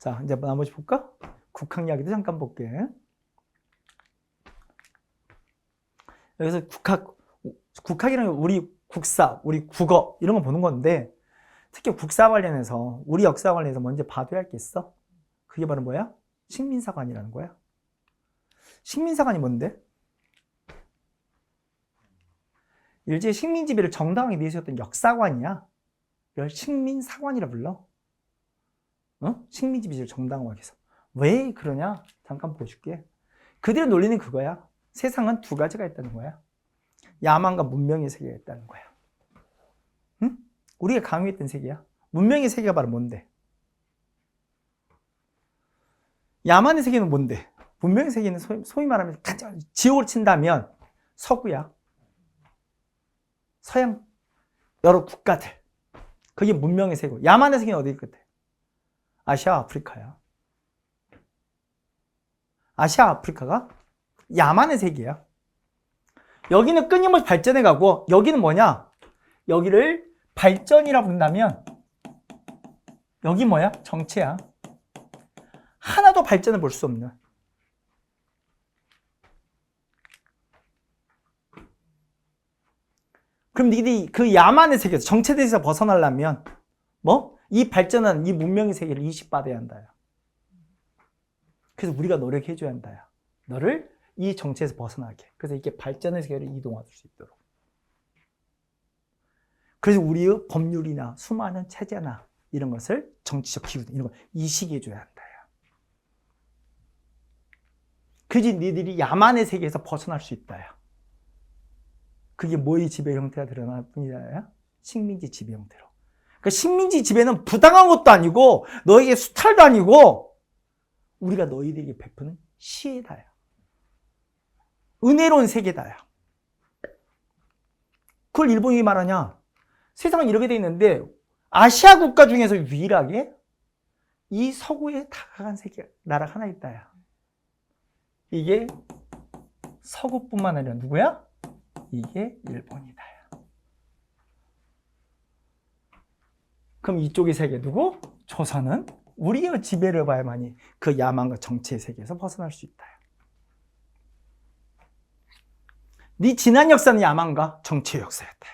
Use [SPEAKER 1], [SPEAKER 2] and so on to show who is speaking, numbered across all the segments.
[SPEAKER 1] 자, 이제 나머지 볼까? 국학 이야기도 잠깐 볼게. 여기서 국학이라는 건 우리 국사, 우리 국어 이런 거 보는 건데 특히 국사 관련해서 우리 역사 관련해서 먼저 봐둬야 할 게 있어. 그게 바로 뭐야? 식민사관이라는 거야. 식민사관이 뭔데? 일제 식민 지배를 정당하게 내세웠던 역사관이야. 이걸 식민사관이라 불러. 식민 지배를 정당화하게 해서. 왜 그러냐? 잠깐 보여줄게. 그들의 논리는 그거야. 세상은 두 가지가 있다는 거야. 야만과 문명의 세계가 있다는 거야. 응? 우리가 강요했던 세계야. 문명의 세계가 바로 뭔데? 야만의 세계는 뭔데? 문명의 세계는 소위 말하면 가장 지옥을 친다면 서구야. 서양 여러 국가들. 그게 문명의 세계고. 야만의 세계는 어디 있거든? 아시아, 아프리카야. 아시아, 아프리카가 야만의 세계야. 여기는 끊임없이 발전해가고 여기는 뭐냐? 여기를 발전이라 부른다면 여기 뭐야? 정체야. 하나도 발전을 볼 수 없는. 그럼 니들이 그 야만의 세계에서 정체돼서 벗어나려면 뭐? 이 발전한 이 문명의 세계를 이식받아야 한다요. 그래서 우리가 노력해줘야 한다요. 너를 이 정체에서 벗어나게. 그래서 이렇게 발전의 세계를 이동할 수 있도록. 그래서 우리의 법률이나 수많은 체제나 이런 것을 정치적 기후 이런 걸 이식해줘야 한다요. 그지 니들이 야만의 세계에서 벗어날 수 있다요. 그게 뭐의 지배 형태가 드러날 뿐이다요? 식민지 지배 형태로. 그러니까 식민지 지배는 부당한 것도 아니고 너에게 수탈도 아니고 우리가 너희들에게 베푸는 시혜다요. 은혜로운 세계다요. 그걸 일본이 말하냐? 세상은 이렇게 돼 있는데 아시아 국가 중에서 유일하게 이 서구에 다가간 세계 나라가 하나 있다요. 이게 서구뿐만 아니라 누구야? 이게 일본이다. 그럼 이쪽의 세계 누구? 조선은 우리의 지배를 봐야만이 그 야만과 정체의 세계에서 벗어날 수 있다. 네 지난 역사는 야만과 정체의 역사였다.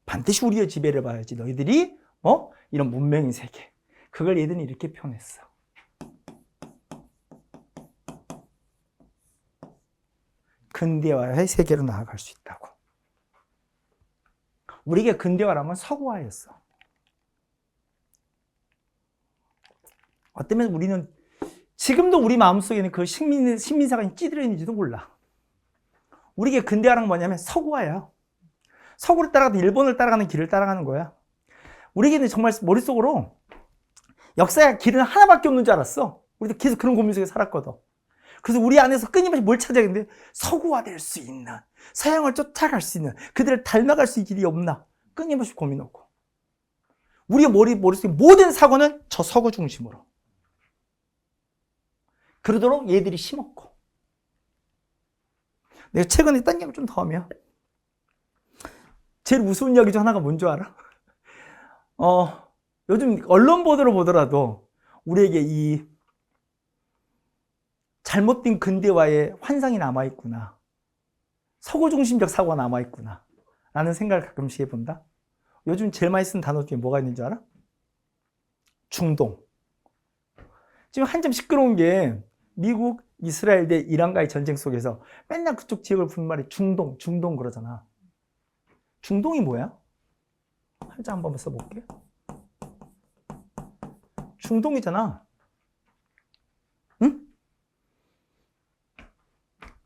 [SPEAKER 1] 반드시 우리의 지배를 봐야지. 너희들이 이런 문명의 세계. 그걸 얘들은 이렇게 표현했어. 근대화의 세계로 나아갈 수 있다고. 우리에게 근대화라면 서구화였어. 어떤 면에서 우리는 지금도 우리 마음속에는 그 식민사관이 찌들어 있는지도 몰라. 우리에게 근대화란 뭐냐면 서구화야. 서구를 따라가도 일본을 따라가는 길을 따라가는 거야. 우리에게는 정말 머릿속으로 역사의 길은 하나밖에 없는 줄 알았어. 우리도 계속 그런 고민 속에 살았거든. 그래서 우리 안에서 끊임없이 뭘 찾아야 되는데 서구화될 수 있는, 서양을 쫓아갈 수 있는, 그들을 닮아갈 수 있는 길이 없나 끊임없이 고민하고. 우리의 머릿속에 모든 사고는 저 서구 중심으로. 그러도록 얘들이 심었고. 내가 최근에 딴 얘기를 좀 더 하면 제일 우스운 이야기 중 하나가 뭔지 알아? 요즘 언론 보도를 보더라도 우리에게 이 잘못된 근대화의 환상이 남아있구나. 서구 중심적 사고가 남아있구나. 라는 생각을 가끔씩 해본다. 요즘 제일 많이 쓰는 단어 중에 뭐가 있는 줄 알아? 중동. 지금 한참 시끄러운 게 미국, 이스라엘 대 이란과의 전쟁 속에서 맨날 그쪽 지역을 부른 말이 중동 그러잖아. 중동이 뭐야? 한자 한번 써볼게. 중동이잖아. 응?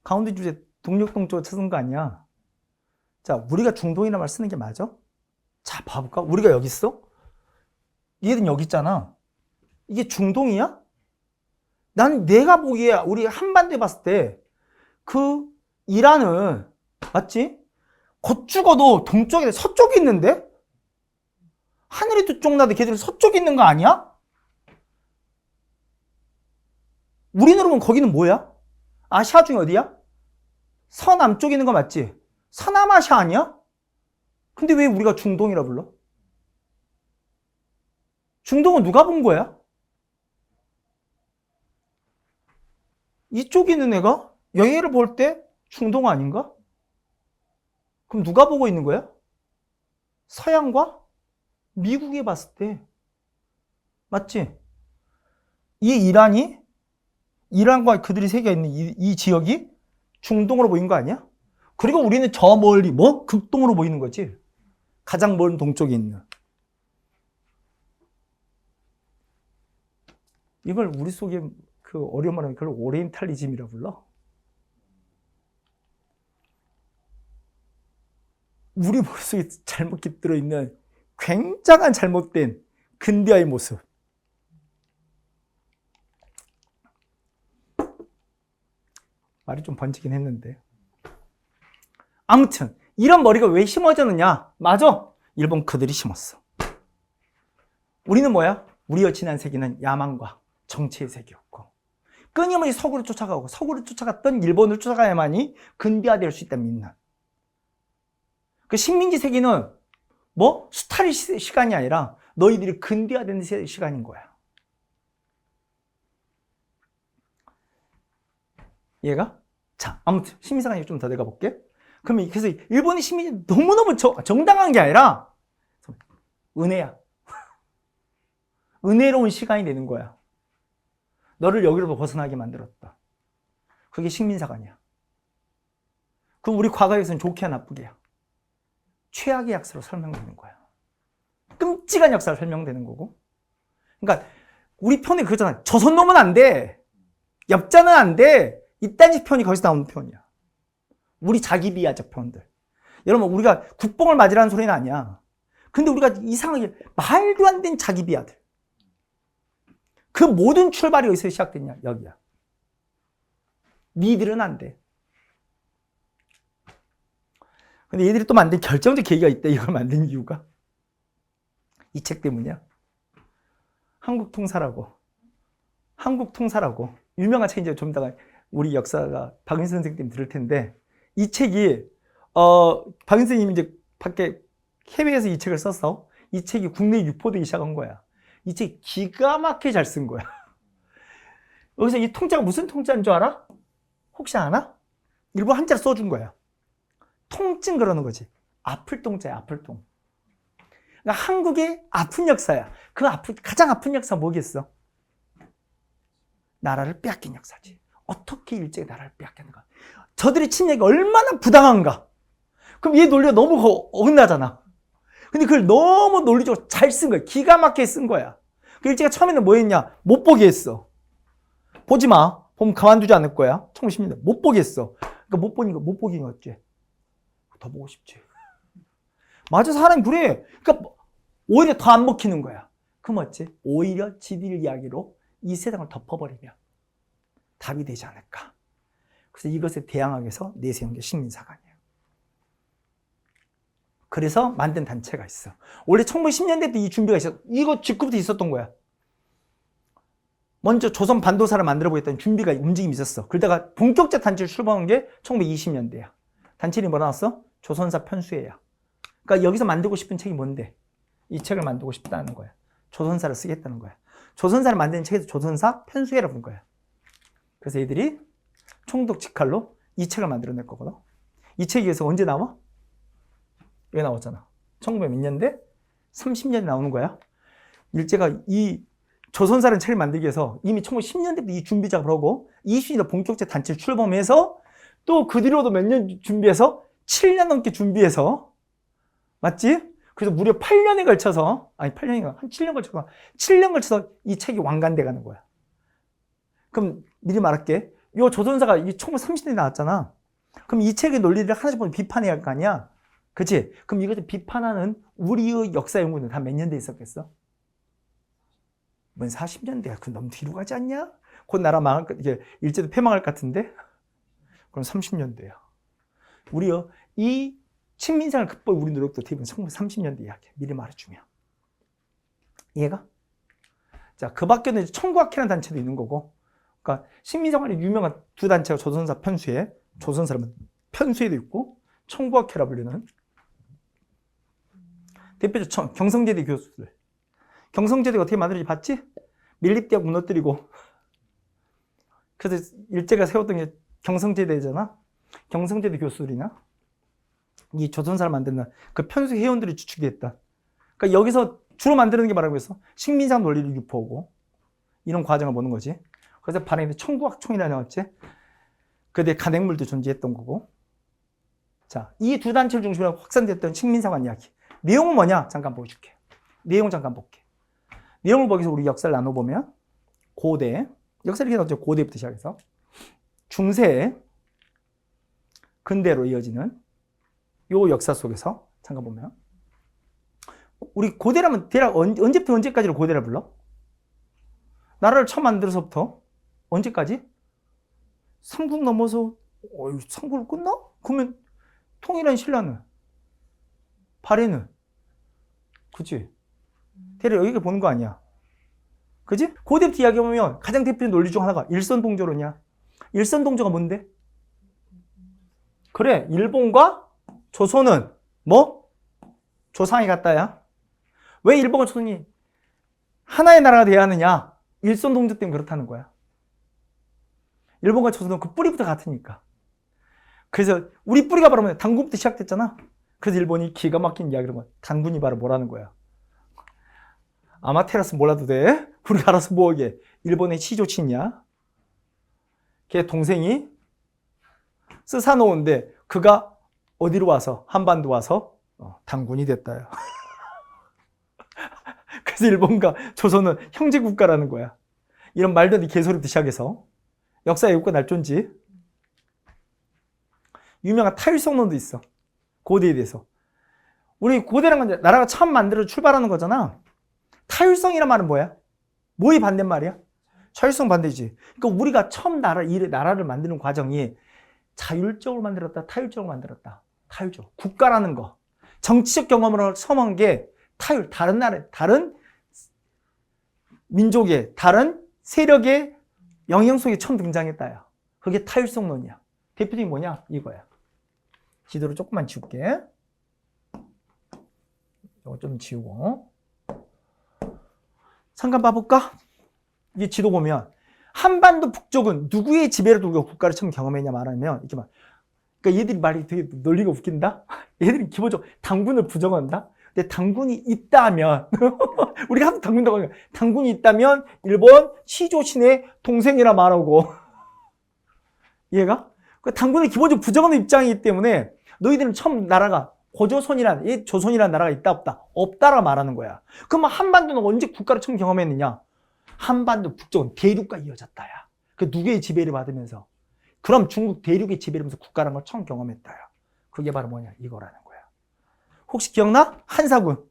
[SPEAKER 1] 가운데 주제 동력동 쪽을 쓰는 거 아니야? 자, 우리가 중동이라는 말 쓰는 게 맞아? 자, 봐볼까? 우리가 여기 있어? 얘는 여기 있잖아. 이게 중동이야? 난 내가 보기에 우리 한반도에 봤을 때 그 이란은 맞지? 곧 죽어도 동쪽에 서쪽에 있는데? 하늘이 두 쪽 나도 걔들은 서쪽에 있는 거 아니야? 우리나라 보면 거기는 뭐야? 아시아 중에 어디야? 서남쪽에 있는 거 맞지? 서남아시아 아니야? 근데 왜 우리가 중동이라 불러? 중동은 누가 본 거야? 이쪽에 있는 애가 얘를 볼 때 중동 아닌가? 그럼 누가 보고 있는 거야? 서양과 미국에 봤을 때. 맞지? 이 이란과 그들이 세계에 있는 이 지역이 중동으로 보이는 거 아니야? 그리고 우리는 저 멀리 극동으로 보이는 거지. 가장 먼 동쪽에 있는. 이걸 우리 속에 그 어려운 말하면 그걸 오리엔탈리즘이라고 불러. 우리 머릿속에 잘못 깃들어 있는 굉장한 잘못된 근대화의 모습. 말이 좀 번지긴 했는데. 아무튼 이런 머리가 왜 심어졌느냐? 맞아. 일본 그들이 심었어. 우리는 뭐야? 우리의 지난 세기는 야망과 정치의 세계였고 끊임없이 서구를 쫓아가고 서구를 쫓아갔던 일본을 쫓아가야만이 근대화될 수 있다 믿는. 그 식민지 세계는 뭐 수탈의 시간이 아니라 너희들이 근대화되는 시간인 거야. 얘가? 자, 아무튼 식민사관이 좀 더 내가 볼게. 그러면 그래서 일본의 식민지 너무너무 정당한 게 아니라 은혜야. 은혜로운 시간이 되는 거야. 너를 여기로부터 벗어나게 만들었다. 그게 식민사관이야. 그럼 우리 과거에서는 좋게야 나쁘게야. 최악의 역사로 설명되는 거야. 끔찍한 역사로 설명되는 거고. 그러니까 우리 편에 그러잖아. 조선 놈은 안 돼. 엽자는 안 돼. 이딴 표현이 거기서 나오는 표현이야. 우리 자기 비하적 표현들. 여러분 우리가 국뽕을 맞으라는 소리는 아니야. 근데 우리가 이상하게 말도 안 되는 자기 비하들. 그 모든 출발이 여기서 시작됐냐? 여기야. 니들은 안 돼. 근데 얘들이 또 만든 결정적 계기가 있다. 이걸 만든 이유가. 이 책 때문이야. 한국통사라고. 유명한 책인지 좀 이따가 우리 역사가 박윤수 선생님 때문에 들을 텐데 이 책이 박윤수 선생님이 이제 밖에 해외에서 이 책을 써서 이 책이 국내에 유포되기 시작한 거야. 이 책 기가 막히게 잘 쓴 거야. 여기서 이 통짜가 무슨 통짜인 줄 알아? 혹시 아나? 일본 한자로 써준 거야. 통증 그러는 거지. 아플 통짜야, 아플 통. 그러니까 한국의 아픈 역사야. 가장 아픈 역사 뭐겠어? 나라를 빼앗긴 역사지. 어떻게 일제히 나라를 빼앗겼는가? 저들의 침략이 얼마나 부당한가? 그럼 얘 논리가 너무 어긋나잖아. 근데 그걸 너무 논리적으로 잘 쓴 거야. 기가 막히게 쓴 거야. 그 일제가 처음에는 뭐 했냐? 못 보게 했어. 보지 마. 보면 가만두지 않을 거야. 1910년대 못 보게 했어. 그러니까 못 보니까 못 보긴 어째? 더 보고 싶지. 맞아, 사람이 그래. 그러니까 오히려 더 안 먹히는 거야. 그럼 어째? 오히려 지들 이야기로 이 세상을 덮어버리면 답이 되지 않을까. 그래서 이것에 대항하기 위해서 내세운 게 식민사관이에요. 그래서 만든 단체가 있어. 원래 1910년대 때 이 준비가 있었어. 이거 직후부터 있었던 거야. 먼저 조선 반도사를 만들어 보겠다는 준비가 움직임이 있었어. 그러다가 본격적 단체를 출범한 게 1920년대야. 단체 이름이 뭐라 나왔어? 조선사 편수회야. 그러니까 여기서 만들고 싶은 책이 뭔데? 이 책을 만들고 싶다는 거야. 조선사를 쓰겠다는 거야. 조선사를 만드는 책에서 조선사 편수회라고 부른 거야. 그래서 얘들이 총독 직할로 이 책을 만들어낼 거거든. 이 책이 그래서 언제 나와? 왜 나왔잖아. 1900 몇 년대? 30년대 나오는 거야. 일제가 이 조선사라는 책을 만들기 위해서 이미 1910년대부터 이 준비 작업을 하고 20년대 본격적 단체를 출범해서 또 그 뒤로도 몇 년 준비해서 7년 넘게 준비해서 맞지? 그래서 무려 8년에 걸쳐서 아니 8년인가 한 7년 걸쳐서 이 책이 완간돼 가는 거야. 그럼 미리 말할게. 이 조선사가 이 1930년대 나왔잖아. 그럼 이 책의 논리를 하나씩 보면 비판해야 할 거 아니야? 그치? 그럼 이것을 비판하는 우리의 역사 연구는 다 몇 년대에 있었겠어? 뭔 40년대야. 그 너무 뒤로 가지 않냐? 곧 나라 망할 것, 이게 일제도 패망할 것 같은데? 그럼 30년대야. 우리요, 이 식민상을 극복할 우리 노력도 어떻게 보면 1930년대 이야기야. 미리 말해주면. 이해가? 자, 그 밖에는 청구학회라는 단체도 있는 거고, 그러니까 식민생활에 유명한 두 단체가 조선사 편수회, 조선사라면 편수회도 있고, 청구학회라 불리는 대표적 경성제대 교수들. 경성제대가 어떻게 만들어진지 봤지? 밀립대학 무너뜨리고. 그래서 일제가 세웠던 게 경성제대잖아. 경성제대 교수들이나 이 조선사를 만드는 그 편수 회원들이 주축이 됐다. 그러니까 여기서 주로 만드는 게 말하고 있어. 식민상 논리를 유포하고 이런 과정을 보는 거지. 그래서 발행된 청구학총이라 나왔지. 그때 간행물도 존재했던 거고. 자, 이 두 단체를 중심으로 확산됐던 식민사관 이야기. 내용은 뭐냐? 잠깐 보여줄게. 내용 잠깐 볼게. 내용을 보기 위해서 우리 역사를 나눠보면 고대, 역사를 이렇게 나오죠. 고대부터 시작해서 중세, 근대로 이어지는 요 역사 속에서 잠깐 보면 우리 고대라면 대략 언제부터 언제까지를 고대라 불러? 나라를 처음 만들어서부터 언제까지? 삼국 넘어서 삼국을 끝나? 그러면 통일한 신라는? 발해는? 그치? 대략 여기가 보는 거 아니야. 그치? 고대부터 이야기해보면 가장 대표적인 논리 중 하나가 일선동조론이야. 일선동조가 뭔데? 그래, 일본과 조선은 뭐? 조상이 같다야. 왜 일본과 조선이 하나의 나라가 돼야 하느냐? 일선동조 때문에 그렇다는 거야. 일본과 조선은 그 뿌리부터 같으니까. 그래서 우리 뿌리가 바로 뭐냐? 단군부터 시작됐잖아. 그래서 일본이 기가 막힌 이야기를 뭐 단군이 바로 뭐라는 거야. 아마테라스 몰라도 돼. 우리가 알아서 뭐하게. 일본의 시조친이야. 걔 동생이 스사노인데 그가 어디로 와서 한반도 와서 단군이 됐다요. 그래서 일본과 조선은 형제국가라는 거야. 이런 말도 안 되는 개소리부터 시작해서 역사 애국가 날존지. 유명한 타율성론도 있어. 고대에 대해서. 우리 고대라는 건 나라가 처음 만들어 출발하는 거잖아. 타율성이란 말은 뭐야? 뭐의 반대말이야? 자율성 반대지. 그러니까 우리가 처음 나라를 만드는 과정이 자율적으로 만들었다, 타율적으로 만들었다. 타율적. 국가라는 거. 정치적 경험으로 처음한 게 타율. 다른 나라, 다른 민족의, 다른 세력의 영향 속에 처음 등장했다야. 그게 타율성론이야. 대표적인 뭐냐? 이거야. 지도를 조금만 지울게. 이거 좀 지우고. 잠깐 봐볼까? 이 지도 보면 한반도 북쪽은 누구의 지배를 두고 국가를 처음 경험했냐 말하면 이렇게 말. 그러니까 얘들이 말이 되게 논리가 웃긴다. 얘들이 기본적으로 당군을 부정한다. 근데 당군이 있다면 우리가 항상 당군이라고 하는 거야. 당군이 있다면 일본 시조신의 동생이라 말하고 얘가 그 당군을 기본적으로 부정하는 입장이기 때문에 너희들은 처음 나라가 고조선이란 조선이라는 나라가 있다 없다? 없다라 말하는 거야. 그럼 한반도는 언제 국가를 처음 경험했느냐? 한반도 북쪽은 대륙과 이어졌다야. 그 누구의 지배를 받으면서? 그럼 중국 대륙의 지배를 받으면서 국가라는 걸 처음 경험했다야. 그게 바로 뭐냐? 이거라는 거야. 혹시 기억나? 한사군.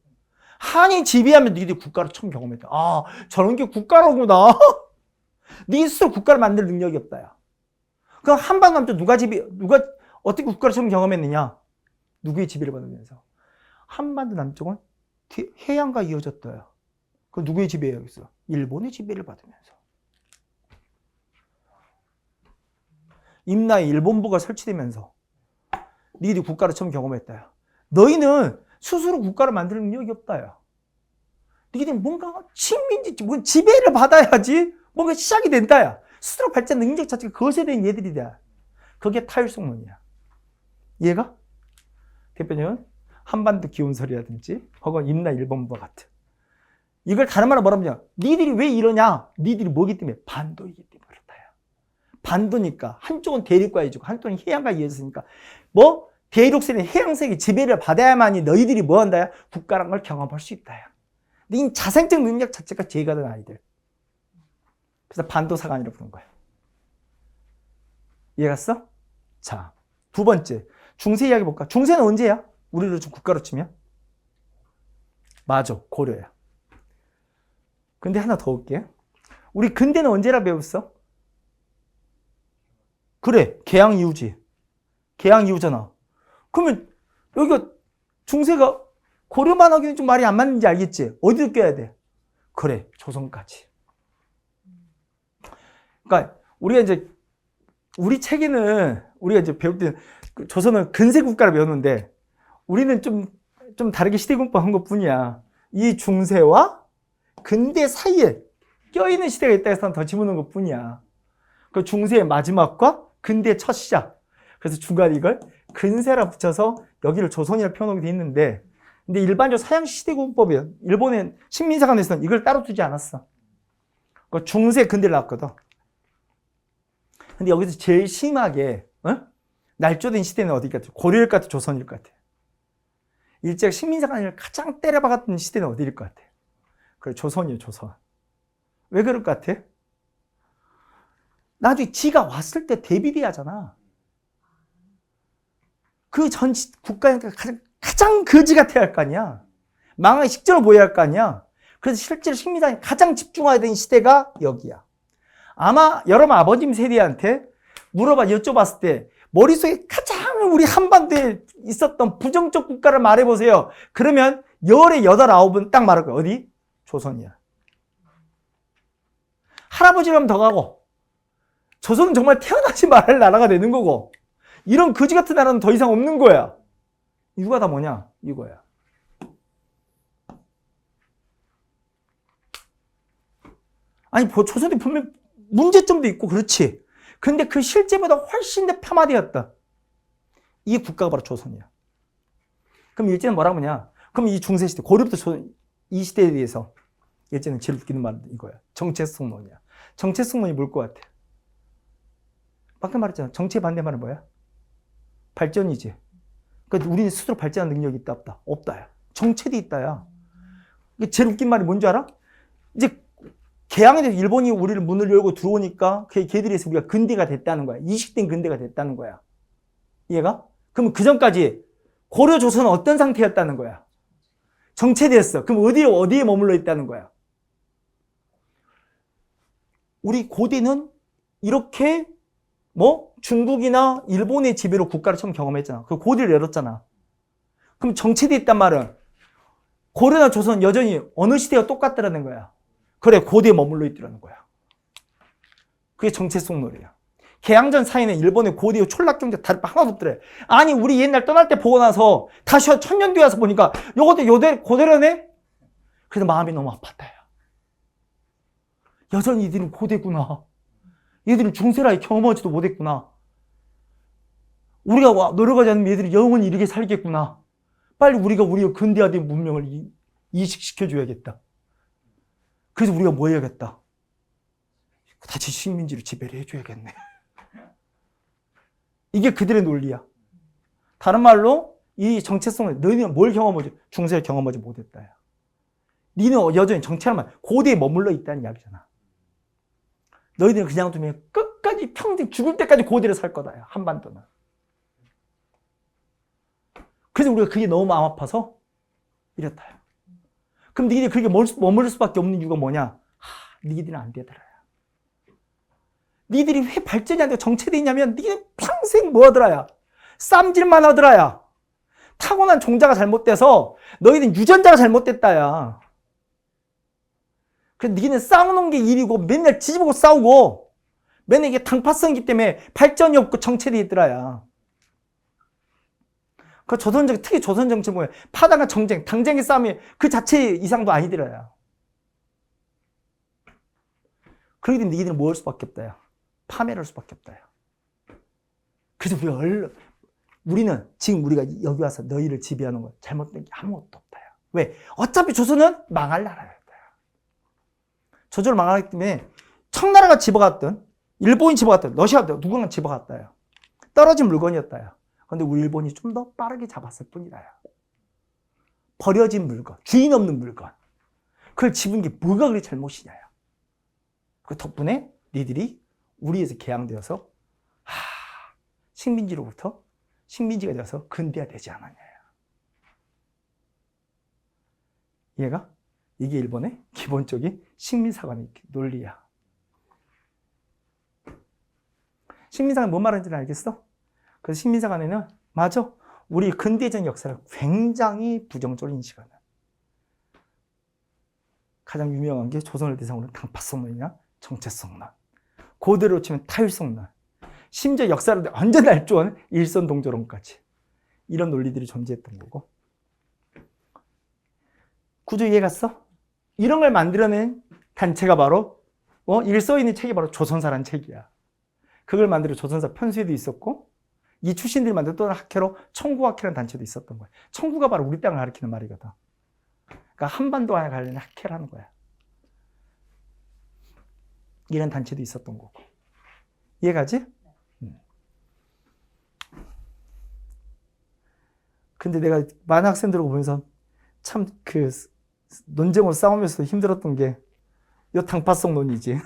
[SPEAKER 1] 한이 지배하면 너희들이 국가를 처음 경험했다. 아, 저런 게 국가로구나. 네 스스로 국가를 만들 능력이 없다야. 그럼 한반도 남쪽 누가 어떻게 국가를 처음 경험했느냐? 누구의 지배를 받으면서? 한반도 남쪽은 해양과 이어졌다요. 그 누구의 지배예요? 일본의 지배를 받으면서. 임나에 일본부가 설치되면서 니들이 국가를 처음 경험했다요. 너희는 스스로 국가를 만들 능력이 없다요. 너희들은 뭔가 식민지, 지배를 받아야지 뭔가 시작이 된다야. 스스로 발전 능력 자체가 거세된 얘들이다. 그게 타율성론이야. 이해가? 대표적인 한반도 기온설이라든지 혹은 임나 일본부와 같은. 이걸 다른 말로 뭐라면 니들이 왜 이러냐? 니들이 뭐기 때문에? 반도이기 때문에 그렇다요. 반도니까 한쪽은 대륙과 이어지고 한쪽은 해양과 이어졌으니까 뭐 대륙세는 해양세계 지배를 받아야만이 너희들이 뭐 한다야? 국가란 걸 경험할 수 있다야. 네 자생적 능력 자체가 제가 된 아이들. 그래서 반도사관이라고 부르는 거야. 이해갔어? 자, 두 번째. 중세 이야기 볼까? 중세는 언제야? 우리로 좀 국가로 치면? 맞아, 고려야. 근데 하나 더 올게. 우리 근대는 언제라 배웠어? 그래, 개항 이후지. 개항 이후잖아. 그러면 여기가 중세가 고려만 하기는 좀 말이 안 맞는지 알겠지? 어디를 껴야 돼? 그래, 조선까지. 그러니까 우리가 이제 우리 책에는 우리가 이제 배울 때는 조선은 근세 국가를 배웠는데 우리는 좀 다르게 시대 공부한 것 뿐이야. 이 중세와 근대 사이에 껴있는 시대가 있다 해서 더 집어넣은 것 뿐이야. 그 중세의 마지막과 근대의 첫 시작. 그래서 중간에 이걸 근세라 붙여서 여기를 조선이라 표현하게 돼 있는데, 근데 일반적으로 서양 시대공법이에요. 일본의 식민사관에서는 이걸 따로 두지 않았어. 그 중세 근대를 나왔거든. 근데 여기서 제일 심하게 날조된 시대는 어디 같아? 고려일 것 같아? 조선일 것 같아? 일제가 식민사관을 가장 때려박았던 시대는 어디일 것 같아? 그래, 조선이에요, 조선. 왜 그럴 것 같아? 나중에 지가 왔을 때 대비돼야 하잖아. 그 전 국가니까 가장 거지 같아야 할 거 아니야. 망하기 직전으로 보여야 할 거 아니야. 그래서 실제로 식민사관이 가장 집중해야 되는 시대가 여기야. 아마 여러분 아버님 세대한테 물어봐, 여쭤봤을 때 머릿속에 가장 우리 한반도에 있었던 부정적 국가를 말해보세요. 그러면 열의 8, 9은 딱 말할 거야. 어디? 조선이야. 할아버지라면 더 가고, 조선은 정말 태어나지 말할 나라가 되는 거고, 이런 거지 같은 나라는 더 이상 없는 거야. 이유가 다 뭐냐? 이거야. 아니, 조선이 분명 문제점도 있고, 그렇지. 근데 그 실제보다 훨씬 더 폄하되었다. 이 국가가 바로 조선이야. 그럼 일제는 뭐라고 하냐? 그럼 이 중세시대, 고려부터 조선, 이 시대에 대해서 일제는 제일 웃기는 말은 이거야. 정체성론이야. 정체성론이 뭘 것 같아? 방금 말했잖아. 정치의 반대말은 뭐야? 발전이지. 그러니까 우리는 스스로 발전한 능력이 있다, 없다? 없다야. 정체돼 있다야. 이게 제일 웃긴 말이 뭔지 알아? 이제 개항에 대해서 일본이 우리를 문을 열고 들어오니까 걔들에서 우리가 근대가 됐다는 거야. 이식된 근대가 됐다는 거야. 이해가? 그럼 그 전까지 고려 조선은 어떤 상태였다는 거야? 정체되었어. 그럼 어디에 머물러 있다는 거야? 우리 고대는 이렇게 중국이나 일본의 지배로 국가를 처음 경험했잖아. 그 고대를 열었잖아. 그럼 정체되어 있단 말은 고려나 조선 여전히 어느 시대가 똑같다라는 거야. 그래, 고대에 머물러 있더라는 거야. 그게 정체성론이야. 개항전 사이는 일본의 고대의 촌락경제 다를 바 하나도 없더래. 아니, 우리 옛날 떠날 때 보고 나서 다시 1000년 뒤에 와서 보니까 요것도 고대로네? 그래서 마음이 너무 아팠다. 여전히 이들은 고대구나. 얘들은 중세라에 경험하지도 못했구나. 우리가 노력하지 않으면 얘들이 영원히 이렇게 살겠구나. 빨리 우리가 근대화된 문명을 이식시켜줘야겠다. 그래서 우리가 뭐 해야겠다? 다시 식민지를 지배를 해줘야겠네. 이게 그들의 논리야. 다른 말로 이 정체성을 너희는 뭘 경험하지? 중세를 경험하지 못했다. 니는 여전히 정체란 말, 고대에 머물러 있다는 이야기잖아. 너희들은 그냥 두면 끝까지 평생 죽을 때까지 고대로 살 거다. 한반도는. 그래서 우리가 그게 너무 마음 아파서 이랬다. 그럼 니들이 그렇게 머무를 수밖에 없는 이유가 뭐냐? 니들은 안 되더라. 니들이 왜 발전이 안 되고 정체돼 있냐면 니들 평생 뭐 하더라야? 쌈질만 하더라야. 타고난 종자가 잘못돼서 너희는 유전자가 잘못됐다야. 그래서 니는 싸우는 게 일이고 맨날 지지보고 싸우고 맨날 이게 당파성이기 때문에 발전이 없고 정체돼 있더라야. 그 특히 조선 정치 보면 파당과 정쟁, 당쟁의 싸움이 그 자체 이상도 아니더라야. 그러기 때문에 니들은 뭐 할 수밖에 없다야. 파멸할 수밖에 없다야. 그래서 우리는 지금 우리가 여기 와서 너희를 지배하는 거 잘못된 게 아무것도 없다야. 왜? 어차피 조선은 망할 나라였다야. 저절로 망하기 때문에 청나라가 집어갔든 일본이 집어갔든 러시아도 누군가 집어갔다야. 떨어진 물건이었다야. 그런데 우리 일본이 좀 더 빠르게 잡았을 뿐이다야. 버려진 물건, 주인 없는 물건. 그걸 집은 게 뭐가 그리 잘못이냐야. 그 덕분에 니들이 우리에서 개항되어서 식민지로부터 식민지가 되어서 근대화되지 않았냐야. 이해가? 이게 일본의 기본적인 식민사관의 논리야. 식민사관이 뭔 말하는지 알겠어? 그래서 식민사관에는 맞아. 우리 근대전 역사를 굉장히 부정적으로 인식하는. 가장 유명한 게 조선을 대상으로 당파성론이나 정체성론. 고대로 치면 타율성론. 심지어 역사를 완전 날조한 일선동조론까지. 이런 논리들이 존재했던 거고. 구조 이해갔어? 이런 걸 만들어낸 단체가 바로 일서 있는 책이 바로 조선사라는 책이야. 그걸 만들어 조선사 편수에도 있었고 이 출신들이 만든 또 학회로 청구학회라는 단체도 있었던 거예요. 청구가 바로 우리 땅을 가리키는 말이거든. 그러니까 한반도 안에 관련된 학회라는 거야. 이런 단체도 있었던 거고. 이해가지? 근데 내가 많은 학생들을 보면서 참 그 논쟁으로 싸우면서 힘들었던 게 이 당파성 논이지.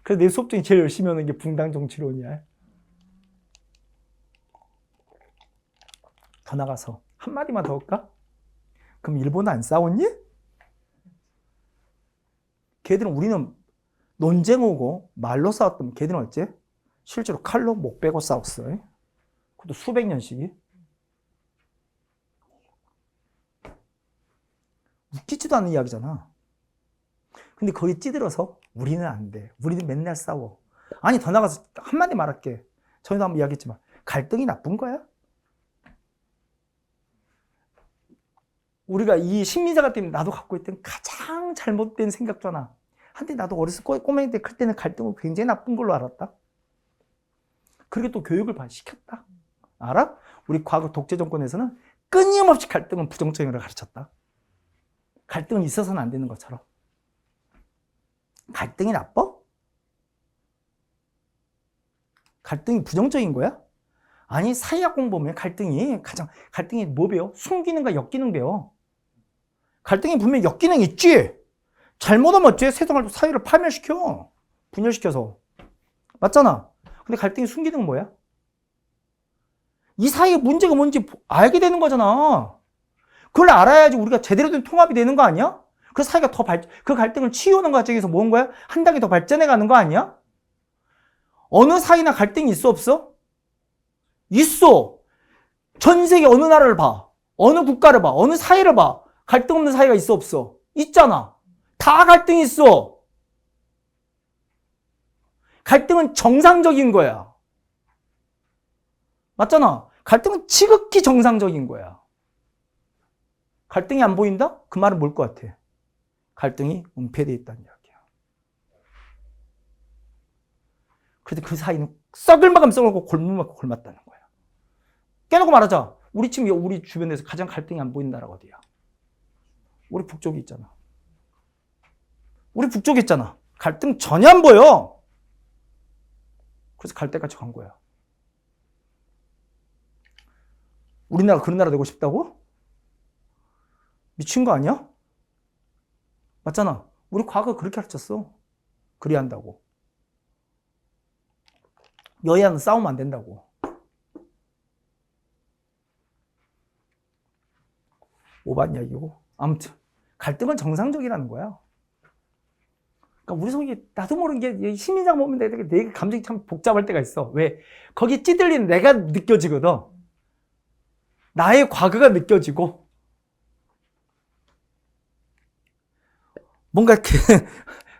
[SPEAKER 1] 그래서 내 수업 중에 제일 열심히 하는 게 붕당 정치론이야. 더 나가서 한마디만 더 할까? 그럼 일본 안 싸웠니? 걔들은 우리는 논쟁하고 말로 싸웠다면 걔들은 어째? 실제로 칼로 목 빼고 싸웠어. 그것도 수백 년씩이. 웃기지도 않는 이야기잖아. 근데 거기 찌들어서 우리는 안 돼. 우리는 맨날 싸워. 아니 더 나가서 한마디 말할게. 전에도 한번 이야기했지만 갈등이 나쁜 거야? 우리가 이 식민자가 때문에 나도 갖고 있던 가장 잘못된 생각잖아. 한때 나도 어렸을 때 꼬맹이 때 클 때는 갈등은 굉장히 나쁜 걸로 알았다. 그렇게 또 교육을 시켰다. 알아? 우리 과거 독재 정권에서는 끊임없이 갈등은 부정적인 걸 가르쳤다. 갈등은 있어서는 안 되는 것처럼. 갈등이 나빠? 갈등이 부정적인 거야? 아니 사회학 공부하면 갈등이 뭐 배워? 순기능과 역기능 배워. 갈등이 분명히 역기능이 있지. 잘못하면 어째? 세상을 사회를 파멸시켜. 분열시켜서. 맞잖아. 근데 갈등이 순기능은 뭐야? 이 사이의 문제가 뭔지 알게 되는 거잖아. 그걸 알아야지 우리가 제대로 된 통합이 되는 거 아니야? 그 사이가 그 갈등을 치유하는 과정에서 뭐 한 거야? 한 단계 더 발전해 가는 거 아니야? 어느 사이나 갈등이 있어, 없어? 있어. 전 세계 어느 나라를 봐. 어느 국가를 봐. 어느 사회를 봐. 갈등 없는 사이가 있어, 없어? 있잖아. 다 갈등이 있어. 갈등은 정상적인 거야. 맞잖아. 갈등은 지극히 정상적인 거야. 갈등이 안 보인다? 그 말은 뭘 것 같아? 갈등이 은폐되어 있다는 이야기야. 그런데 그 사이는 썩을 만큼 썩고 골물 만큼 골맞다는 거야. 깨놓고 말하자. 우리 주변에서 가장 갈등이 안 보이는 나라가 어디야? 우리 북쪽이 있잖아. 우리 북쪽에 있잖아. 갈등 전혀 안 보여. 그래서 갈 때까지 간 거야. 우리나라가 그런 나라 되고 싶다고? 미친 거 아니야? 맞잖아. 우리 과거 그렇게 가르쳤어. 그리 한다고. 여야는 싸우면 안 된다고. 오반 이야기고. 아무튼 갈등은 정상적이라는 거야. 그러니까 우리 속에 나도 모르는 게 시민장 보면 내 감정이 참 복잡할 때가 있어. 왜? 거기 찌들리는 내가 느껴지거든. 나의 과거가 느껴지고 뭔가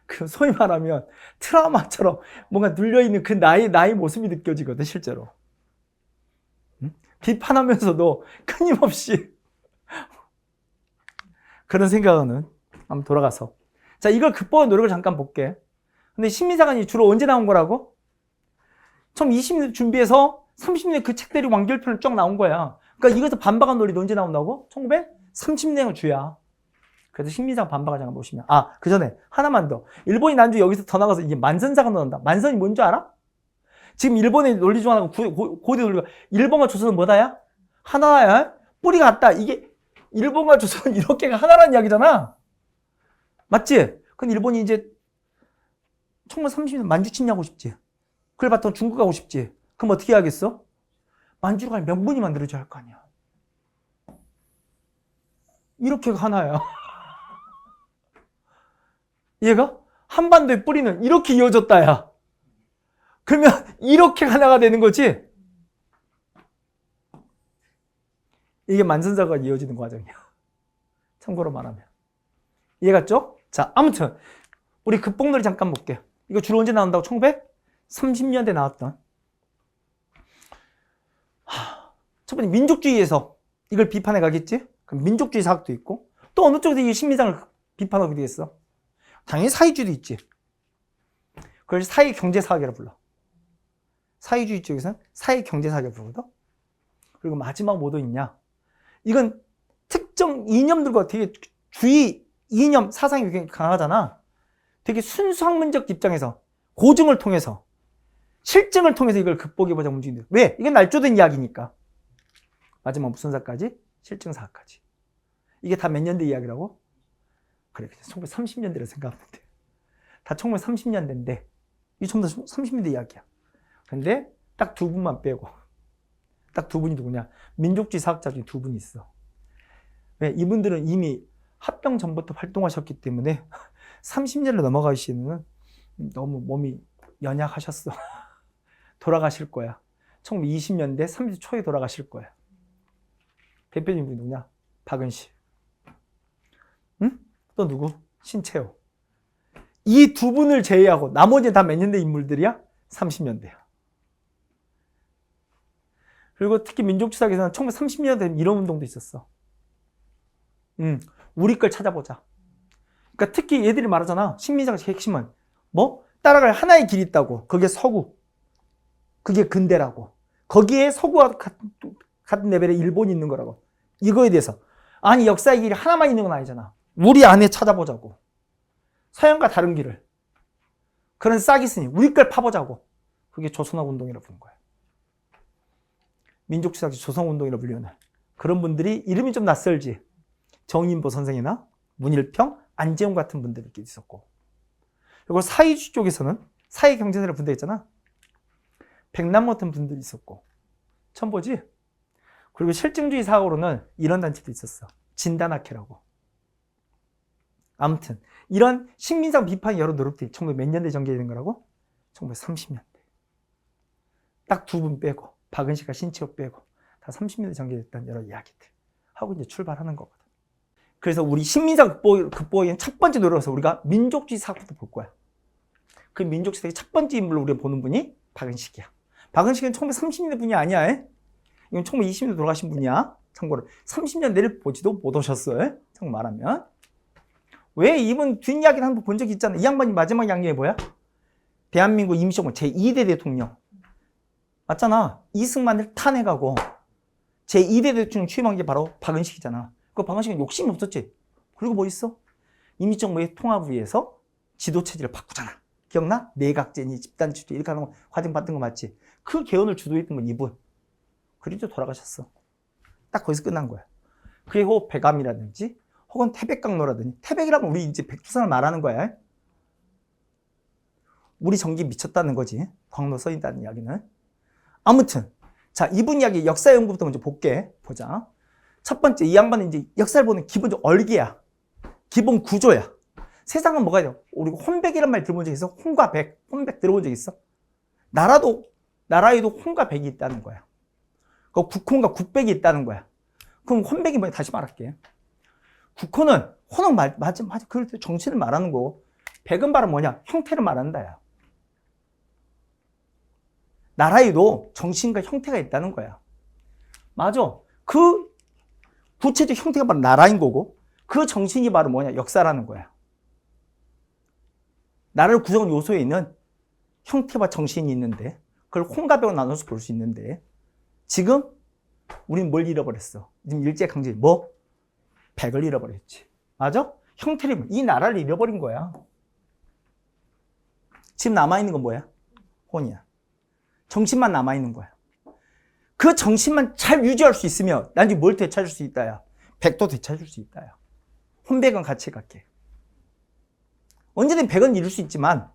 [SPEAKER 1] 그 소위 말하면 트라우마처럼 뭔가 눌려있는 그 나의 모습이 느껴지거든 실제로. 응? 비판하면서도 끊임없이 그런 생각은 한번 돌아가서 자 이걸 극복할 노력을 잠깐 볼게. 근데 신민사관이 주로 언제 나온 거라고? 처음 20년 준비해서 30년 그 책들이 완결편을 쫙 나온 거야. 그러니까 이것도 반박한 논리도 언제 나온다고? 1930년을 주야. 그래서 신민사관 반박을 잠깐 보시면 그 전에 하나만 더. 일본이 난주 여기서 더 나가서 이게 만선사가 나온다. 만선이 뭔지 알아? 지금 일본의 논리 중 하나가 고대 논리가 일본과 조선은 뭐다야? 하나야. 뿌리가 같다. 이게 일본과 조선은 이렇게가 하나라는 이야기잖아. 맞지? 근데 일본이 이제 1930년 만주 침략하고 싶지. 그걸 봤더니 중국 가고 싶지. 그럼 어떻게 해야겠어? 만주로 갈 명분이 만들어져야 할 거 아니야. 이렇게가 하나야. 얘가 한반도의 뿌리는 이렇게 이어졌다야. 그러면 이렇게 하나가 되는 거지. 이게 만선사가 이어지는 과정이야. 참고로 말하면. 이해갔죠? 자, 아무튼 우리 극복놀이 잠깐 볼게. 이거 주로 언제 나온다고? 1930년대 나왔던. 첫 번째 민족주의에서 이걸 비판해 가겠지? 그럼 민족주의 사학도 있고 또 어느 쪽에서 이 신민상을 비판하게 되겠어? 당연히 사회주의도 있지. 그걸 사회경제사학이라고 불러. 사회주의 쪽에서는 사회경제사학이라고 부르거든. 그리고 마지막 뭐도 있냐. 이건 특정 이념들과 되게 주의 이념 사상이 굉장히 강하잖아. 되게 순수 학문적 입장에서 고증을 통해서 실증을 통해서 이걸 극복해보자 움직인다. 왜? 이게 날조된 이야기니까. 마지막 무슨 사까지? 실증사까지. 이게 다 몇 년대 이야기라고? 그래, 1930년대로 생각하면 돼. 다 1930년대인데 이게 전부 다 30년대 이야기야. 근데 딱 두 분만 빼고, 딱 두 분이 누구냐? 민족주의 사학자 중에 두 분이 있어. 왜? 이분들은 이미 합병 전부터 활동하셨기 때문에 30년을 넘어가시는 너무 몸이 연약하셨어. 돌아가실 거야. 1920년대 30대 초에 돌아가실 거야. 대표적인 분이 누구냐? 박은실. 응? 또 누구? 신채호. 이 두 분을 제외하고 나머지 다 몇 년대 인물들이야? 30년대야. 그리고 특히 민족주의사학에서는 1930년대 되면 이런 운동도 있었어. 우리 걸 찾아보자. 그러니까 특히 얘들이 말하잖아. 식민지의 핵심은 뭐? 따라갈 하나의 길이 있다고. 그게 서구. 그게 근대라고. 거기에 서구와 같은 레벨의 일본이 있는 거라고. 이거에 대해서. 아니, 역사의 길이 하나만 있는 건 아니잖아. 우리 안에 찾아보자고. 서양과 다른 길을. 그런 싹이 있으니 우리 걸 파보자고. 그게 조선학 운동이라고 부르는 거야. 민족주의학 조선운동이라고 불리는 그런 분들이 이름이 좀 낯설지. 정인보 선생이나 문일평, 안재홍 같은 분들이 있었고. 그리고 사회주의 쪽에서는 사회경제사라는 분들 있잖아. 백남 같은 분들이 있었고. 처음 보지? 그리고 실증주의 사학으로는 이런 단체도 있었어. 진단학회라고. 아무튼 이런 식민상 비판 여러 노력들이 1900몇 년대 전개되는 거라고? 1930년대. 딱 두 분 빼고 박은실과 신채호 빼고 다 30년대 전개됐던 여러 이야기들 하고 이제 출발하는 거거든. 그래서 우리 식민상 극복의 첫 번째 노력에서 우리가 민족주의 사학부터 볼 거야. 그 민족주의 사학의 첫 번째 인물로 우리가 보는 분이 박은식이야. 박은식은 1930년대 분이 아니야. 이건 1920년대 돌아가신 분이야. 참고로 30년대를 보지도 못 오셨어요. 정 말하면. 왜 이분 뒷이야기를 한번 본 적이 있잖아. 이 양반이 마지막 양념이 뭐야? 대한민국 임시정부 제2대 대통령. 맞잖아. 이승만을 탄핵하고 제2대 대통령 취임한 게 바로 박은식이잖아. 그 박은식은 욕심이 없었지. 그리고 뭐 있어? 임시정부의 통합을 위해서 지도체제를 바꾸잖아. 기억나? 내각제니 집단주의 이렇게 하는 거 과정 받던 거 맞지? 그 개헌을 주도했던 건 이분. 그리고 돌아가셨어. 딱 거기서 끝난 거야. 그리고 백암이라든지 혹은 태백강로라든지, 태백이라면 우리 이제 백두산을 말하는 거야. 우리 전기에 미쳤다는 거지. 광로 써있다는 이야기는. 아무튼 자, 이분 이야기 역사 연구부터 먼저 볼게. 보자. 첫 번째, 이 양반은 이제 역사를 보는 기본적 얼기야. 기본 구조야. 세상은 뭐가 돼요? 우리 혼백이란 말 들어본 적 있어? 혼과 백. 혼백 들어본 적 있어? 나라에도 혼과 백이 있다는 거야. 그 국혼과 국백이 있다는 거야. 그럼 혼백이 뭐야? 다시 말할게. 국혼은 혼은 맞아. 그럴 때 정신을 말하는 거고, 백은 바로 뭐냐? 형태를 말한다. 야. 나라에도 정신과 형태가 있다는 거야. 맞아. 그 구체적 형태가 바로 나라인 거고, 그 정신이 바로 뭐냐? 역사라는 거야. 나라를 구성하는 요소에 있는 형태와 정신이 있는데, 그걸 혼과 백으로 나눠서 볼 수 있는데, 지금 우린 뭘 잃어버렸어? 지금 일제강점기 뭐? 백을 잃어버렸지. 맞아? 형태를, 이 나라를 잃어버린 거야. 지금 남아있는 건 뭐야? 혼이야. 정신만 남아있는 거야. 그 정신만 잘 유지할 수 있으면 나중에 뭘 되찾을 수 있다야? 백도 되찾을 수 있다야. 혼백은 같이 갈게. 언제든 백은 잃을 수 있지만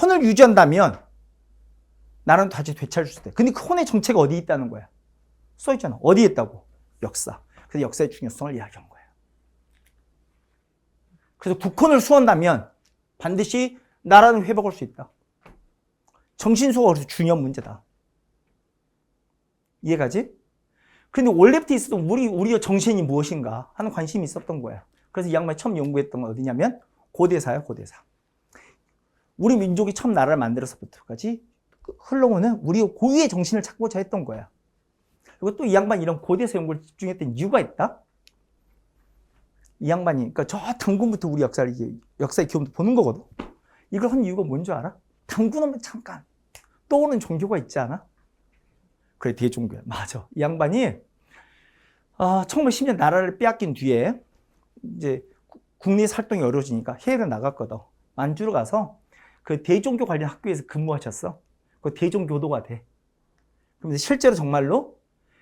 [SPEAKER 1] 혼을 유지한다면 나라는 다시 되찾을 수 있다. 근데 그 혼의 정체가 어디에 있다는 거야? 써있잖아. 어디에 있다고? 역사. 그래서 역사의 중요성을 이야기한 거야. 그래서 국혼을 수호한다면 반드시 나라는 회복할 수 있다. 정신수호가 그래서 중요한 문제다. 이해가지? 근데 원래부터 있었던 우리의 정신이 무엇인가 하는 관심이 있었던 거야. 그래서 이 양반이 처음 연구했던 건 어디냐면 고대사야, 고대사. 우리 민족이 처음 나라를 만들어서부터까지 흘러오는 우리의 고유의 정신을 찾고자 했던 거야. 그리고 또 이 양반이 이런 고대사 연구를 집중했던 이유가 있다. 이 양반이, 그러니까 저 당군부터 우리 역사의 기원도 보는 거거든. 이걸 한 이유가 뭔 줄 알아? 당군하면 잠깐 떠오르는 종교가 있지 않아? 그래, 대종교야. 맞아. 이 양반이 1910년 나라를 빼앗긴 뒤에 이제 국내 활동이 어려워지니까 해외로 나갔거든. 만주로 가서 그 대종교 관련 학교에서 근무하셨어. 그 대종교도가 돼. 그럼 실제로 정말로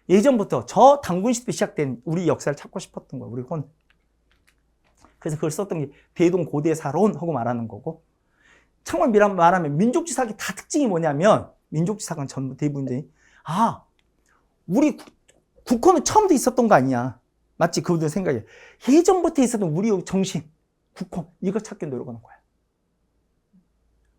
[SPEAKER 1] 예전부터 저 당군 시대 시작된 우리 역사를 찾고 싶었던 거야, 우리 혼. 그래서 그걸 썼던 게 대동 고대사론 하고 말하는 거고. 정말 말하면 민족지사학의 다 특징이 뭐냐면, 민족지사학은 전부 대부분이 우리 국호는 처음부터 있었던 거 아니야. 맞지? 그분들 생각에. 예전부터 있었던 우리 정신, 국호, 이걸 찾기 노력하는 거야.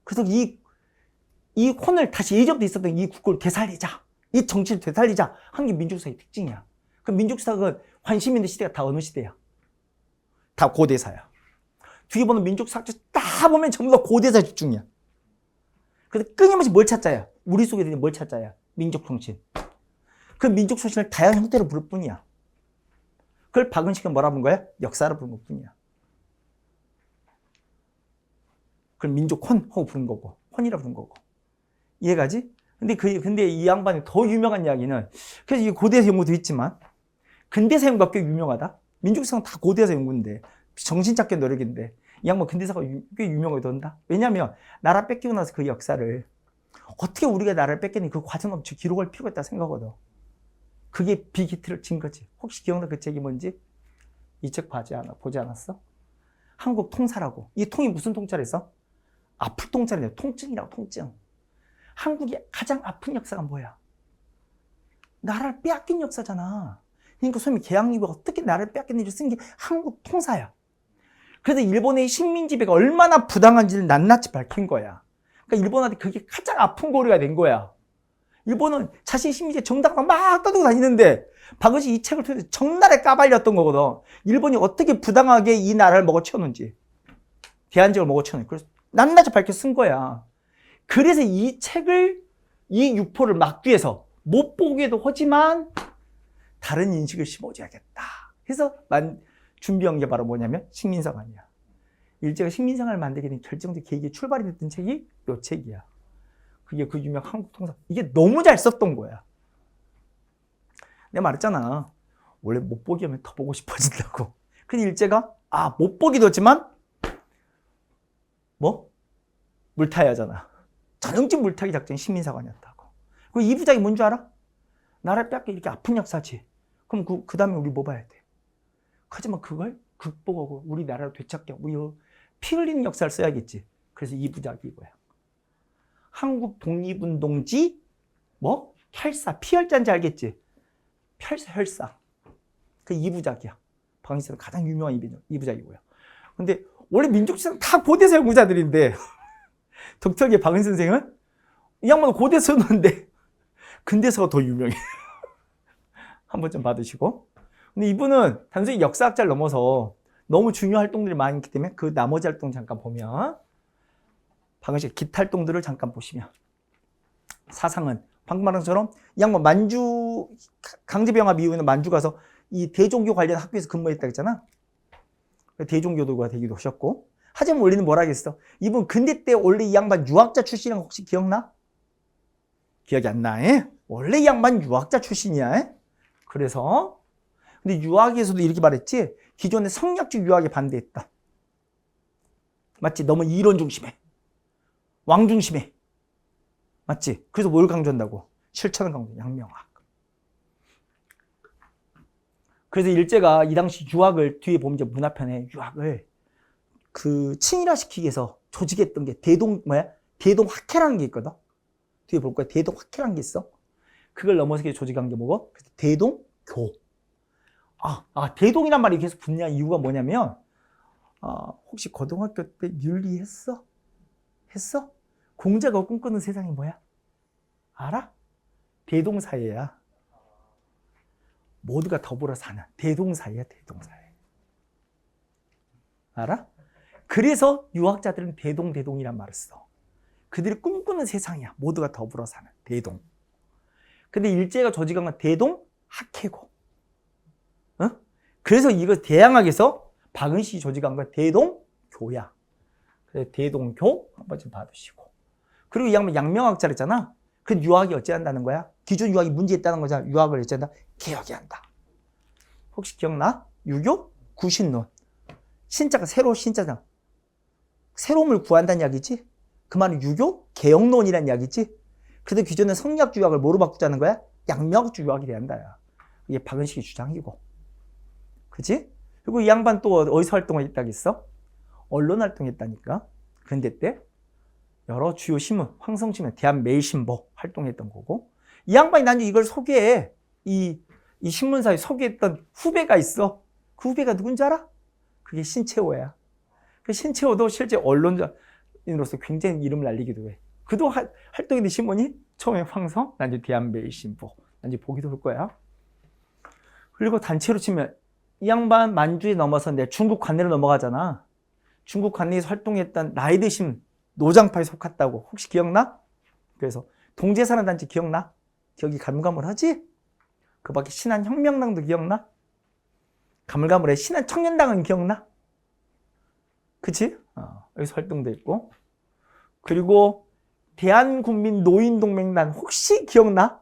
[SPEAKER 1] 그래서 이 혼을 다시 예전부터 있었던 이 국호를 되살리자. 이 정치를 되살리자 하는 게 민족사의 특징이야. 그 민족사학은 관심 있는 시대가 다 어느 시대야? 다 고대사야. 뒤에 보는 민족사학자 다 보면 전부 다 고대사 집중이야. 그래서 끊임없이 뭘 찾자야? 우리 속에 있는 뭘 찾자야? 민족 정신. 그 민족 정신을 다양한 형태로 부를 뿐이야. 그걸 박은식은 뭐라 부른 거야? 역사로 부른 것 뿐이야. 그걸 민족 혼하고 부른 거고, 혼이라 부른 거고. 이해가지? 근데 이 양반이 더 유명한 이야기는, 그래서 이 고대사 연구도 있지만, 근대사 연구가 꽤 유명하다? 민족사는 다 고대사 연구인데, 정신 찾기 노력인데, 이 양반 근대사가 꽤 유명하게 된다? 왜냐면, 나라 뺏기고 나서 그 역사를, 어떻게 우리가 나라를 뺏겼는지 그 과정을 없이 기록할 필요가 있다고 생각하거든. 그게 빅히트를 친 거지. 혹시 기억나 그 책이 뭔지? 이 책 보지 않았어? 한국 통사라고. 이 통이 무슨 통짜리 있어? 아플 통짜리네. 통증이라고, 통증. 한국이 가장 아픈 역사가 뭐야? 나라를 빼앗긴 역사잖아. 그러니까 소위 계양리가 어떻게 나라를 빼앗겼는지 쓴 게 한국 통사야. 그래서 일본의 식민 지배가 얼마나 부당한지를 낱낱이 밝힌 거야. 그러니까 일본한테 그게 가장 아픈 고리가 된 거야. 일본은 자신의 식민지에 정당화 막 떠들고 다니는데 박은식 이 책을 통해서 정나라에 까발렸던 거거든. 일본이 어떻게 부당하게 이 나라를 먹어치웠는지, 대한민국을 먹어치웠는지. 그래서 낱낱이 밝혀 쓴 거야. 그래서 이 책을, 이 유포를 막기 위해서 못 보게도 하지만 다른 인식을 심어줘야겠다. 그래서 준비한 게 바로 뭐냐면 식민사관이야. 일제가 식민사관을 만들게 된 결정적 계기에 출발이 됐던 책이 이 책이야. 그게 그 유명 한국통사. 이게 너무 잘 썼던 거야. 내가 말했잖아. 원래 못 보기 하면 더 보고 싶어진다고. 근데 일제가 못 보기도 했지만 물타기 하잖아. 전형적 물타기 작전이 식민사관이었다고. 그 이 부작이 뭔 줄 알아? 나라를 빼앗기 이렇게 아픈 역사지. 그럼 그 다음에 우리 뭐 봐야 돼? 하지만 그걸 극복하고 우리 나라를 되찾게 하고 우리 피 흘리는 역사를 써야겠지. 그래서 이 부작이 이거야. 한국 독립운동지 혈사, 피혈자인지 알겠지? 혈사. 그 이 부작이야. 박은식은 가장 유명한 이 부작이고요. 근데 원래 민족지사는 다 고대사 연구자들인데 독특하게 박은식 선생은 이 양반은 고대사 썼는데 근대사가 더 유명해. 한번 좀 받으시고. 근데 이분은 단순히 역사학자를 넘어서 너무 중요한 활동들이 많이 있기 때문에 그 나머지 활동 잠깐 보면 박은식 기타 활동들을 잠깐 보시면 사상은 방금 말한 것처럼 이 양반 만주 강제병합 이후에는 만주 가서 이 대종교 관련 학교에서 근무했다 했잖아. 대종교도가 되기도 하셨고. 하지만 원래는 뭐라 하겠어? 이분 근대 때 원래 이 양반 유학자 출신이라는 거 혹시 기억나? 기억이 안 나? 원래 이 양반 유학자 출신이야. 그래서 근데 유학에서도 이렇게 말했지. 기존에 성략적 유학에 반대했다. 맞지? 너무 이론 중심에. 왕 중심에. 맞지? 그래서 뭘 강조한다고? 실천을 강조, 양명학. 그래서 일제가 이 당시 유학을 뒤에 보면 이제 문화편에 유학을 친일화시키기 위해서 조직했던 게 대동학회라는 게 있거든. 뒤에 볼 거야. 대동학회라는 게 있어. 그걸 넘어서 조직한 게 뭐고? 대동교. 대동이란 말이 계속 붙냐 이유가 뭐냐면 혹시 고등학교 때 윤리했어? 했어? 공자가 꿈꾸는 세상이 뭐야? 알아? 대동사회야. 모두가 더불어 사는 대동사회야, 대동사회. 알아? 그래서 유학자들은 대동이란 말을 써. 그들이 꿈꾸는 세상이야. 모두가 더불어 사는 대동. 근데 일제가 조직한 건 대동학회고. 그래서 이거 대항학에서 박은식이 조직한 건 대동교야. 그래서 대동교 한번 좀 봐두시고. 그리고 이 양반 양명학자랬잖아. 그 유학이 어찌한다는 거야? 기존 유학이 문제있다는 거잖아. 유학을 어찌한다? 개혁이 한다. 혹시 기억나? 유교? 구신론. 신자가 새로 신자잖아. 새로움을 구한다는 이야기지? 그 말은 유교? 개혁론이라는 이야기지? 그래도 기존의 성리학주 유학을 뭐로 바꾸자는 거야? 양명학주 유학이 돼야 한다. 이게 박은식의 주장이고. 그치? 그리고 이 양반 또 어디서 활동했다겠어? 언론 활동했다니까. 근대 때 여러 주요 신문, 황성신문, 대한매일신보 활동했던 거고. 이 양반이 나중에 이걸 소개해. 이 신문사에 소개했던 후배가 있어. 그 후배가 누군지 알아? 그게 신채호야. 그 신채호도 실제 언론인으로서 굉장히 이름을 날리기도 해. 그도 활동했던 신문이 처음에 황성, 나중에 대한매일신보, 나중에 보기도 할 거야. 그리고 단체로 치면 이 양반 만주에 넘어서 내 중국 관내로 넘어가잖아. 중국 관내에서 활동했던 나이 드신 노장파에 속했다고. 혹시 기억나? 그래서 동제산업단체 기억나? 기억이 가물가물하지? 그 밖에 신한혁명당도 기억나? 가물가물해. 신한청년당은 기억나? 그치? 여기서 활동도 있고. 그리고 대한국민노인동맹단 혹시 기억나?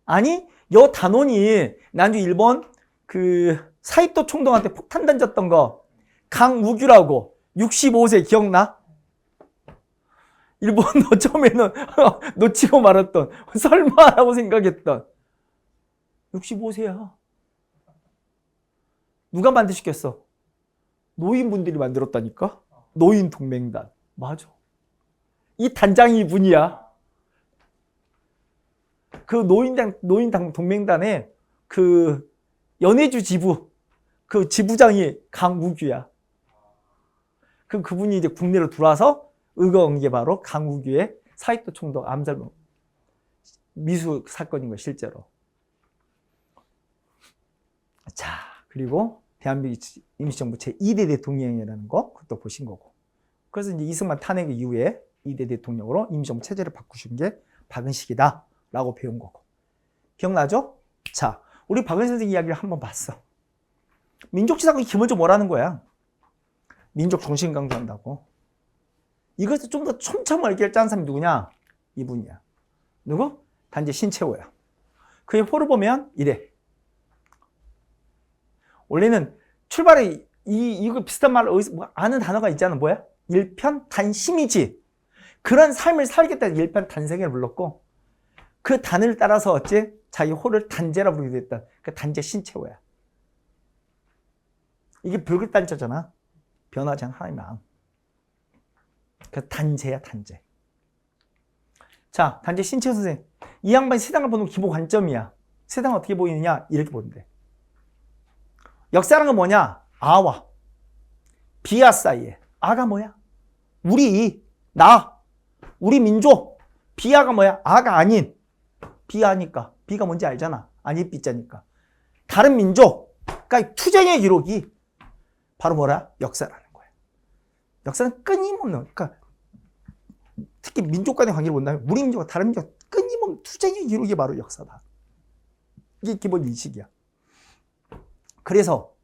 [SPEAKER 1] 아니, 여 단원이 나중에 일본 그 사이토 총독한테 폭탄 던졌던 거 강우규라고 65세 기억나? 일본 너 처음에는 놓치고 말았던 설마라고 생각했던 65세야. 누가 만드시겠어? 노인분들이 만들었다니까? 노인동맹단. 맞아. 이 단장이 이분이야. 그 노인당 동맹단에 그 연해주 지부, 그 지부장이 강우규야. 그분이 이제 국내로 들어와서 의거한 게 바로 강우규의 사이토 총독 암살 미수 사건인 거야, 실제로. 자, 그리고 대한민국 임시정부 제2대 대통령이라는 거, 그것도 보신 거고. 그래서 이제 이승만 탄핵 이후에 2대 대통령으로 임시정부 체제를 바꾸신 게 박은식이다 라고 배운 거고. 기억나죠? 자, 우리 박은식 선생 이야기를 한번 봤어. 민족지상이 기본적으로 뭐라는 거야? 민족 정신 강조한다고. 이것을 좀 더 촘촘하게 짠 사람이 누구냐? 이분이야. 누구? 단지 신채호야. 그의 호를 보면 이래. 원래는 출발에 이거 비슷한 말을 어디서 뭐 아는 단어가 있잖아. 뭐야? 일편단심이지. 그런 삶을 살겠다는 일편단생을 불렀고, 그 단을 따라서 어째 자기 호를 단제라 부르게 됐다. 그 단제 신채호야. 이게 불글단자잖아. 변하지 않은 하나님의 마음. 그 단제야, 단제. 자, 단제 신채호 선생. 이 양반이 세상을 보는 기본 관점이야. 세상은 어떻게 보이느냐? 이렇게 보는데. 역사라는 건 뭐냐? 아와 비아 사이에. 아가 뭐야? 우리 민족. 비아가 뭐야? 아가 아닌. 비아니까. 비가 뭔지 알잖아. 아니 비자니까. 다른 민족. 그러니까 투쟁의 기록이 바로 뭐라? 역사라는 거야. 역사는 끊임없는, 그러니까 특히 민족 간의 관계를 본다면 우리 민족과 다른 민족 끊임없는 투쟁의 기록이 바로 역사다. 이게 기본 인식이야. 그래서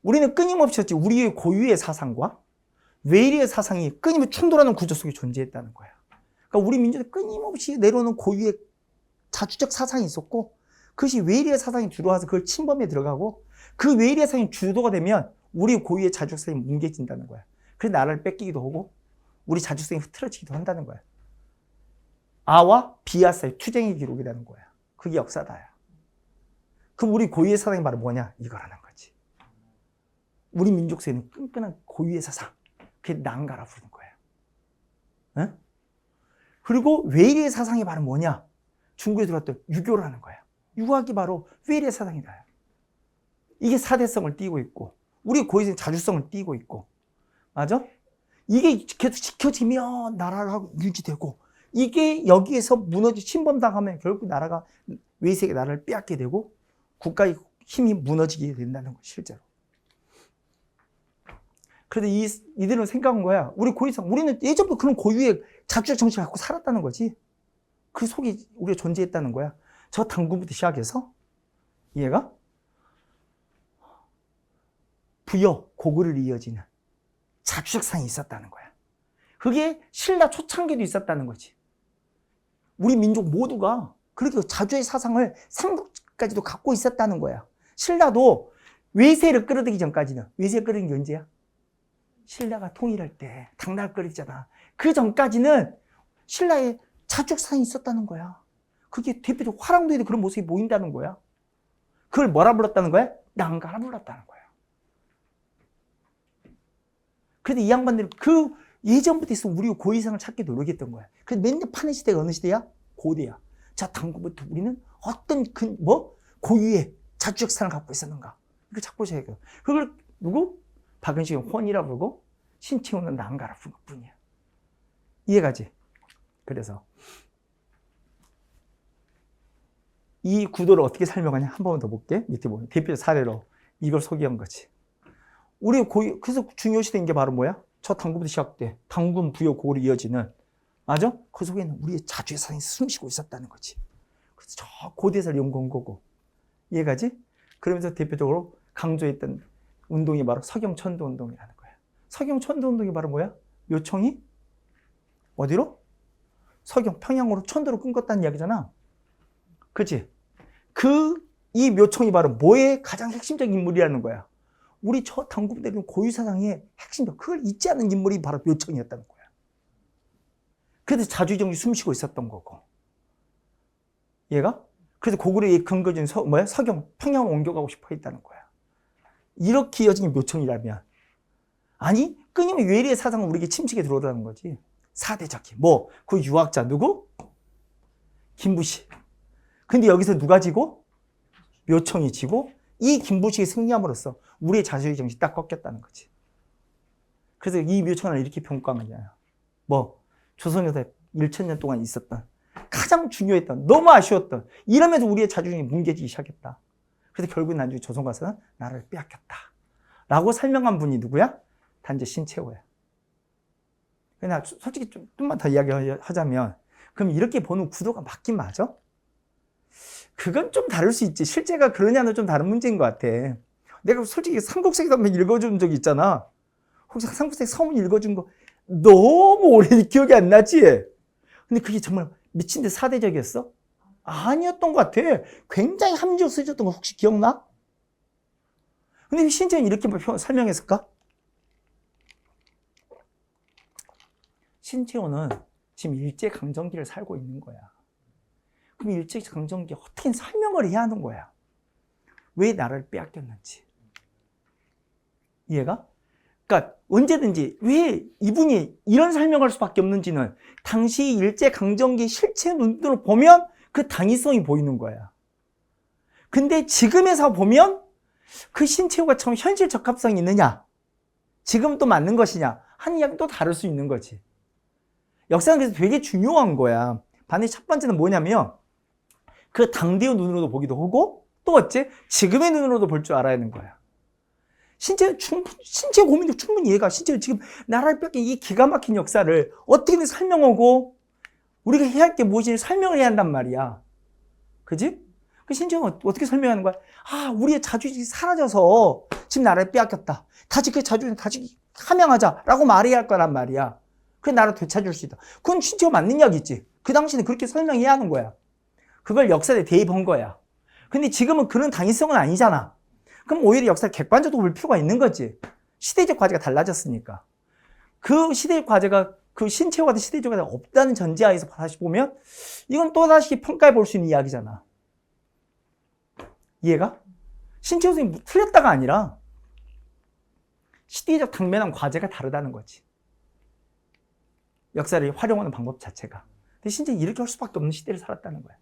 [SPEAKER 1] 우리는 끊임없이 우리의 고유의 사상과 외리의 사상이 끊임없이 충돌하는 구조 속에 존재했다는 거야. 그러니까 우리 민족이 끊임없이 내려오는 고유의 자주적 사상이 있었고, 그것이 외리의 사상이 들어와서 그걸 침범해 들어가고, 그 외리의 사상이 주도가 되면 우리 고유의 자주적 사상이 뭉개진다는 거야. 그래서 나라를 뺏기기도 하고 우리 자주성이 흐트러지기도 한다는 거야. 아와 비아 사이 투쟁의 기록이라는 거야. 그게 역사다야. 그럼 우리 고유의 사상이 바로 뭐냐? 이거라는 거지. 우리 민족 속에는 끈끈한 고유의 사상. 그게 난가라 부르는 거야. 응? 그리고 외리의 사상이 바로 뭐냐? 중국에 들어왔던 유교라는 거야. 유학이 바로 외리의 사상이다. 이게 사대성을 띠고 있고, 우리 고유의 자주성을 띠고 있고, 맞아? 이게 계속 지켜지면 나라가 유지되고, 이게 여기에서 침범당하면 결국 나라가 외세계 나라를 빼앗게 되고 국가의 힘이 무너지게 된다는 거 실제로. 그래도 이들은 생각한 거야. 우리는 예전부터 그런 고유의 자주적 정신을 갖고 살았다는 거지. 그 속에 우리가 존재했다는 거야. 저 당군부터 시작해서 얘가 부여, 고구를 이어지는 자주적 상이 있었다는 거야. 그게 신라 초창기도 있었다는 거지. 우리 민족 모두가 그렇게 자주의 사상을 삼국까지도 갖고 있었다는 거야. 신라도 외세를 끌어들이기 전까지는, 외세를 끌어들인 게 언제야? 신라가 통일할 때 당나라 끌어들이잖아. 그 전까지는 신라의 자주의 사상이 있었다는 거야. 그게 대표적으로 화랑도에도 그런 모습이 보인다는 거야. 그걸 뭐라 불렀다는 거야? 낭가라 불렀다는 거야. 그런데 이 양반들은 그 예전부터 있으면 우리 고유상을 찾기 노력했던 거야. 그래서 맨날 파는 시대가 어느 시대야? 고대야. 자, 당구부터 우리는 어떤 고유의 자주적 사상을 갖고 있었는가? 이걸 찾고 있어야 돼요. 그걸 누구? 박은식은 혼이라 부르고 신채호는 낭가라 부른 것 뿐이야. 이해가지? 그래서 이 구도를 어떻게 설명하냐? 한 번 더 볼게. 밑에 보면 대표적 사례로 이걸 소개한 거지. 우리 그래서 중요시된 게 바로 뭐야? 저 당구부터 시작돼. 당군, 부여, 고로 이어지는, 맞아? 그 속에는 우리의 자주의 사상이 숨쉬고 있었다는 거지. 그래서 저 고대사를 연구한 거고. 이해가지? 그러면서 대표적으로 강조했던 운동이 바로 서경천도 운동이라는 거야. 서경천도 운동이 바로 뭐야? 묘청이 어디로? 서경, 평양으로 천도로 끊겼다는 이야기잖아. 그치? 이 묘청이 바로 뭐의 가장 핵심적인 인물이라는 거야. 우리 저 당군대는 고유사상의 핵심적, 그걸 잊지 않는 인물이 바로 묘청이었다는 거야. 그래서 자주정이 숨쉬고 있었던 거고. 얘가? 그래서 고구려의 근거진 서경, 평양으로 옮겨가고 싶어 했다는 거야. 이렇게 이어진 묘청이라면, 아니, 끊임없이 외래의 사상은 우리에게 침식에 들어오다는 거지. 사대적인, 그 유학자 누구? 김부시. 근데 여기서 누가 지고? 묘청이 지고, 이 김부식이 승리함으로써 우리의 자주의 정신이 딱 꺾였다는 거지. 그래서 이 묘청을 이렇게 평가하냐. 조선에서 1000년 동안 있었던 가장 중요했던, 너무 아쉬웠던, 이러면서 우리의 자주정신이 뭉개지기 시작했다. 그래서 결국 나중에 조선 가서는 나라를 빼앗겼다. 라고 설명한 분이 누구야? 단지 신채호야. 그냥 솔직히 좀만 더 이야기하자면, 그럼 이렇게 보는 구도가 맞긴 맞아? 그건 좀 다를 수 있지. 실제가 그러냐는 좀 다른 문제인 것 같아. 내가 솔직히 삼국사기도 한번 읽어준 적이 있잖아. 혹시 삼국사기 서문 읽어준 거 너무 오래 기억이 안 나지? 근데 그게 정말 미친 듯 사대적이었어? 아니었던 것 같아. 굉장히 합리적으로 쓰여졌던 거 혹시 기억나? 근데 신체는 이렇게 설명했을까? 신채호는 지금 일제강점기를 살고 있는 거야. 그럼 일제강점기 어떻게 설명을 해야 하는 거야? 왜 나라를 빼앗겼는지. 이해가? 그러니까 언제든지 왜 이분이 이런 설명할 수밖에 없는지는 당시 일제강점기 실체 눈으로 보면 그 당위성이 보이는 거야. 근데 지금에서 보면 그 신채호가 참 현실 적합성이 있느냐? 지금 또 맞는 것이냐? 한 이야기는 또 다를 수 있는 거지. 역사는 그래서 되게 중요한 거야. 반드시 첫 번째는 뭐냐면 그 당대의 눈으로도 보기도 하고 또 어째? 지금의 눈으로도 볼 줄 알아야 하는 거야. 신체 고민도 충분히 이해가. 신체 지금 나라를 뺏긴 이 기가 막힌 역사를 어떻게든 설명하고 우리가 해야 할 게 무엇인지 설명을 해야 한단 말이야. 그지? 그 신체는 어떻게 설명하는 거야? 우리의 자주식이 사라져서 지금 나라를 빼앗겼다. 다시 그 자주식 다시 함양하자라고 말해야 할 거란 말이야. 그래 나라 되찾을 수 있다. 그건 신체가 맞는 이야기지. 그 당시에는 그렇게 설명해야 하는 거야. 그걸 역사에 대입한 거야. 근데 지금은 그런 당위성은 아니잖아. 그럼 오히려 역사를 객관적으로 볼 필요가 있는 거지. 시대적 과제가 달라졌으니까. 그 시대적 과제가 그 신체와 같은 시대적 과제가 없다는 전제하에서 다시 보면 이건 또다시 평가해 볼 수 있는 이야기잖아. 이해가? 신체 선생님이 틀렸다가 아니라 시대적 당면한 과제가 다르다는 거지. 역사를 활용하는 방법 자체가. 근데 신체 이렇게 할 수밖에 없는 시대를 살았다는 거야.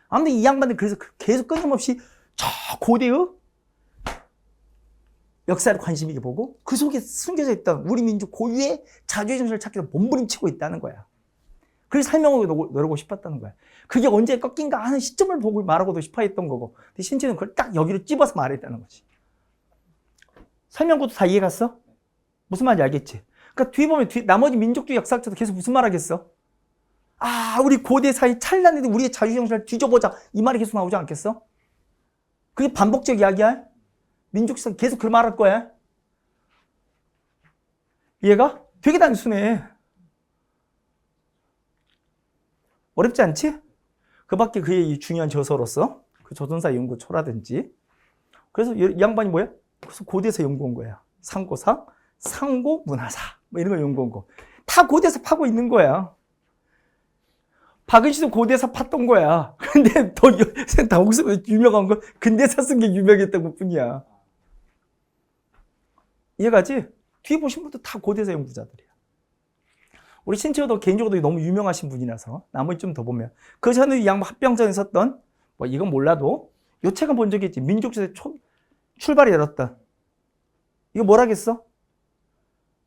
[SPEAKER 1] 아무튼 이 양반들 그래서 계속 끊임없이 저 고대의 역사를 관심 있게 보고 그 속에 숨겨져 있던 우리 민족 고유의 자주의 정신을 찾기 위해서 몸부림치고 있다는 거야. 그래서 설명하고 노력하고 싶었다는 거야. 그게 언제 꺾인가 하는 시점을 보고 말하고도 싶어 했던 거고. 근데 신체는 그걸 딱 여기로 찝어서 말했다는 거지. 설명구도 다 이해갔어? 무슨 말인지 알겠지? 그러니까 뒤에 보면 나머지 민족주의 역사학자도 계속 무슨 말 하겠어? 우리 고대 사이 찬란해도 우리의 자주의 정신을 뒤져보자. 이 말이 계속 나오지 않겠어? 그게 반복적 이야기야? 민족사 계속 그 말할 거야. 이해가? 되게 단순해. 어렵지 않지? 그 밖에 그의 중요한 저서로서 그 조선사 연구초라든지. 그래서 이 양반이 뭐야? 그래서 고대에서 연구한 거야. 상고사, 상고 문화사 뭐 이런 걸 연구한 거. 다 고대에서 파고 있는 거야. 박은씨도 고대에서 팠던 거야. 근데 더 유명한 건 근대사 쓴 게 유명했던 것 뿐이야. 이해가지? 뒤에 보신 분도 다 고대사 연구자들이야. 우리 신채호도 개인적으로 너무 유명하신 분이라서 나머지 좀 더 보면 그 전에 이 양반 합병전에 썼던 뭐 이건 몰라도 요 책은 본 적이 있지. 민족시대 출발이 열었다. 이거 뭐라겠어?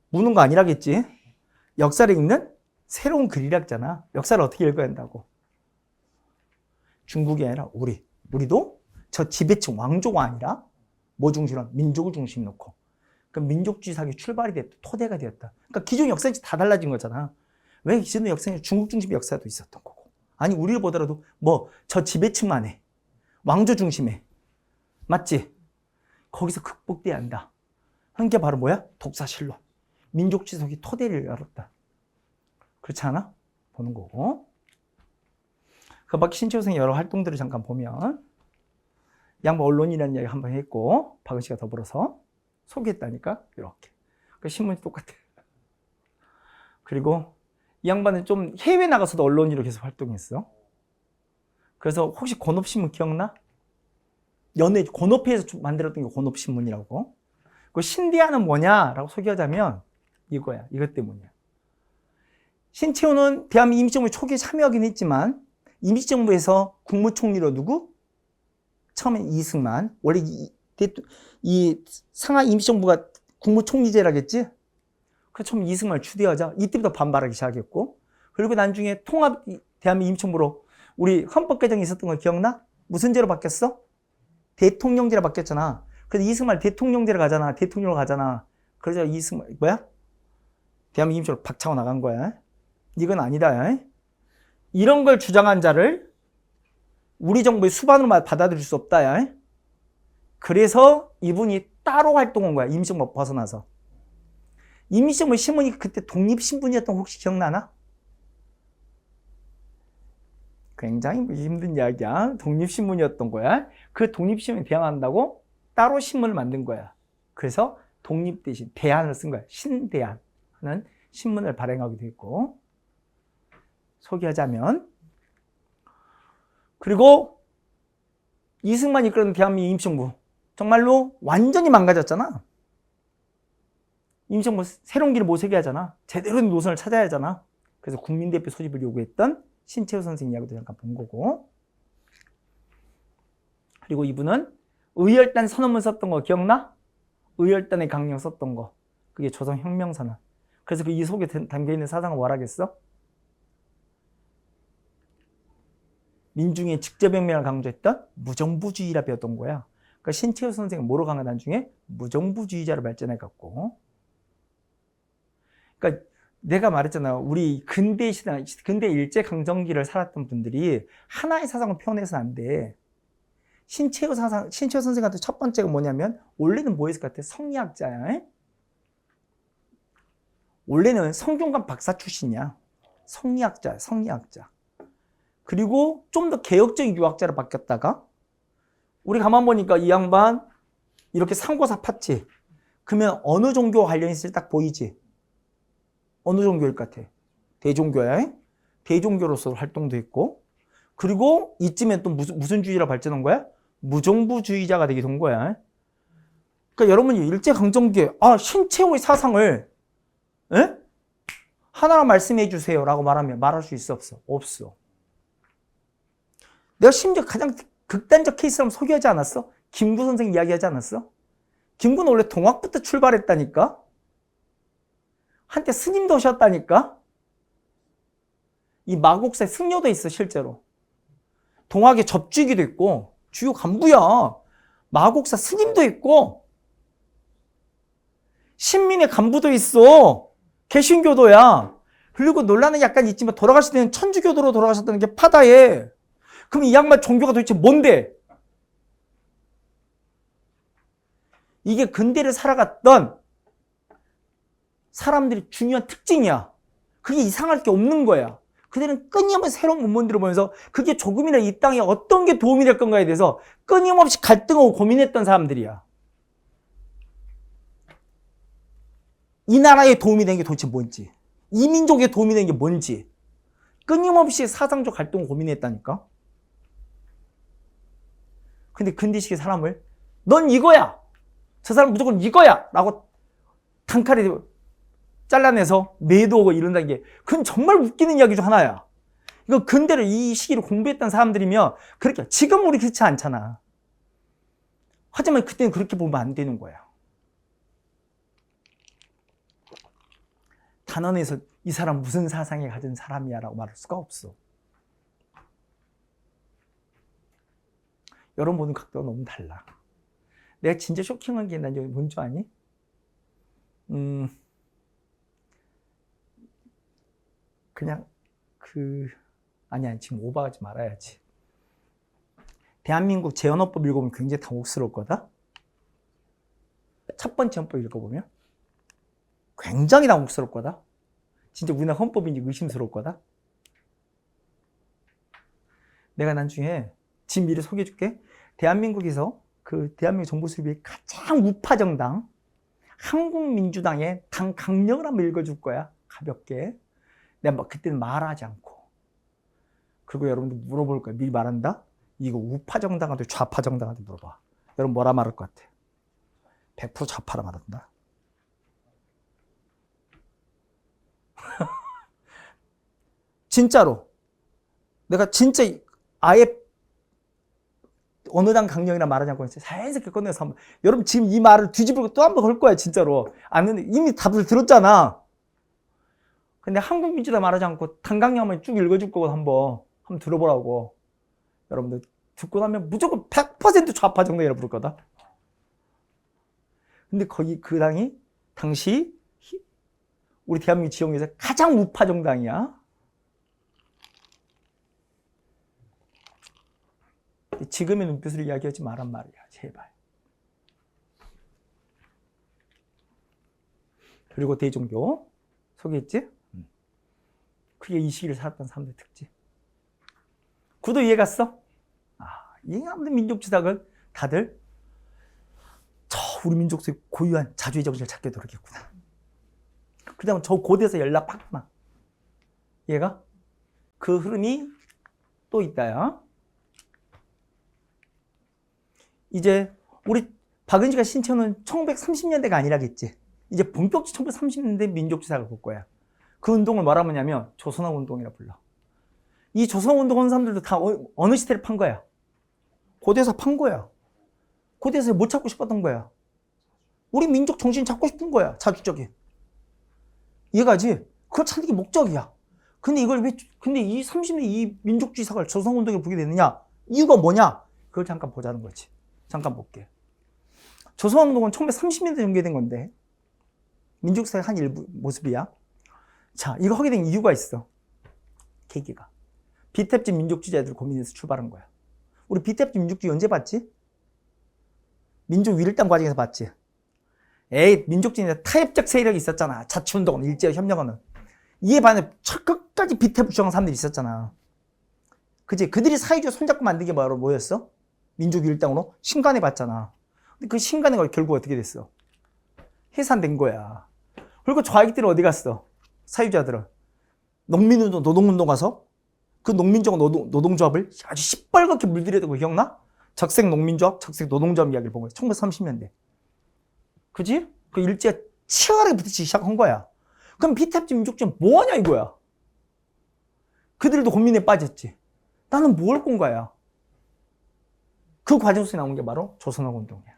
[SPEAKER 1] 무는 거 아니라겠지. 역사를 읽는 새로운 글이라잖아. 역사를 어떻게 읽어야 한다고. 중국이 아니라 우리도 저 지배층 왕조가 아니라 뭐 중심으로 민족을 중심 놓고 그 민족주의 사기 출발이 됐다. 토대가 되었다. 그러니까 기존 역사는 다 달라진 거잖아. 왜 기존 역사는 중국 중심 역사도 있었던 거고. 아니 우리를 보더라도 뭐 저 지배층만 해. 왕조 중심에. 맞지? 거기서 극복돼야 한다. 하는 게 바로 뭐야? 독사실론. 민족주의 사기 토대를 열었다. 그렇지 않아? 보는 거고. 그 밖에 신채호 선생의 여러 활동들을 잠깐 보면 양반 언론이라는 이야기 한번 했고 박은씨가 더불어서 소개했다니까 이렇게. 그 신문이 똑같아. 그리고 이 양반은 좀 해외 나가서도 언론인으로 계속 활동했어. 그래서 혹시 권업신문 기억나? 연예 권업회에서 만들었던 게 권업신문이라고. 그 신대하는 뭐냐라고 소개하자면 이거야. 이것 때문이야. 신채호는 대한민국 임시정부 초기에 참여하긴 했지만 임시정부에서 국무총리로 누구? 처음엔 이승만. 원래 이 상하이 임시정부가 국무총리제라겠지? 그래서 처음 이승만을 추대하자 이때부터 반발하기 시작했고 그리고 나중에 통합 대한민국 임시정부로 우리 헌법 개정이 있었던 거 기억나? 무슨 제로 바뀌었어? 대통령제로 바뀌었잖아. 그래서 이승만 대통령제로 가잖아. 대통령으로 가잖아. 그래서 이승만 뭐야? 대한민국 임시정부로 박차고 나간 거야. 이건 아니다. 이런 걸 주장한 자를 우리 정부의 수반으로 받아들일 수 없다. 그래서 이분이 따로 활동한 거야. 임시정부 벗어나서. 임시정부 신문이 그때 독립신문이었던 거 혹시 기억나나? 굉장히 힘든 이야기야. 독립신문이었던 거야. 그 독립신문에 대항한다고 따로 신문을 만든 거야. 그래서 독립 대신 대안을 쓴 거야. 신대안 하는 신문을 발행하기도 했고. 소개하자면 그리고 이승만이 이끄는 대한민국 임시정부 정말로 완전히 망가졌잖아. 임시정부 새로운 길을 모색해야 하잖아. 제대로 된 노선을 찾아야 하잖아. 그래서 국민대표 소집을 요구했던 신채호 선생 이야기도 잠깐 본 거고. 그리고 이분은 의열단 선언문 썼던 거 기억나? 의열단의 강령 썼던 거. 그게 조선혁명선언. 그래서 그 이 속에 담겨있는 사상은 뭐라겠어? 민중의 직접혁명을 강조했던 무정부주의라 배웠던 거야. 그러니까 신채호 선생은 뭐로 강한 나중에 무정부주의자로 발전해갖고. 그러니까 내가 말했잖아. 우리 근대 시대, 근대 일제강점기를 살았던 분들이 하나의 사상을 표현해서는 안 돼. 신채호 선생한테 첫 번째가 뭐냐면, 원래는 뭐였을 것 같아? 성리학자야. 원래는 성균관 박사 출신이야. 성리학자야, 성리학자. 그리고 좀 더 개혁적인 유학자로 바뀌었다가, 우리 가만 보니까 이 양반 이렇게 상고사 팠지. 그러면 어느 종교와 관련이 있을 때 딱 보이지? 어느 종교일 것 같아? 대종교야. 대종교로서 활동도 했고, 그리고 이쯤에 또 무슨 주의라 발전한 거야? 무정부주의자가 되게 된 거야. 그러니까 여러분이 일제강점기에 신채호의 사상을 하나만 말씀해 주세요 라고 말하면 말할 수 있어 없어? 없어. 내가 심지어 가장 극단적 케이스를 한번 소개하지 않았어? 김구 선생 이야기하지 않았어? 김구는 원래 동학부터 출발했다니까? 한때 스님도 오셨다니까? 이 마곡사에 승려도 있어 실제로. 동학의 접주기도 있고 주요 간부야. 마곡사 스님도 있고 신민의 간부도 있어. 개신교도야. 그리고 논란은 약간 있지만 돌아가실 때는 천주교도로 돌아가셨다는 게 파다해. 그럼 이 양반 종교가 도대체 뭔데? 이게 근대를 살아갔던 사람들이 중요한 특징이야. 그게 이상할 게 없는 거야. 그들은 끊임없이 새로운 문문들을 보면서 그게 조금이나 이 땅에 어떤 게 도움이 될 건가에 대해서 끊임없이 갈등하고 고민했던 사람들이야. 이 나라에 도움이 되는 게 도대체 뭔지, 이 민족에 도움이 되는 게 뭔지 끊임없이 사상적 갈등을 고민했다니까. 근데 근대식의 사람을 넌 이거야, 저 사람 무조건 이거야 라고 단칼에 잘라내서 매도하고 이런다는 게 그건 정말 웃기는 이야기 중 하나야. 이거 근대를 이 시기를 공부했던 사람들이면 그렇게, 지금 우리 그렇지 않잖아. 하지만 그때는 그렇게 보면 안 되는 거야. 단언해서 이 사람 무슨 사상에 가진 사람이야 라고 말할 수가 없어. 여러분 보는 각도가 너무 달라. 내가 진짜 쇼킹한 게 난 여기 뭔지 아니? 그냥 아니야, 지금 오버하지 말아야지. 대한민국 재헌헌법 읽어보면 굉장히 당혹스러울 거다. 첫 번째 헌법 읽어보면 굉장히 당혹스러울 거다. 진짜 우리나라 헌법인지 의심스러울 거다. 내가 나중에 지금 미리 소개해줄게. 대한민국에서 그 대한민국 정부 수립의 가장 우파 정당 한국민주당의 당 강령을 한번 읽어줄 거야. 가볍게. 내가 막 그때는 말하지 않고. 그리고 여러분들 물어볼 거야. 미리 말한다. 이거 우파 정당한테 좌파 정당한테 물어봐. 여러분 뭐라 말할 것 같아? 100% 좌파라 말한다. 진짜로. 내가 진짜 아예 어느 당 강령이라 말하지 않고 자연스럽게 꺼내서 한번, 여러분 지금 이 말을 뒤집고 또 한 번 걸 거야 진짜로. 아는데 이미 답을 들었잖아. 근데 한국민주당 말하지 않고 당 강령 한번 쭉 읽어줄 거고 한번 들어보라고. 여러분들 듣고 나면 무조건 100% 좌파 정당이라고 부를 거다. 근데 거기 그 당이 당시 우리 대한민국 지역에서 가장 우파 정당이야. 지금의 눈빛으로 이야기하지 말란 말이야. 제발. 그리고 대종교 소개했지? 그게 이 시기를 살았던 사람들의 특징. 구도 이해갔어? 이해하는 민족주의학을 다들 우리 민족 속에 고유한 자주의 정신을 찾게 노력했구나. 그 다음에 저 고대에서 연락받구나. 얘가 그 흐름이 또 있다야. 이제 우리 박은지가 신청은 1930년대가 아니라겠지. 이제 본격적으로 1930년대 민족주의사가 볼 거야. 그 운동을 뭐라 하냐면 조선업 운동이라 불러. 이 조선업 운동하는 사람들도 다 어느 시대를 판 거야? 고대에서 판 거야. 고대에서 못 찾고 싶었던 거야. 우리 민족 정신 찾고 싶은 거야. 자주적인. 이해가지? 그걸 찾는 게 목적이야. 근데 근데 이 30년 이 민족주의사가 조선업 운동을 보게 되느냐? 이유가 뭐냐? 그걸 잠깐 보자는 거지. 잠깐 볼게. 조선운동은 1930년대 전개된 건데 민족사의 한 일부 모습이야. 자, 이거 하게 된 이유가 있어. 계기가. 비탭집 민족주의자들 고민해서 출발한 거야. 우리 비탭집 민족주의 언제 봤지? 민족 위일당 과정에서 봤지. 민족주의자 타협적 세력이 있었잖아. 자치운동은 일제히 협력하는. 이에 반해 끝까지 비탭 주장하는 사람들이 있었잖아. 그치? 그들이 사회주의 손잡고 만든 게 뭐였어? 민족 위일당으로 신간해 봤잖아. 근데 그 신간해가 결국 어떻게 됐어? 해산된 거야. 그리고 좌익들은 어디 갔어? 사회주의자들은 농민운동, 노동운동 가서 그 농민조합 노동조합을 아주 시뻘겋게 물들였던 거 기억나? 적색 농민조합, 적색 노동조합 이야기를 본 거야. 1930년대. 그지? 그 일제가 치열하게 붙이기 시작한 거야. 그럼 비탭집 민족주의는 뭐하냐 이거야. 그들도 고민에 빠졌지. 나는 뭘 할 건가야. 그 과정 속에 나온 게 바로 조선업 운동이야.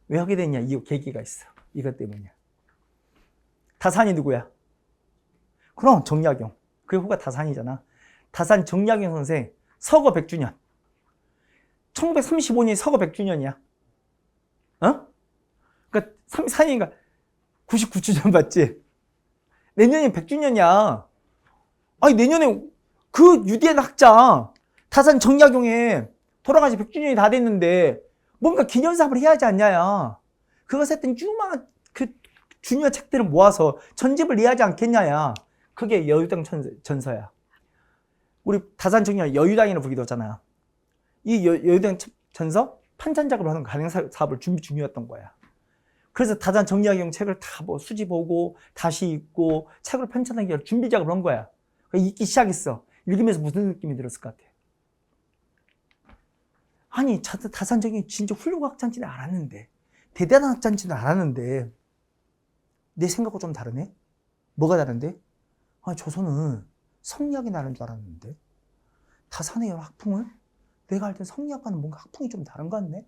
[SPEAKER 1] 왜 하게 됐냐? 이 계기가 있어. 이것 때문이야. 다산이 누구야? 그럼 정약용. 그의 후가 다산이잖아. 다산 정약용 선생 서거 100주년. 1935년이 서거 100주년이야. 어? 그러니까 34년인가 99주년 맞지? 내년이 100주년이야. 아니 내년에 그 유대인 학자 다산 정약용의 돌아가시 100주년이 다 됐는데 뭔가 기념사업을 해야 하지 않냐야. 그것에 했던 유명한 그 주니어 책들을 모아서 전집을 내야 하지 않겠냐야. 그게 여유당 전서야. 우리 다산정리가 여유당이라고 부르기도 하잖아. 이 여유당 전서 판찬작업을 하는 가능 사업을 준비 중이었던 거야. 그래서 다산 정리학용 책을 다 뭐 수집하고 다시 읽고 책을 편찬하기 위한 준비 작업을 한 거야. 읽기 시작했어. 읽으면서 무슨 느낌이 들었을 것 같아? 아니, 다산 정리 진짜 훌륭한 학자인지는 알았는데, 대단한 학자인지는 알았는데, 내 생각과 좀 다르네? 뭐가 다른데? 아니, 조선은 성리학이 나는 줄 알았는데, 다산의 학풍은 내가 알 땐 성리학과는 뭔가 학풍이 좀 다른 것 같네?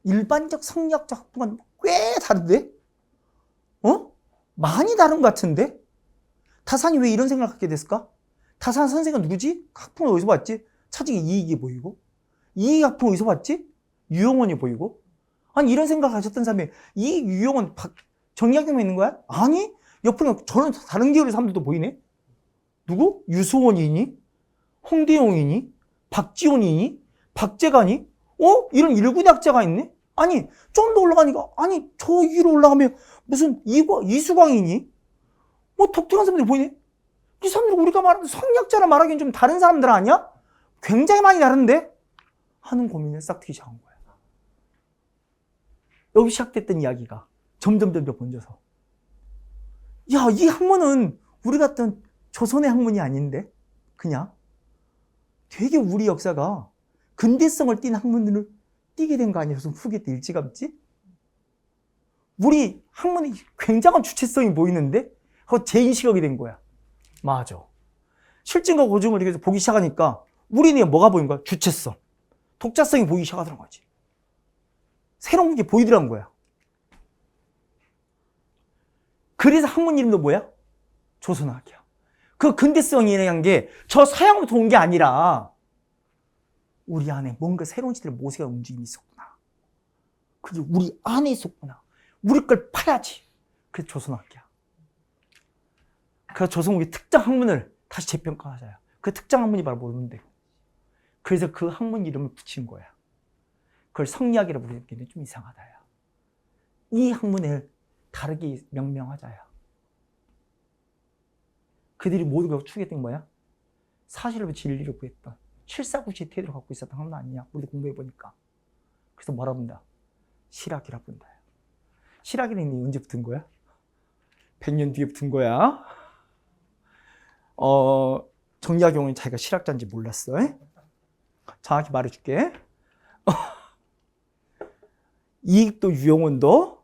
[SPEAKER 1] 일반적 성리학적 학풍은 꽤 다른데? 많이 다른 것 같은데? 다산이 왜 이런 생각을 갖게 됐을까? 다산 선생은 누구지? 학풍을 어디서 봤지? 차직의 이익이 보이고, 이익 학풍 어디서 봤지? 유용원이 보이고. 아니, 이런 생각을 가졌던 사람이 이 유용원 정리학에만 있는 거야? 아니, 옆으로 저는 다른 계열의 사람들도 보이네? 누구? 유수원이니? 홍대용이니? 박지원이니? 박재관이? 이런 일군의 학자가 있네? 아니, 좀 더 올라가니까, 아니, 저 위로 올라가면 무슨 이수광이니? 뭐 독특한 사람들이 보이네? 이 사람들 우리가 말하는 성리학자라 말하기엔 좀 다른 사람들 아니야? 굉장히 많이 다른데? 하는 고민을 싹 트기 시작한 거야. 여기 시작됐던 이야기가 점점 번져서. 야, 이 학문은 우리 같은 조선의 학문이 아닌데? 그냥 되게 우리 역사가 근대성을 띈 학문들을 띄게 된 거 아니야? 무슨 후기 때 일찌감치? 우리 학문이 굉장한 주체성이 보이는데 그거 재인식하게 된 거야. 맞아. 실증과 고증을 이렇게 보기 시작하니까 우리는 뭐가 보인 거야? 주체성. 독자성이 보이기 시작하더란 거지. 새로운 게 보이더란 거야. 그래서 학문 이름도 뭐야? 조선학이야. 그 근대성이라는 게 저 서양부터 온 게 아니라 우리 안에 뭔가 새로운 시대의 모세가 움직임이 있었구나. 그게 우리 안에 있었구나. 우리 걸 파야지. 그래서 조선학이야. 그래서 조선국의 특정 학문을 다시 재평가하자요. 그 특정 학문이 바로 뭔데? 그래서 그 학문 이름을 붙인 거야. 그걸 성리학이라고 부르기는 좀 이상하다야. 이 학문을 다르게 명명하자야. 그들이 모두가 추구했던 뭐야? 사실을 진리를 구했던 749시의 태도를 갖고 있었던 학문 아니냐? 우리도 공부해보니까. 그래서 뭐라 본다? 실학이라 본다. 실학이는 언제 붙은 거야? 100년 뒤에 붙은 거야. 정약용은 자기가 실학자인지 몰랐어. 정확히 말해줄게. 이익도 유용원도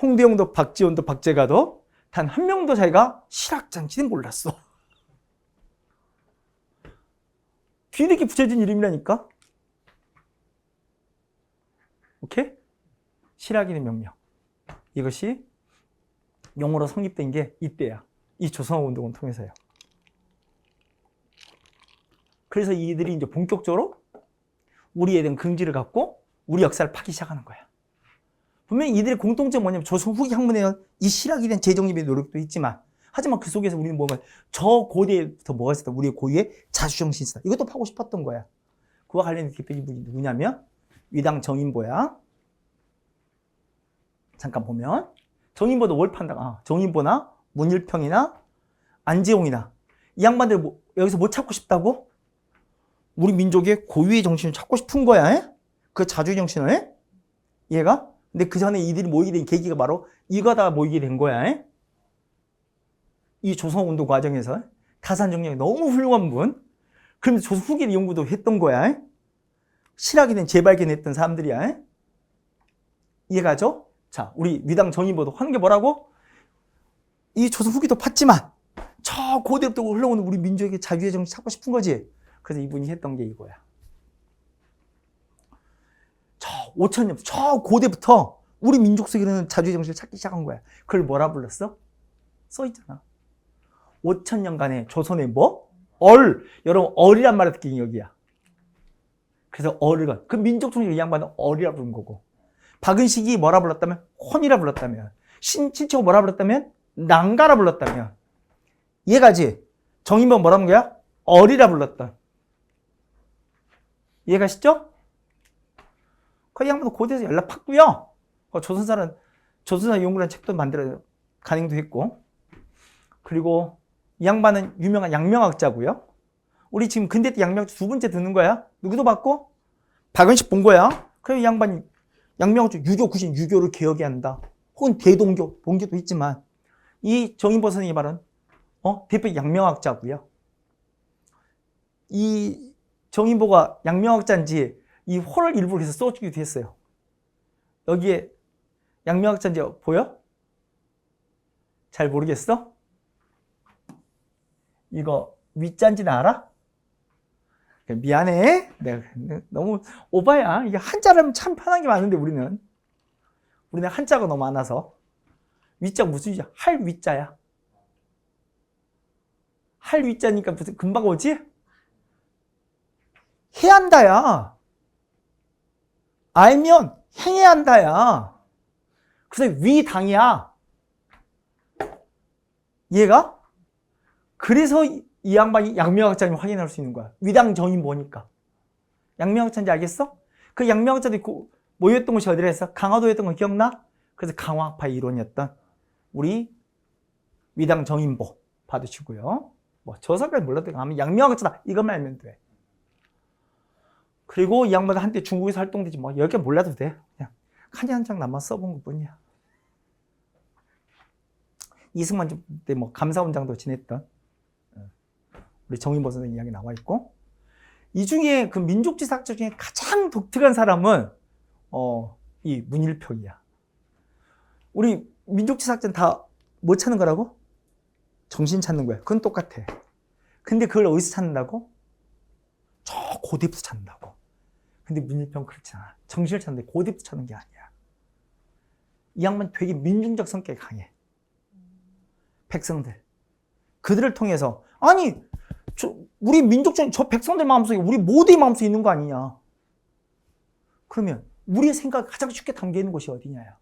[SPEAKER 1] 홍대용도 박지원도 박재가도 단 한 명도 자기가 실학자인지는 몰랐어. 뒤늦게 붙여진 이름이라니까. 오케이? 실학인의 명명. 이것이 용어로 성립된 게 이때야. 이 조선업 운동을 통해서요. 그래서 이들이 이제 본격적으로 우리에 대한 긍지를 갖고 우리 역사를 파기 시작하는 거야. 분명히 이들의 공통점이 뭐냐면 조선 후기 학문에 이 실학에 대한 재정립의 노력도 있지만 하지만 그 속에서 우리는 뭐가 저 고대부터 뭐가 있었다. 우리의 고유의 자주정신이 있었다. 이것도 파고 싶었던 거야. 그와 관련된 대표적인 분이 누구냐면 위당 정인보야. 잠깐 보면 정인보도 뭘 판다? 정인보나 문일평이나 안재홍이나 이 양반들 여기서 뭐 찾고 싶다고? 우리 민족의 고유의 정신을 찾고 싶은 거야. 그 자주의 정신을. 얘가? 근데 그 전에 이들이 모이게 된 계기가 바로 이거다 모이게 된 거야. 이 조선운동 과정에서 다산 정리학이 너무 훌륭한 분. 그러면서 조선 후기 연구도 했던 거야. 실학에 대한 재발견했던 사람들이야. 이해가죠? 자, 우리 위당 정인보도 하는 게 뭐라고? 이 조선 후기도 팠지만 저 고대부터 흘러오는 우리 민족의 자유의 정신 찾고 싶은 거지. 그래서 이분이 했던 게 이거야. 저 5,000년, 저 고대부터 우리 민족 속에는 자주의 정신을 찾기 시작한 거야. 그걸 뭐라 불렀어? 써있잖아. 5,000년간의 조선의 뭐? 여러분, 얼이란 말을 듣기 여기야. 그래서 얼을, 그 민족 중에 이 양반은 얼이라 부른 거고. 박은식이 뭐라 불렀다면? 혼이라 불렀다면. 신치초가 뭐라 불렀다면? 난가라 불렀다면. 이해가지? 정인보가 뭐라 부른 거야? 얼이라 불렀다. 이해가시죠? 그 양반도 고대에서 연락 팠고요. 조선사 연구라는 책도 만들어 간행도 했고. 그리고 이 양반은 유명한 양명학자고요. 우리 지금 근대 때 양명학자 두 번째 듣는 거야. 누구도 봤고? 박은식 본 거야. 그래서 이 양반이 양명학자 유교 구신 유교를 개혁해야 한다. 혹은 대동교, 본교도 있지만 이 정인보 선생님의 말은 대표 양명학자고요. 이 정인보가 양명학자인지 이 호를 일부러 해서 써주기도 했어요. 여기에 양명학자인지 보여? 잘 모르겠어? 이거 위자인지는 알아? 미안해. 내가 너무 오바야. 이게 한자라면 참 편한 게 많은데 우리는 한자가 너무 많아서. 위자 무슨 위자? 할 위자야. 할 위자니까 무슨 금방 오지? 해야 한다야. 알면 행해야 한다야. 그래서 위당이야. 얘가? 그래서 이 양반이 양명학자님 확인할 수 있는 거야. 위당 정인 뭐니까. 양명학자인지 알겠어? 그 양명학자들이 모였던 곳이 어디라 했어? 강화도였던 거 기억나? 그래서 강화파의 이론이었던 우리 위당 정인보 받으시고요. 뭐 저 사람까지 몰라도 아마 양명학자다 이것만 알면 돼. 그리고 이 양반은 한때 중국에서 활동되지 뭐 여기 몰라도 돼. 그냥 칸이 한 장 남아 써본 것뿐이야. 이승만 때 뭐 감사원장도 지냈던 우리 정인보 선생님 이야기 나와 있고, 이 중에 그 민족지사학자 중에 가장 독특한 사람은 이 문일평이야. 우리 민족지사학자는 다 뭐 찾는 거라고? 정신 찾는 거야. 그건 똑같아. 근데 그걸 어디서 찾는다고? 저 고대부터 찾는다고. 근데 문일평 그렇지 않아. 정신을 찾는데 고대부터 찾는 게 아니야. 이 양반 되게 민중적 성격이 강해. 백성들. 그들을 통해서 아니 우리 민족적 저 백성들 마음속에 우리 모두의 마음속에 있는 거 아니냐. 그러면 우리의 생각이 가장 쉽게 담겨 있는 곳이 어디냐요?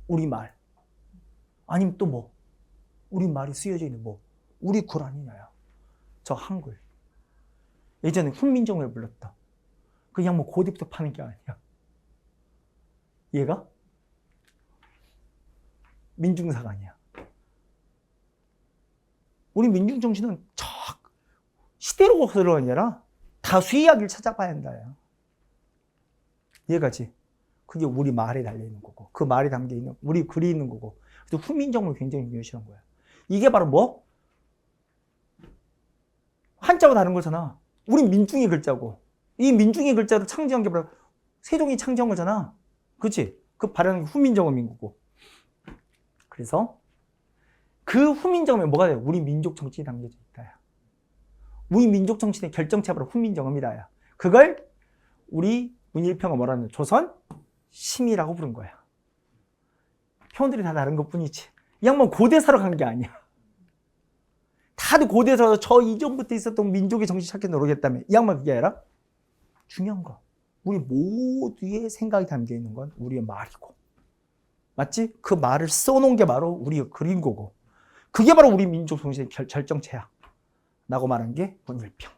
[SPEAKER 1] 우리 말. 아니면 또 뭐? 우리 말이 쓰여져 있는 뭐? 우리 글 아니냐요. 저 한글. 예전에 훈민정음을 불렀다. 그냥 뭐 고대부터 파는 게 아니야. 얘가 민중사가 아니야. 우리 민중정신은 저 시대로 흐르느냐라 다수의 이야기를 찾아봐야 한다요. 얘가지. 그게 우리 말에 달려있는 거고, 그 말에 담겨있는 우리 글이 있는 거고, 그래서 훈민정음을 굉장히 중요시하는 거야. 이게 바로 뭐? 한자가 다른 거잖아. 우리 민중의 글자고, 이 민중의 글자로 창제한 게 바로 세종이 창제한 거잖아. 그치? 그 발현한 게 훈민정음인 거고. 그래서 그 훈민정음에 뭐가 돼요? 우리 민족 정신이 담겨져 있다. 우리 민족 정신의 결정체가 바로 훈민정음이다. 그걸 우리 문일평은 뭐라 하냐? 조선 심이라고 부른 거야. 표현들이 다 다른 것 뿐이지. 이 양반 고대사로 간 게 아니야. 다들 고대사로 저 이전부터 있었던 민족의 정신 찾게 노력했다며. 이 양반 그게 아니라 중요한 거. 우리 모두의 생각이 담겨 있는 건 우리의 말이고. 맞지? 그 말을 써놓은 게 바로 우리가 그린 거고. 그게 바로 우리 민족 정신의 결정체야. 라고 말한 게 문일평.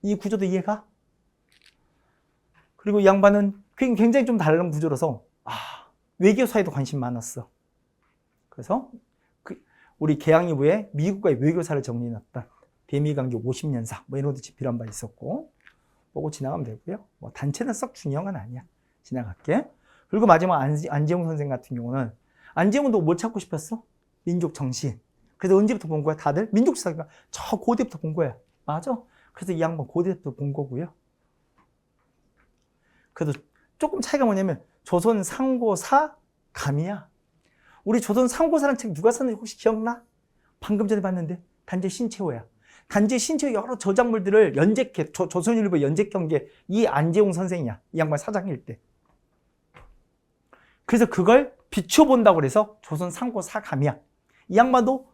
[SPEAKER 1] 이 구조도 이해가? 그리고 이 양반은 굉장히 좀 다른 구조라서 외교사에도 관심 많았어. 그래서 우리 계양이부에 미국과의 외교사를 정리해놨던 대미관계 50년사 뭐 이런 것도 집필한 바 있었고, 보고 지나가면 되고요. 뭐 단체는 썩 중요한 건 아니야. 지나갈게. 그리고 마지막 안재홍 선생 같은 경우는, 안재홍도 뭐 찾고 싶었어? 민족 정신. 그래서 언제부터 본 거야? 다들 민족사가 저 고대부터 본 거야. 맞아? 그래서 이 양반 고대부터 본 거고요. 그래도 조금 차이가 뭐냐면 조선 상고사 감이야. 우리 조선 상고사라는 책 누가 썼는지 혹시 기억나? 방금 전에 봤는데 단재 신채호야. 단재 신채호 여러 저작물들을 연재해. 조선일보 연재한 게 이 안재홍 선생이야. 이 양반 사장일 때. 그래서 그걸 비춰본다고 그래서 조선 상고사 감이야. 이 양반도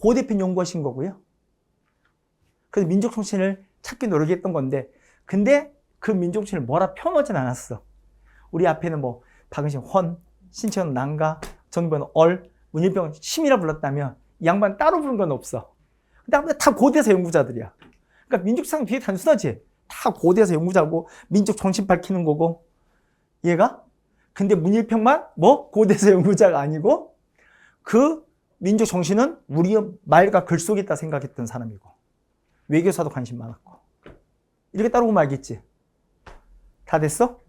[SPEAKER 1] 고대편 연구하신 거고요. 그래서 민족 정신을 찾기 노력했던 건데, 근데 그 민족 정신을 뭐라 표현하진 않았어. 우리 앞에는 뭐 박은신 헌, 신채원 난가, 정인보는 얼, 문일평 심이라 불렀다면 이 양반 따로 부른 건 없어. 근데 다 고대사 연구자들이야. 그러니까 민족상 되게 단순하지. 다 고대사 연구자고 민족 정신 밝히는 거고. 얘가? 근데 문일평만 뭐 고대사 연구자가 아니고 그 민족 정신은 우리의 말과 글 속에 있다 생각했던 사람이고 외교사도 관심 많았고 이렇게 따라오면 알겠지. 다 됐어?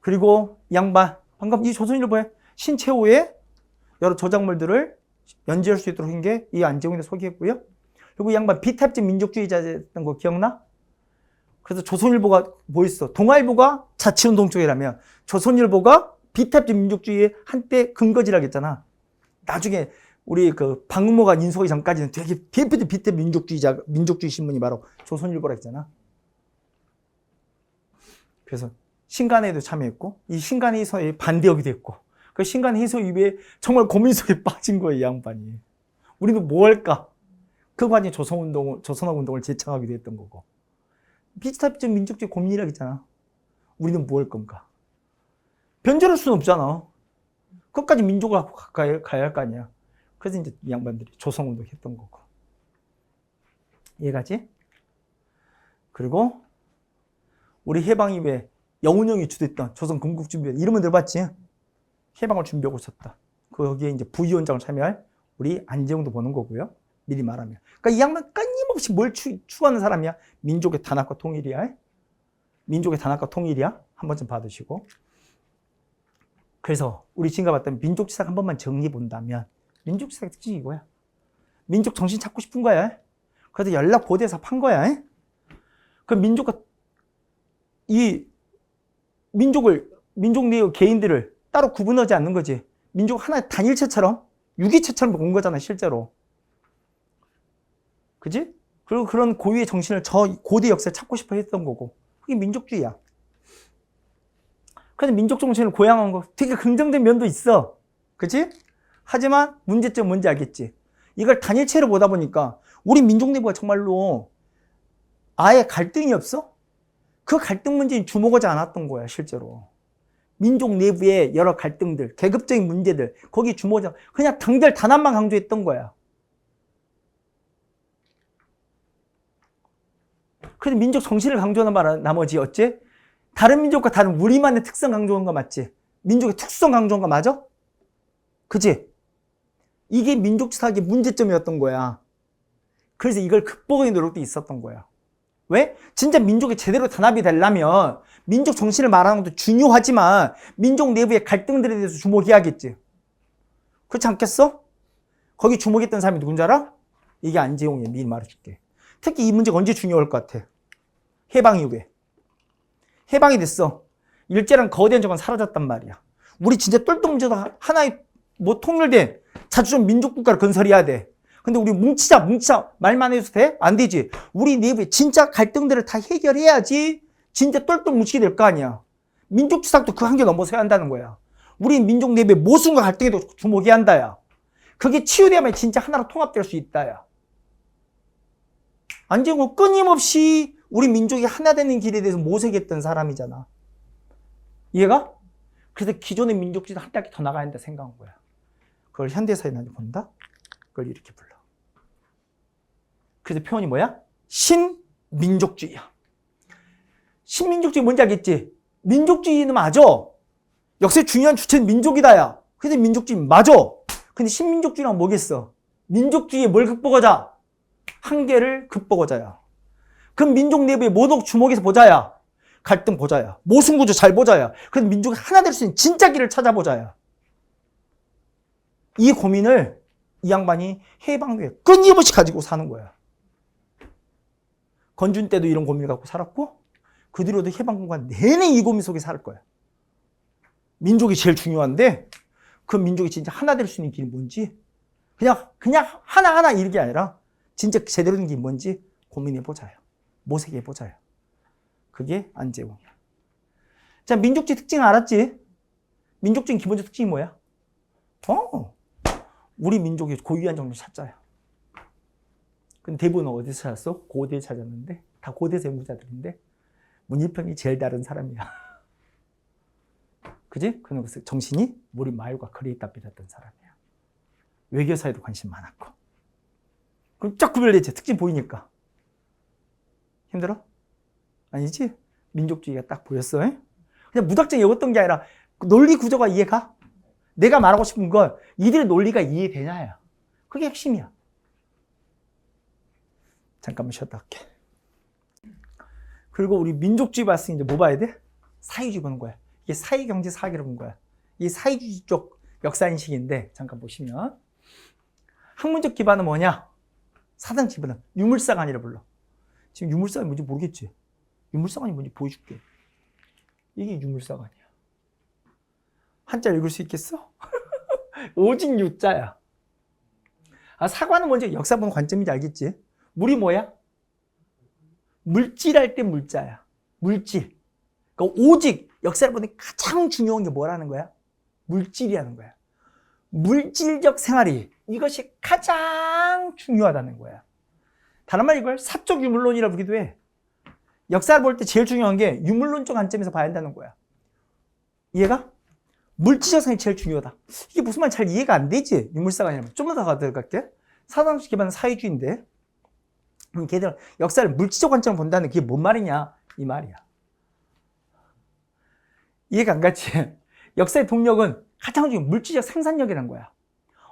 [SPEAKER 1] 그리고 이 양반 방금 이 조선일보에 신채호의 여러 저작물들을 연재할 수 있도록 한 게 이 안재홍이 소개했고요. 그리고 이 양반 비탑적 민족주의자였던 거 기억나? 그래서 조선일보가 뭐 있어? 동아일보가 자치운동 쪽이라면 조선일보가 비탑적 민족주의의 한때 근거지라고 했잖아. 나중에 우리 그 박은모가 인수하기 전까지는 되게 대표적 비탑 민족주의 신문이 바로 조선일보라 했잖아. 그래서 신간회의도 참여했고 이 신간회의서에 반대하기도 했고 그 신간회의서 이후에 정말 고민 속에 빠진 거예요, 이 양반이. 우리는 뭐 할까? 그 과정에 조선업운동을 제창하기도 했던 거고. 비슷합적 민족주의 고민이라고 했잖아. 우리는 뭐 할 건가? 변절할 수는 없잖아. 끝까지 민족을 갖고 가야 할 거 아니야. 그래서 이제 이 양반들이 조선운동 했던 거고. 이해가지? 그리고 우리 해방 이후에 영운형이 주도했던 조선 건국준비회 이름은 들어봤지? 해방을 준비하고 있었다. 거기에 이제 부위원장을 참여할 우리 안재홍도 보는 거고요. 미리 말하면. 그러니까 이 양반 끊임없이 뭘 추구하는 사람이야? 민족의 단합과 통일이야. 민족의 단합과 통일이야. 한 번쯤 받으시고. 그래서 우리 지금까 봤던 민족지사학 한 번만 정리해 본다면 민족지사학의 특징이 이거야. 민족 정신 찾고 싶은 거야. 그래서 연락 보도에서 판 거야. 그 민족과 이 민족 내의 개인들을 따로 구분하지 않는 거지. 민족 하나의 단일체처럼 유기체처럼 본 거잖아, 실제로. 그지? 그리고 그런 고유의 정신을 저 고대 역사에 찾고 싶어 했던 거고. 그게 민족주의야. 그래서 민족 정신을 고양한 거 되게 긍정된 면도 있어. 그치? 하지만 문제점 뭔지 알겠지? 이걸 단일체로 보다 보니까 우리 민족 내부가 정말로 아예 갈등이 없어? 그 갈등 문제에 주목하지 않았던 거야, 실제로. 민족 내부의 여러 갈등들, 계급적인 문제들, 거기 주목하지 그냥 당별 단합만 강조했던 거야. 그래서 민족 정신을 강조하는 나머지 어째? 다른 민족과 다른 우리만의 특성 강조한 거 맞지? 민족의 특성 강조한 거 맞아? 그치? 이게 민족지사학의 문제점이었던 거야. 그래서 이걸 극복의 노력도 있었던 거야. 왜? 진짜 민족이 제대로 단합이 되려면 민족 정신을 말하는 것도 중요하지만 민족 내부의 갈등들에 대해서 주목해야겠지. 그렇지 않겠어? 거기 주목했던 사람이 누군지 알아? 이게 안재홍이야. 미리 말해줄게. 특히 이 문제가 언제 중요할 것 같아? 해방 이후에. 해방이 됐어. 일제랑 거대한 적은 사라졌단 말이야. 우리 진짜 똘똘뭉쳐서 하나의 뭐 통일된 자주적 민족국가를 건설해야 돼. 근데 우리 뭉치자 말만 해도 돼? 안 되지. 우리 내부에 진짜 갈등들을 다 해결해야지 진짜 똘똘 뭉치게 될 거 아니야. 민족지사학도 그 한계 넘어서야 한다는 거야. 우리 민족 내부의 모순과 갈등에도 주목해야 한다야. 그게 치유되면 진짜 하나로 통합될 수 있다야. 안재홍은 끊임없이 우리 민족이 하나 되는 길에 대해서 모색했던 사람이잖아. 이해가? 그래서 기존의 민족주의도 한 단계 더 나가야 한다 생각한 거야. 그걸 현대사에 나중에 본다? 그걸 이렇게 불러. 그래서 표현이 뭐야? 신민족주의야. 신민족주의 뭔지 알겠지? 민족주의는 맞아. 역사의 중요한 주체는 민족이다야. 그래서 민족주의 맞아. 근데 신민족주의란 뭐겠어? 민족주의에 뭘 극복하자? 한계를 극복하자야. 그럼 민족 내부의 모독 주목해서 보자야. 갈등 보자야. 모순구조 잘 보자야. 그래서 민족이 하나 될 수 있는 진짜 길을 찾아보자야. 이 고민을 이 양반이 해방 후에 끊임없이 가지고 사는 거야. 건준 때도 이런 고민을 갖고 살았고 그 뒤로도 해방군과 내내 이 고민 속에 살 거야. 민족이 제일 중요한데 그 민족이 진짜 하나 될 수 있는 길이 뭔지 그냥 하나하나 이런 게 아니라 진짜 제대로 된 길이 뭔지 고민해보자요. 모색해보자요. 그게 안재홍이야. 자, 민족주의 특징 알았지? 민족주의 기본적 특징이 뭐야? 우리 민족의 고유한 정신 찾자야. 근데 대부분은 어디서 찾았어? 고대에 찾았는데 다 고대 연구자들인데 문일평이 제일 다른 사람이야. 그지? 그는 정신이 우리 말과 글에 있다 삐졌던 사람이야. 외교사에도 관심 많았고. 그럼 쫙 구별되지. 특징 보이니까. 힘들어? 아니지? 민족주의가 딱 보였어. 그냥 무작정 외웠던 게 아니라 논리 구조가 이해가? 내가 말하고 싶은 건 이들의 논리가 이해되냐야. 그게 핵심이야. 잠깐만 쉬었다 할게. 그리고 우리 민족주의 봤으니 이제 뭐 봐야 돼? 사회주의 보는 거야. 이게 사회경제사학이라고 보는 거야. 이게 사회주의 쪽 역사인식인데 잠깐 보시면 학문적 기반은 뭐냐? 사상 기반은 유물사관이라 불러. 지금 유물사관이 뭔지 모르겠지? 유물사관이 뭔지 보여줄게. 이게 유물사관이야. 한자 읽을 수 있겠어? 오직 유자야. 아, 사관은 먼저 역사 보는 관점인지 알겠지? 물이 뭐야? 물질할 때 물자야. 물질. 그러니까 오직 역사를 보는 가장 중요한 게 뭐라는 거야? 물질이라는 거야. 물질적 생활이 이것이 가장 중요하다는 거야. 다른 말 이걸 사적 유물론이라고 부르기도 해. 역사를 볼 때 제일 중요한 게 유물론적 관점에서 봐야 한다는 거야. 이해가? 물질적 생활이 제일 중요하다. 이게 무슨 말인지 잘 이해가 안 되지? 유물사가 아니라. 좀만 더 들어갈게. 사상식 기반은 사회주의인데 걔들은 역사를 물질적 관점으로 본다는 그게 뭔 말이냐? 이 말이야. 이해가 안 갔지? 역사의 동력은 가장 중요한 물질적 생산력이라는 거야.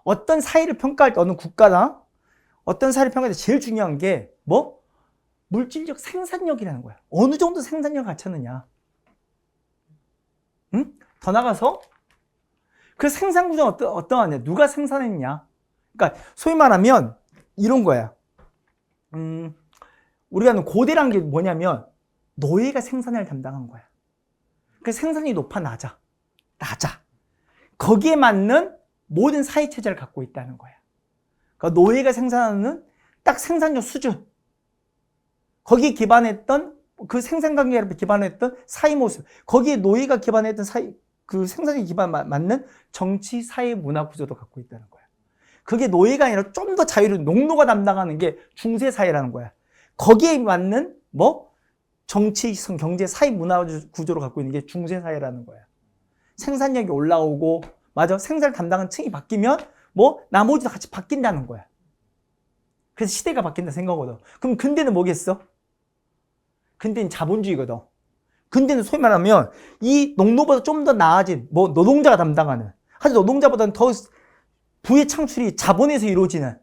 [SPEAKER 1] 어떤 사회를 평가할 때 어느 국가나 어떤 사회를 평가할 때 제일 중요한 게 뭐? 물질적 생산력이라는 거야. 어느 정도 생산력을 갖췄느냐. 응? 더 나가서 그 생산 구조는 어떠하냐? 누가 생산했냐? 그러니까 소위 말하면 이런 거야. 우리가 아는 고대라는 게 뭐냐면 노예가 생산을 담당한 거야. 그 생산력이 높아 낮아. 거기에 맞는 모든 사회 체제를 갖고 있다는 거야. 그러니까 노예가 생산하는 딱 생산력 수준. 거기에 기반했던 그 생산 관계를 기반했던 사회 모습. 거기에 노예가 기반했던 사회 그 생산력 기반 맞는 정치, 사회, 문화 구조도 갖고 있다는 거야. 그게 노예가 아니라 좀 더 자유로운 농노가 담당하는 게 중세 사회라는 거야. 거기에 맞는 뭐 정치, 경제, 사회, 문화 구조를 갖고 있는 게 중세 사회라는 거야. 생산력이 올라오고 맞아. 생산을 담당하는 층이 바뀌면 뭐 나머지도 같이 바뀐다는 거야. 그래서 시대가 바뀐다 생각하거든. 그럼 근대는 뭐겠어? 근대는 자본주의거든. 근대는 소위 말하면 이 농노보다 좀 더 나아진 뭐 노동자가 담당하는 하지만 노동자보다는 더 부의 창출이 자본에서 이루어지는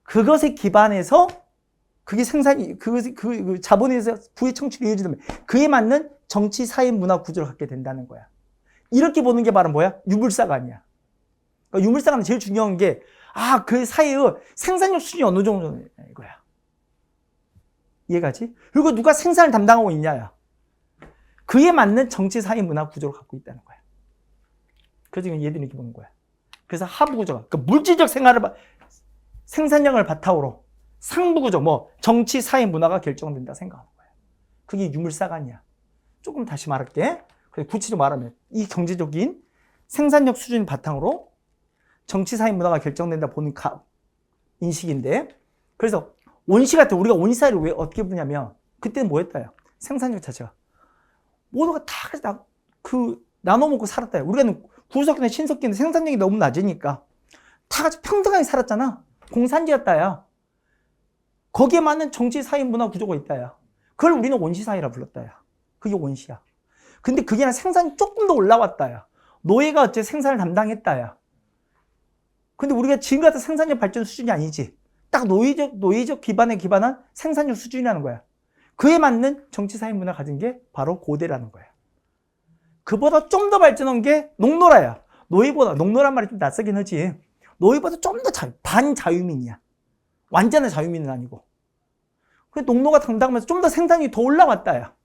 [SPEAKER 1] 그것에 기반해서 그게 생산이 그 자본에서 부의 창출이 이루어지면 그에 맞는 정치, 사회, 문화 구조를 갖게 된다는 거야. 이렇게 보는 게 바로 뭐야? 유물사관이야. 그러니까 유물사관은 제일 중요한 게 그 사회의 생산력 수준이 어느 정도냐 이거야. 이해가지? 그리고 누가 생산을 담당하고 있냐야. 그에 맞는 정치, 사회, 문화 구조를 갖고 있다는 거야. 그래서 얘들이 이렇게 보는 거야. 그래서 하부 구조가 그러니까 물질적 생산력을 바탕으로 상부 구조 뭐 정치, 사회, 문화가 결정된다 생각하는 거야. 그게 유물사관이야. 조금 다시 말할게. 구체적으로 말하면 이 경제적인 생산력 수준 바탕으로 정치, 사회, 문화가 결정된다 보는 인식인데 그래서 원시 같은 우리가 원시 사회를 왜 어떻게 보냐면 그때는 뭐였다요? 생산력 자체가 모두가 다 나눠 먹고 살았다요. 우리가 구석기나 신석기는 생산력이 너무 낮으니까 다 같이 평등하게 살았잖아. 공산주의였다요. 거기에 맞는 정치, 사회, 문화 구조가 있다요. 그걸 우리는 원시 사회라 불렀다요. 그게 원시야. 근데 그게 아니라 생산이 조금 더 올라왔다요. 노예가 어째 생산을 담당했다요. 근데 우리가 지금 같은 생산력 발전 수준이 아니지. 딱 노예적 기반에 기반한 생산력 수준이라는 거야. 그에 맞는 정치, 사회, 문화 가진 게 바로 고대라는 거야. 그보다 좀 더 발전한 게 농노라야. 노예보다, 농노란 말이 좀 낯설긴 하지. 노예보다 좀 더 반자유민이야. 완전한 자유민은 아니고. 그 농노가 당당하면서 좀 더 생산이 더 올라왔다야.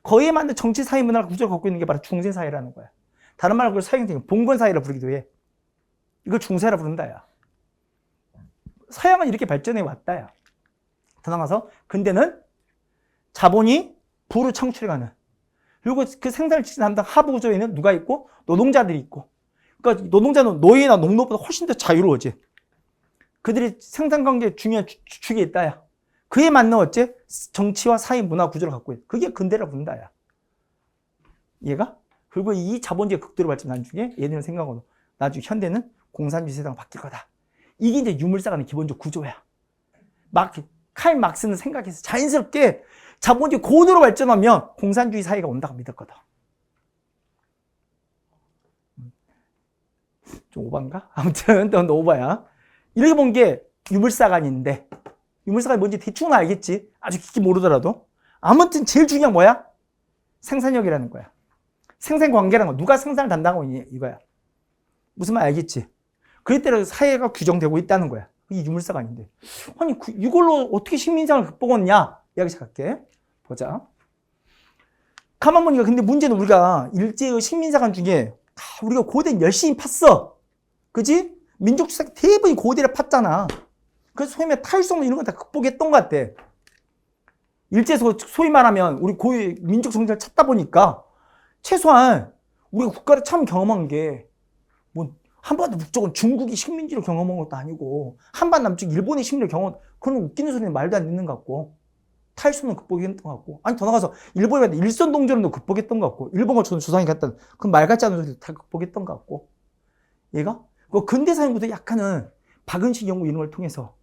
[SPEAKER 1] 거기에 맞는 정치, 사회, 문화를 구조를 갖고 있는 게 바로 중세사회라는 거야. 다른 말로 그걸 사회경제, 봉건사회라 부르기도 해. 이걸 중세라 부른다야. 서양은 이렇게 발전해 왔다야. 더 나가서 근대는 자본이 부를 창출해가는 그리고 그 생산을 담당 하부 구조에는 누가 있고 노동자들이 있고 그러니까 노동자는 노예나 농노보다 훨씬 더 자유로워지. 그들이 생산관계에 중요한 주축에 있다야. 그에 맞는 어째 정치와 사회 문화 구조를 갖고 있다. 그게 근대라 부른다야. 얘가 그리고 이 자본주의 극도로 발전 나중에 얘네는 생각하고 나중에 현대는 공산주의 세상으로 바뀔 거다. 이게 이제 유물사관의 기본적 구조야. 칼 막스는 생각해서 자연스럽게 자본주의 고도로 발전하면 공산주의 사회가 온다고 믿었거든. 좀 오반가? 아무튼 넌 오바야. 이렇게 본 게 유물사관인데, 유물사관이 뭔지 대충은 알겠지? 아주 깊게 모르더라도. 아무튼 제일 중요한 뭐야? 생산력이라는 거야. 생산관계라는 거. 누가 생산을 담당하고 있니? 이거야. 무슨 말 알겠지? 그에 따라 사회가 규정되고 있다는 거야. 이게 유물사관인데. 아니, 이걸로 어떻게 식민상을 극복했냐? 이야기 시작할게. 보자. 가만 보니까 근데 문제는 우리가 일제의 식민사관 중에 우리가 고대는 열심히 팠어. 그지? 민족주사 대부분이 고대를 팠잖아. 그래서 소위 말해 탈송 이런 거 다 극복했던 것 같아. 일제에서 소위 말하면 우리 고유 민족 정체를 찾다 보니까 최소한 우리가 국가를 처음 경험한 게 뭐 한반도 북쪽은 중국이 식민지를 경험한 것도 아니고 한반 남쪽 일본의 식민지를 경험, 그런 웃기는 소리는 말도 안 되는 것 같고 탈수는 극복했던 것 같고, 아니 더 나가서 일본이 갔다 일선동전도 극복했던 것 같고, 일본과 조선이 갔다 그 말 같지 않은 소리도 다 극복했던 것 같고, 얘가 그 근대사 연구도 약간은 박은식 연구 이런 걸 통해서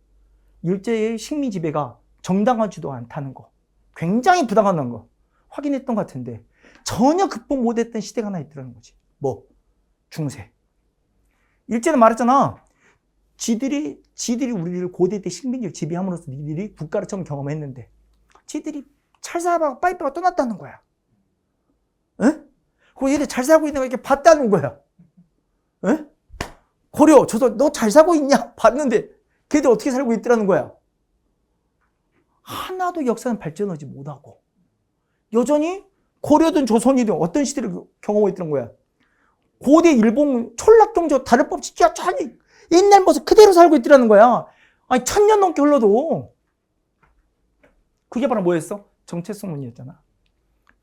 [SPEAKER 1] 일제의 식민 지배가 정당하지도 않다는 거, 굉장히 부당하다는 거 확인했던 것 같은데 전혀 극복 못했던 시대가 하나 있더라는 거지. 뭐? 중세. 일제는 말했잖아. 지들이 우리를 고대 때 식민지를 지배함으로써 니들이 국가를 처음 경험했는데 지들이 잘 살아봐 빠이빠이가 떠났다는 거야. 에? 그 얘들 잘 살고 있는 거 이렇게 봤다는 거야. 에? 고려, 조선, 너 잘 살고 있냐? 봤는데 걔들 어떻게 살고 있더라는 거야. 하나도 역사는 발전하지 못하고 여전히 고려든 조선이든 어떤 시대를 경험하고 있던 거야. 고대 일본 촌락경제와 다를 법 없이 옛날 모습 그대로 살고 있더라는 거야. 아니 1000년 넘게 흘러도. 그게 바로 뭐였어? 정체성 문제였잖아.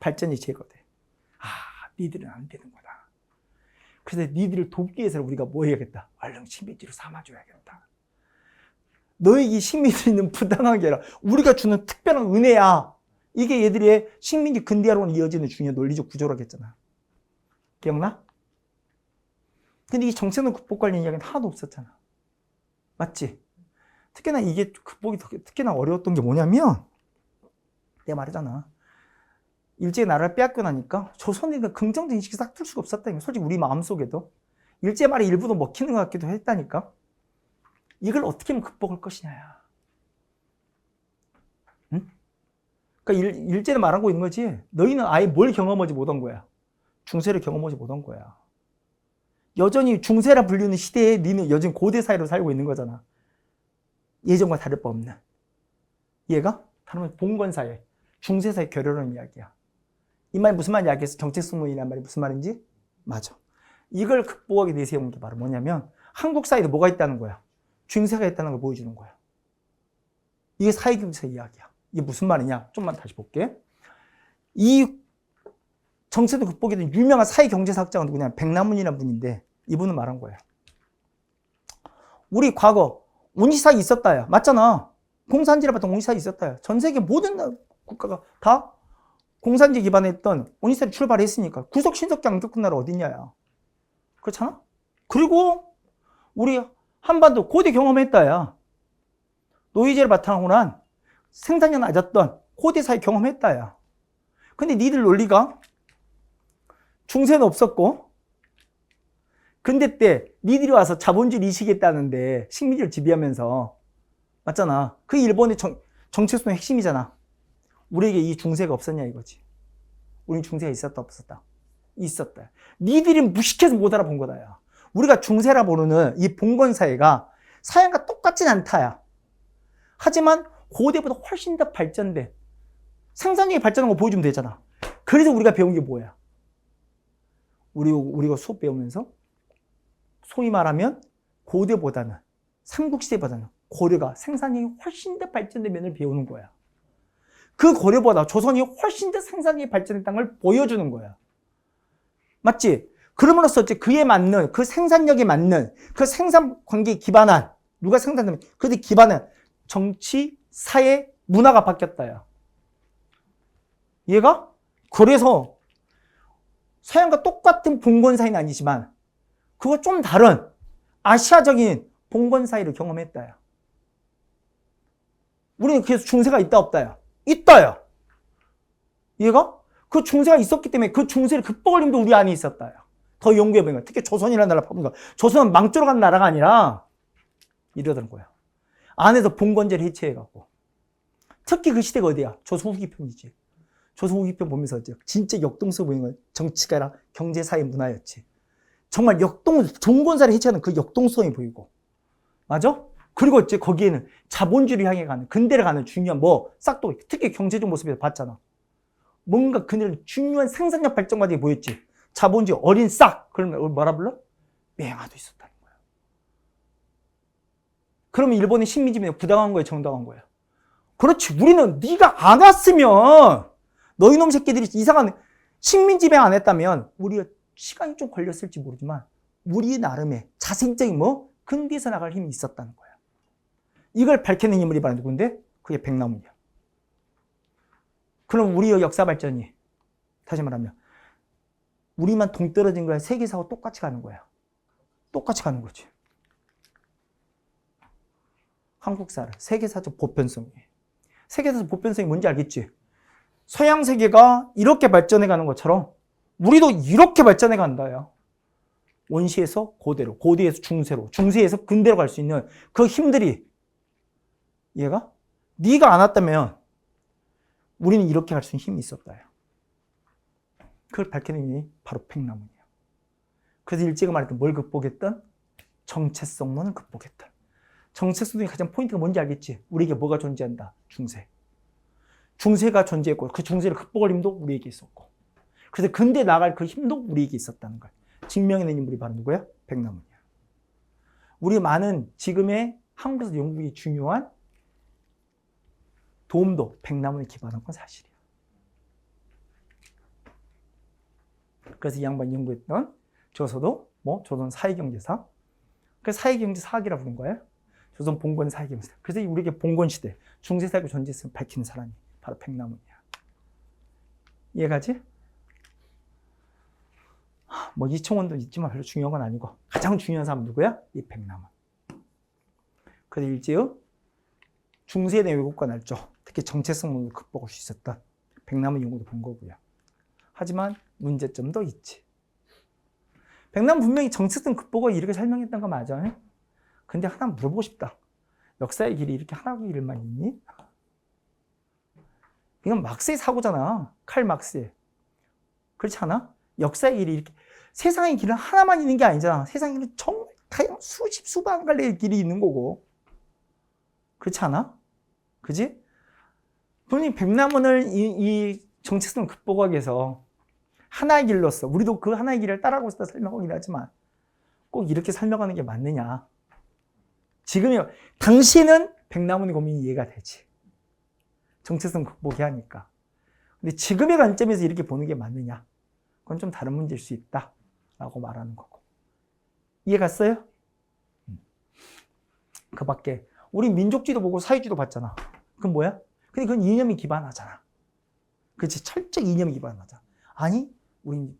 [SPEAKER 1] 발전이 제거돼. 아, 니들은 안 되는 거다. 그래서 니들을 돕기 위해서 우리가 뭐 해야겠다? 얼른 식민지로 삼아줘야겠다. 너에게 식민지는 부당한 게 아니라 우리가 주는 특별한 은혜야. 이게 얘들의 식민지 근대화로 이어지는 중요한 논리적 구조라겠잖아. 기억나? 근데 이 정체성 극복 관련 이야기는 하나도 없었잖아. 맞지? 특히나 이게 극복이 특히나 어려웠던 게 뭐냐면 내가 말했잖아. 일제의 나라를 빼앗고 나니까 조선에 대한 긍정적 인식이 싹 틀 수가 없었다니까. 솔직히 우리 마음속에도. 일제 말의 일부도 먹히는 것 같기도 했다니까. 이걸 어떻게 하면 극복할 것이냐야. 응? 그러니까 일제는 말하고 있는 거지. 너희는 아예 뭘 경험하지 못한 거야. 중세를 경험하지 못한 거야. 여전히 중세라 불리는 시대에 너는 여전히 고대 사회로 살고 있는 거잖아. 예전과 다를 바 없는. 얘가 다르면 봉건사회, 중세사회 결여라는 이야기야. 이 말이 무슨 말인지 알겠어? 정체성론이라는 말이 무슨 말인지? 맞아. 이걸 극복하게 내세운 게 바로 뭐냐면 한국 사회에 뭐가 있다는 거야? 중세가 있다는 걸 보여주는 거야. 이게 사회경제 이야기야. 이게 무슨 말이냐? 좀만 다시 볼게. 이 정체도 극복에 된 유명한 사회경제사학자가 누구냐? 백남훈이라는 분인데 이분은 말한 거예요. 우리 과거 온실사회 있었다야. 맞잖아. 공산지를 봤던 온실사회 있었다야. 전 세계 모든 국가가 다 공산지 기반했던 온실사회 출발했으니까 구석 신석기 안 겪은 나라 어딨냐야. 그렇잖아? 그리고 우리 한반도 고대 경험했다야. 노예제를 바탕으로 한 생산력 낮았던 고대 사회 경험했다야. 근데 니들 논리가 중세는 없었고 근대 때 니들이 와서 자본주의 이식했다는데 식민지를 지배하면서 맞잖아. 그 일본의 정체성의 핵심이잖아. 우리에게 이 중세가 없었냐 이거지. 우린 중세가 있었다 없었다? 있었다. 니들이 무식해서 못 알아본 거다. 야. 우리가 중세라 부르는 이 봉건사회가 사양과 똑같진 않다야. 하지만 고대보다 훨씬 더 발전돼. 생산력이 발전한 거 보여주면 되잖아. 그래서 우리가 배운 게 뭐야? 우리가 수업 배우면서 소위 말하면 고대보다는 삼국시대보다는 고려가 생산력이 훨씬 더 발전된 면을 배우는 거야. 그 고려보다 조선이 훨씬 더 생산력이 발전했다는 걸 보여주는 거야. 맞지? 그럼으로써 그에 맞는 그 생산력에 맞는 그 생산 관계에 기반한 누가 생산되면 그에 기반한 정치, 사회, 문화가 바뀌었다야. 얘가 그래서 서양과 똑같은 봉건사회는 아니지만 그거 좀 다른 아시아적인 봉건사회를 경험했다야. 우리는 그래서 중세가 있다 없다야? 있다야. 얘가 그 중세가 있었기 때문에 그 중세를 극복할 힘도 우리 안에 있었다야. 더 연구해보니까. 특히 조선이라는 나라 보니까 조선은 망조로 간 나라가 아니라 이러던 거야. 안에서 봉건제를 해체해갖고. 특히 그 시대가 어디야? 조선 후기편이지. 조선 후기편 보면서 진짜 역동성 보이는 건 정치가 아니라 경제, 사회, 문화였지. 정말 종건사를 해체하는 그 역동성이 보이고. 맞아? 그리고 이제 거기에는 자본주의를 향해 가는, 근대를 가는 중요한 싹도, 특히 경제적 모습에서 봤잖아. 뭔가 그들은 중요한 생산력 발전까지 보였지. 자본주의 어린 싹. 그러면 뭐라 불러? 맹아도 있었다는 거야. 그러면 일본의 식민지면 부당한 거야, 정당한 거야? 그렇지. 우리는 네가 안 왔으면 너희 놈 새끼들이 이상한 식민지배 안 했다면 우리가 시간이 좀 걸렸을지 모르지만 우리 나름의 자생적인 근대에서 나갈 힘이 있었다는 거야. 이걸 밝혀낸 인물이 바로 누군데? 그게 백남훈이야. 그럼 우리의 역사 발전이 다시 말하면 우리만 동떨어진 거야? 세계사하고 똑같이 가는 거야? 똑같이 가는 거지. 한국사를 세계사적 보편성이. 세계사적 보편성이 뭔지 알겠지? 서양 세계가 이렇게 발전해 가는 것처럼 우리도 이렇게 발전해 간다요. 원시에서 고대로, 고대에서 중세로, 중세에서 근대로 갈 수 있는 그 힘들이 얘가 네가 안 왔다면 우리는 이렇게 갈 수 있는 힘이 있었다요. 그걸 밝혀낸 인이 바로 백남훈이에요. 그래서 일제가 말했던 뭘 극복했던? 정체성론을 극복했다. 정체성론의 가장 포인트가 뭔지 알겠지? 우리에게 뭐가 존재한다? 중세. 중세가 존재했고 그 중세를 극복할 힘도 우리에게 있었고 그래서 근대에 나갈 그 힘도 우리에게 있었다는 걸 증명해낸 인물이 바로 누구야? 백남훈이야. 우리 많은 지금의 한국에서 영국이 중요한 도움도 백남훈에 기반한 건 사실이야. 그래서 이 양반이 연구했던 저서도 조선 사회경제사. 그래서 사회경제사학이라고 부른 거예요. 조선 봉건 사회경제사. 그래서 우리에게 봉건시대, 중세사회가 존재했음을 밝히는 사람이 바로 백남훈이야. 이해가지? 이청원도 있지만 별로 중요한 건 아니고 가장 중요한 사람은 누구야? 이 백남훈. 그래서 일제의 중세에 대한 왜곡과 날조, 특히 정체성론을 극복할 수 있었던 백남훈 연구도 본 거고요. 하지만 문제점도 있지. 백남훈 분명히 정체성 극복을 이렇게 설명했던 거 맞아. 근데 하나 물어보고 싶다. 역사의 길이 이렇게 하나의 길만 있니? 이건 막스의 사고잖아. 칼 막스의. 그렇지 않아? 역사의 길이 이렇게 세상의 길은 하나만 있는 게 아니잖아. 세상의 길은 정말 다양한 수반 갈래의 길이 있는 거고. 그렇지 않아? 그지? 분명히 백남훈을 이 정체성 극복하기 위해서 하나의 길로서 우리도 그 하나의 길을 따라가고 있다 설명하긴 하지만 꼭 이렇게 설명하는 게 맞느냐? 당시에는 백남훈의 고민이 이해가 되지. 정체성 극복이 하니까. 근데 지금의 관점에서 이렇게 보는 게 맞느냐? 그건 좀 다른 문제일 수 있다. 라고 말하는 거고. 이해 갔어요? 그 밖에 우리 민족주의도 보고 사회주의도 봤잖아. 그건 뭐야? 근데 그건 이념이 기반하잖아. 그렇지? 철저히 이념이 기반하잖아. 아니, 우린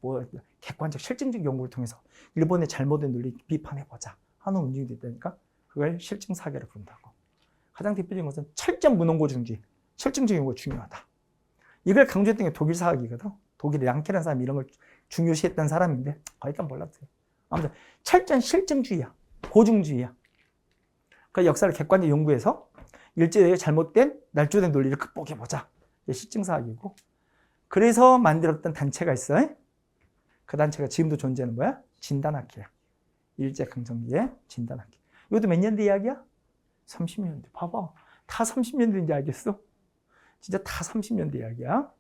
[SPEAKER 1] 객관적 실증적 연구를 통해서 일본의 잘못된 논리 비판해보자 하는 움직임이 됐다니까 그걸 실증사계를 부른다고. 가장 대표적인 것은 철저한 문헌고증주의, 실증적 연구가 중요하다. 이걸 강조했던 게 독일 사학이거든. 독일의 랑케라는 사람이 이런 걸 중요시했던 사람인데 거기까지 몰랐어요. 아무튼 철저한 실증주의야. 고증주의야. 그 역사를 객관적으로 연구해서 일제의 잘못된 날조된 논리를 극복해보자. 이게 실증사학이고. 그래서 만들었던 단체가 있어요. 그 단체가 지금도 존재하는 뭐야? 진단학회야. 일제강점기의 진단학회. 이것도 몇 년대 이야기야? 30년대. 봐봐. 다 30년대인지 알겠어? 진짜 다 30년대 이야기야.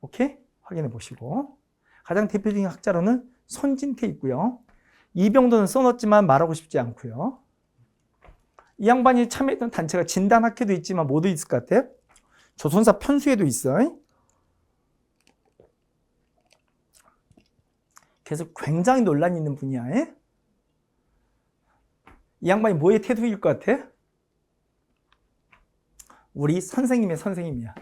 [SPEAKER 1] 오케이? 확인해 보시고. 가장 대표적인 학자로는 손진태 있고요. 이병도는 써놓았지만 말하고 싶지 않고요. 이 양반이 참여했던 단체가 진단학회도 있지만 뭐도 있을 것 같아? 조선사 편수에도 있어. 그래서 굉장히 논란이 있는 분이야. 이 양반이 뭐의 태도일 것 같아? 우리 선생님의 선생님이야.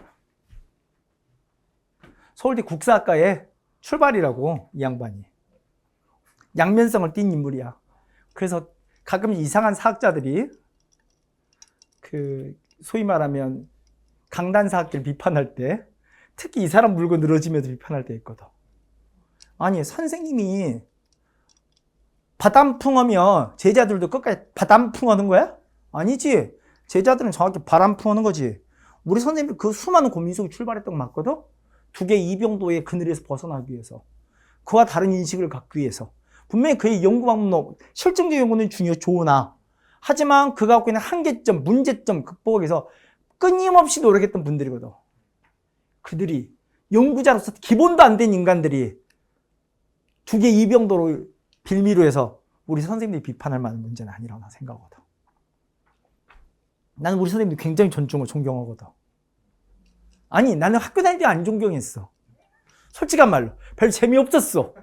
[SPEAKER 1] 서울대 국사학과의 출발이라고 이 양반이. 양면성을 띈 인물이야. 그래서 가끔 이상한 사학자들이 소위 말하면 강단사학계를 비판할 때 특히 이 사람 물고 늘어지면서 비판할 때 있거든. 아니 선생님이 바람풍어면 제자들도 끝까지 바람풍어는 거야? 아니지. 제자들은 정확히 바람풍어는 거지. 우리 선생님이 그 수많은 고민 속에 출발했던 거 맞거든? 두 개의 이병도의 그늘에서 벗어나기 위해서. 그와 다른 인식을 갖기 위해서. 분명히 그의 연구 방법, 실증적 연구는 좋으나, 하지만 그가 갖고 있는 한계점, 문제점 극복하기 위해서 끊임없이 노력했던 분들이거든. 그들이 연구자로서 기본도 안 된 인간들이 두 개의 이병도로 빌미로 해서 우리 선생님들이 비판할 만한 문제는 아니라고 나 생각하거든. 나는 우리 선생님들 굉장히 존경하거든. 아니, 나는 학교 다닐 때 안 존경했어. 솔직한 말로. 별 재미없었어.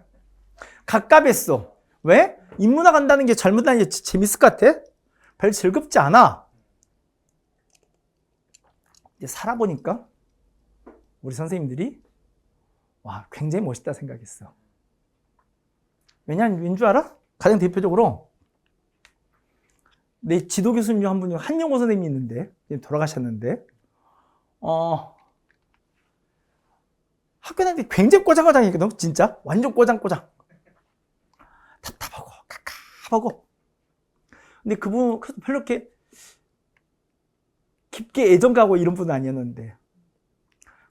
[SPEAKER 1] 갑갑했어. 왜? 인문학 간다는 게 잘못하는 게 재밌을 것 같아? 별 즐겁지 않아. 이제 살아보니까 우리 선생님들이 와, 굉장히 멋있다 생각했어. 왜냐하면 왠 줄 알아? 가장 대표적으로 내 지도 교수님 중 한 분이 한영호 선생님이 있는데 돌아가셨는데 학교 다닐 때 굉장히 꼬장꼬장했거든. 진짜 완전 꼬장꼬장. 답답하고 갑갑하고. 근데 그분 별로 이렇게 깊게 애정 가고 이런 분은 아니었는데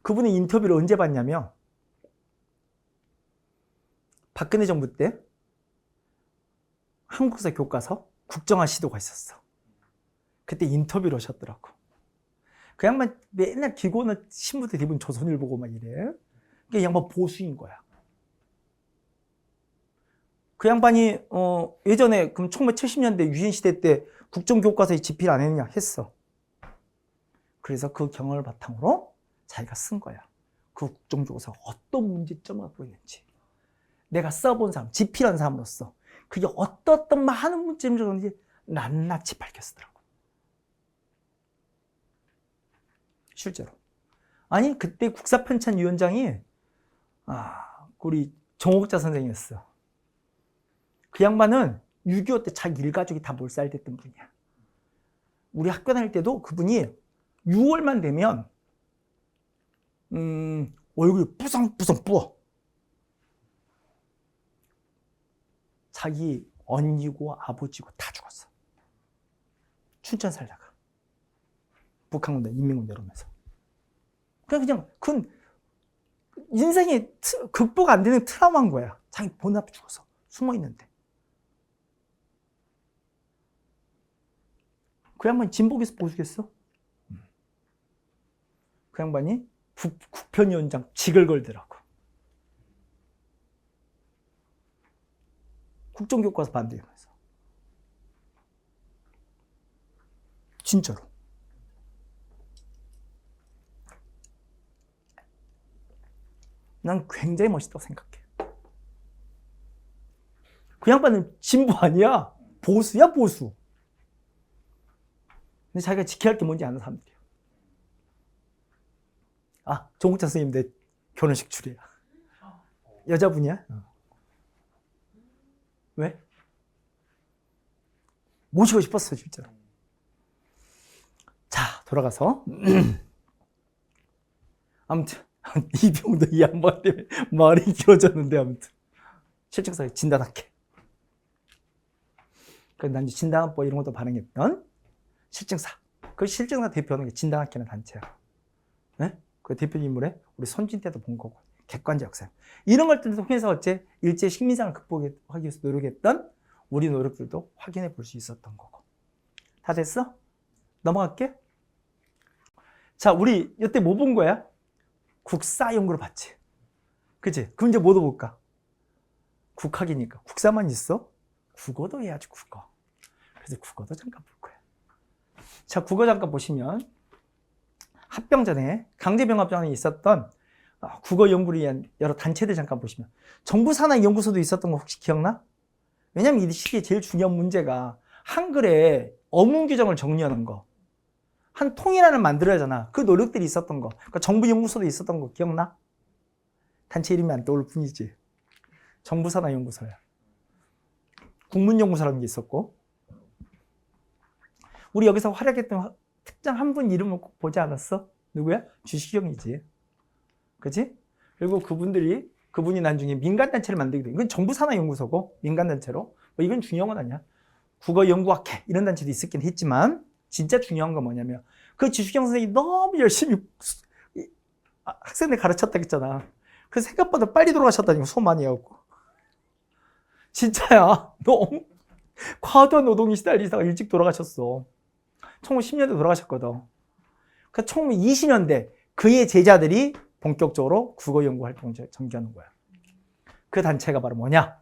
[SPEAKER 1] 그분의 인터뷰를 언제 봤냐면 박근혜 정부 때 한국사 교과서 국정화 시도가 있었어. 그때 인터뷰를 하셨더라고. 그 양반 맨날 기고는 신문들 대부분 조선일보고 막 이래. 그 양반 보수인 거야. 그 양반이 예전에 그럼 1970년대 유신 시대 때 국정교과서에 집필 안 했냐 했어. 그래서 그 경험을 바탕으로 자기가 쓴 거야. 그 국정교과서 어떤 문제점을 갖고 있는지. 내가 써본 사람, 집필한 사람으로서 그게 어떤 많은 문제점을 적었는지 낱낱이 밝혀 쓰더라고. 실제로. 아니 그때 국사편찬위원장이 우리 정옥자 선생님이었어. 그 양반은 6.25 때 자기 일가족이 다 몰살됐던 분이야. 우리 학교 다닐 때도 그분이 6월만 되면 얼굴이 뿌성뿌성 부어. 자기 언니고 아버지고 다 죽었어. 춘천 살다가. 북한군대, 인민군대 이러면서. 그냥 그건 인생이 극복 안 되는 트라우마인 거야. 자기 본 앞에 죽어서 숨어 있는데. 그 양반이 진보겠어, 보수겠어? 그 양반이 국편위원장 직을 걸더라고. 국정교과서 반대하면서. 진짜로. 난 굉장히 멋있다고 생각해. 그 양반은 진보 아니야. 보수야, 보수. 근데 자기가 지켜야 할 게 뭔지 아는 사람들이야. 정국찬 선생님 내 결혼식 줄이야. 여자분이야? 왜? 모시고 싶었어, 진짜로. 자, 돌아가서. 아무튼 이병도 이 양반 때문에 말이 길어졌는데 아무튼 실증사에 진단학회. 그래서 난 진단학법 이런 것도 발행했던 실증사. 그 실증사 대표하는 게 진단학회라는 단체야. 네? 그 대표 인물에 우리 손진 때도 본 거고 객관적 역사. 이런 것들을 통해서 어째 일제 식민상을 극복하기 위해서 노력했던 우리 노력들도 확인해 볼 수 있었던 거고. 다 됐어? 넘어갈게. 자, 우리 이때 뭐 본 거야? 국사 연구를 봤지. 그치? 그럼 이제 뭐도 볼까? 국학이니까. 국사만 있어? 국어도 해야지, 국어. 그래서 국어도 잠깐 볼 거야. 자, 국어 잠깐 보시면 합병전에, 강제병합전에 있었던 국어 연구를 위한 여러 단체들 잠깐 보시면 정부산하연구소도 있었던 거 혹시 기억나? 왜냐면 이 시기에 제일 중요한 문제가 한글의 어문 규정을 정리하는 거. 한 통일안을 만들어야 하잖아. 그 노력들이 있었던 거. 그러니까 정부연구소도 있었던 거 기억나? 단체 이름이 안 떠오를 뿐이지. 정부산하연구소야. 국문연구소라는 게 있었고. 우리 여기서 활약했던 특정 한 분 이름을 꼭 보지 않았어? 누구야? 주시경이지. 그치? 그리고 그분이 나중에 민간단체를 만들게 돼. 이건 정부산하연구소고, 민간단체로. 뭐 이건 중요한 건 아니야. 국어연구학회 이런 단체도 있었긴 했지만 진짜 중요한 건 뭐냐면 그 지수경 선생님이 너무 열심히 학생들 가르쳤다 했잖아. 그래서 생각보다 빨리 돌아가셨다니까 소문 많이 하고. 진짜야. 너무 과도한 노동이 시달리다가 일찍 돌아가셨어. 1910년대 돌아가셨거든. 그 1920년대 그의 제자들이 본격적으로 국어연구 활동을 전개하는 거야. 그 단체가 바로 뭐냐?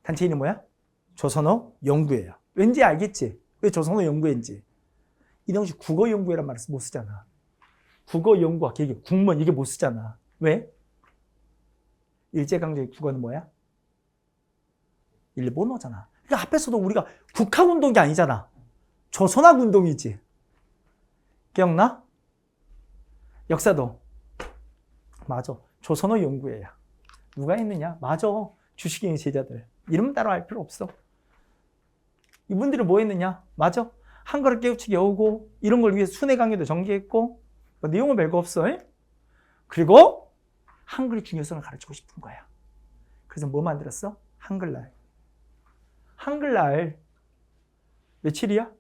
[SPEAKER 1] 단체 이름이 뭐야? 조선어 연구회야. 왠지 알겠지? 왜 조선어 연구회인지. 이동식 국어연구회란 말을 못 쓰잖아. 국어연구학, 이게 국문 이게 못 쓰잖아. 왜? 일제강점기 국어는 뭐야? 일본어잖아. 그러니까 앞에서도 우리가 국학운동이 아니잖아. 조선학운동이지. 기억나? 역사도. 맞아. 조선어 연구회야. 누가 했느냐? 맞아. 주식의 제자들. 이름 따로 알 필요 없어. 이분들은 뭐 했느냐? 맞아. 한글을 깨우치게 오고 이런 걸 위해서 순회 강의도 전개했고 뭐 내용은 별거 없어. 그리고 한글의 중요성을 가르치고 싶은 거야. 그래서 뭐 만들었어? 한글날. 한글날 며칠이야?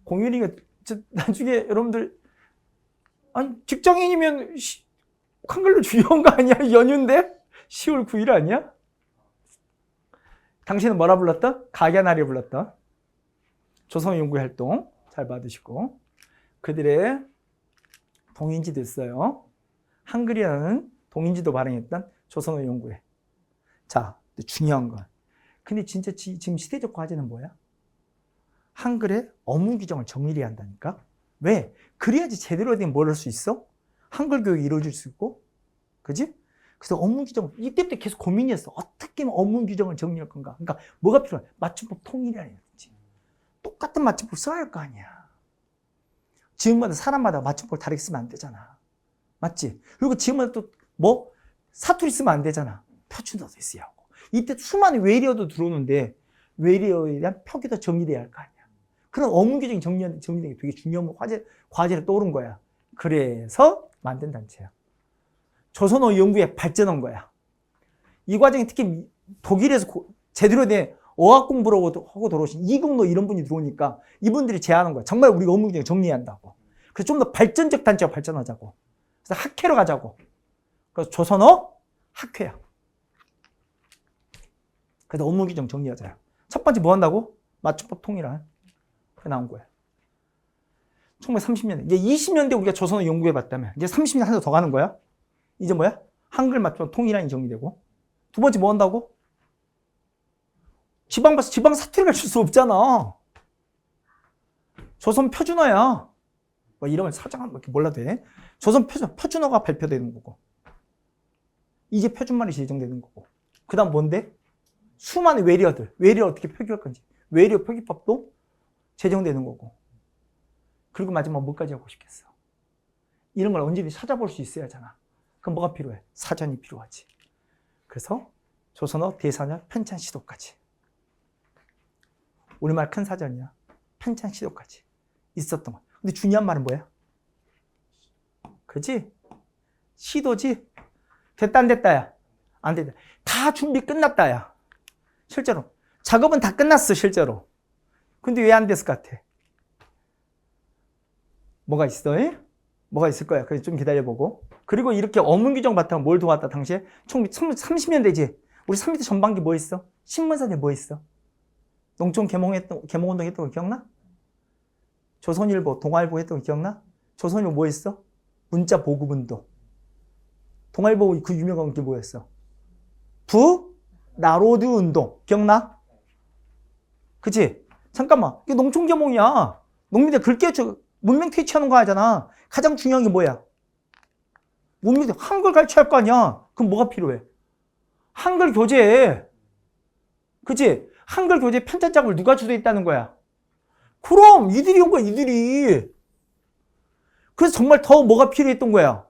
[SPEAKER 1] 공휴일이가 나중에 여러분들 아니 직장인이면 한글로 중요한 거 아니야? 연휴인데? 10월 9일 아니야? 당신은 뭐라 불렀다? 각야날이 불렀다. 조선연구회 활동 잘 받으시고 그들의 동인지도 있어요. 한글이라는 동인지도 발행했던 조선어 연구회. 자, 중요한 건 근데 진짜 지금 시대적 과제는 뭐야? 한글의 어문 규정을 정리해야 한다니까? 왜? 그래야지 제대로 된 뭘 할 수 있어? 한글 교육이 이루어질 수 있고 그지? 그래서 어문 규정 이때부터 계속 고민이었어. 어떻게 하면 어문 규정을 정리할 건가? 그러니까 뭐가 필요해? 맞춤법 통일이라는 거지. 똑같은 맞춤법 써야 할 거 아니야. 지역마다 사람마다 맞춤법을 다르게 쓰면 안 되잖아. 맞지? 그리고 지역마다 또 뭐? 사투리 쓰면 안 되잖아. 표준어도 있어야 하고. 이때 수많은 외래어도 들어오는데 외래어에 대한 표기도 정리돼야 할 거 아니야. 그런 어문 규정이 정리되는 게 되게 중요한 과제로 떠오른 거야. 그래서 만든 단체야. 조선어 연구에 발전한 거야. 이 과정이 특히 독일에서 제대로 된 어학 공부를 하고 들어오신 이국노 이런 분이 들어오니까 이분들이 제안한 거야. 정말 우리가 어문 규정 정리해야 한다고. 그래서 좀 더 발전적 단체가 발전하자고. 그래서 학회로 가자고. 그래서 조선어 학회야. 그래서 어문 규정 정리하자. 첫 번째 뭐 한다고? 맞춤법 통일한. 그게 나온 거야. 1930년대. 이제 20년대 우리가 조선어 연구해 봤다면 이제 30년 한 달 더 가는 거야. 이제 뭐야? 한글 맞춤법 통일안이 정리되고. 두 번째 뭐 한다고? 지방 사투리 가르칠 수 없잖아. 조선 표준어야. 뭐 이러면 사장 이렇게 몰라도 돼. 조선 표준어가 발표되는 거고. 이제 표준말이 제정되는 거고. 그 다음 뭔데? 수많은 외래어들. 외래어 어떻게 표기할 건지. 외래어 표기법도 제정되는 거고. 그리고 마지막 뭐까지 하고 싶겠어? 이런 걸 언제든지 찾아볼 수 있어야 하잖아. 그럼 뭐가 필요해? 사전이 필요하지. 그래서 조선어 대사전 편찬 시도까지. 우리말 큰 사전이야. 편찬 시도까지 있었던 거야. 근데 중요한 말은 뭐야? 그지? 시도지? 됐다 안 됐다야? 안 됐다. 다 준비 끝났다야. 실제로. 작업은 다 끝났어 실제로. 근데 왜 안 됐을 것 같아? 뭐가 있어? 뭐가 있을 거야. 그래서 좀 기다려보고. 그리고 이렇게 어문 규정 바탕 뭘 도왔다 당시에? 1930년대지. 우리 30대 전반기 뭐 했어? 신문사들 뭐 했어? 농촌 개몽운동 했던 거 기억나? 조선일보, 동아일보 했던 거 기억나? 조선일보 뭐 했어? 문자 보급운동. 동아일보 그 유명한 게 뭐였어? 나로드 운동. 기억나? 그치? 잠깐만. 이게 농촌 개몽이야. 농민들 글 깨우쳐 문명 퇴치하는 거 하잖아. 가장 중요한 게 뭐야? 문민들 한글 가르쳐야 할 거 아니야. 그럼 뭐가 필요해? 한글 교재. 그치? 한글 교재 편찬 작업을 누가 주도했다는 거야? 그럼 이들이 온 거야, 이들이. 그래서 정말 더 뭐가 필요했던 거야?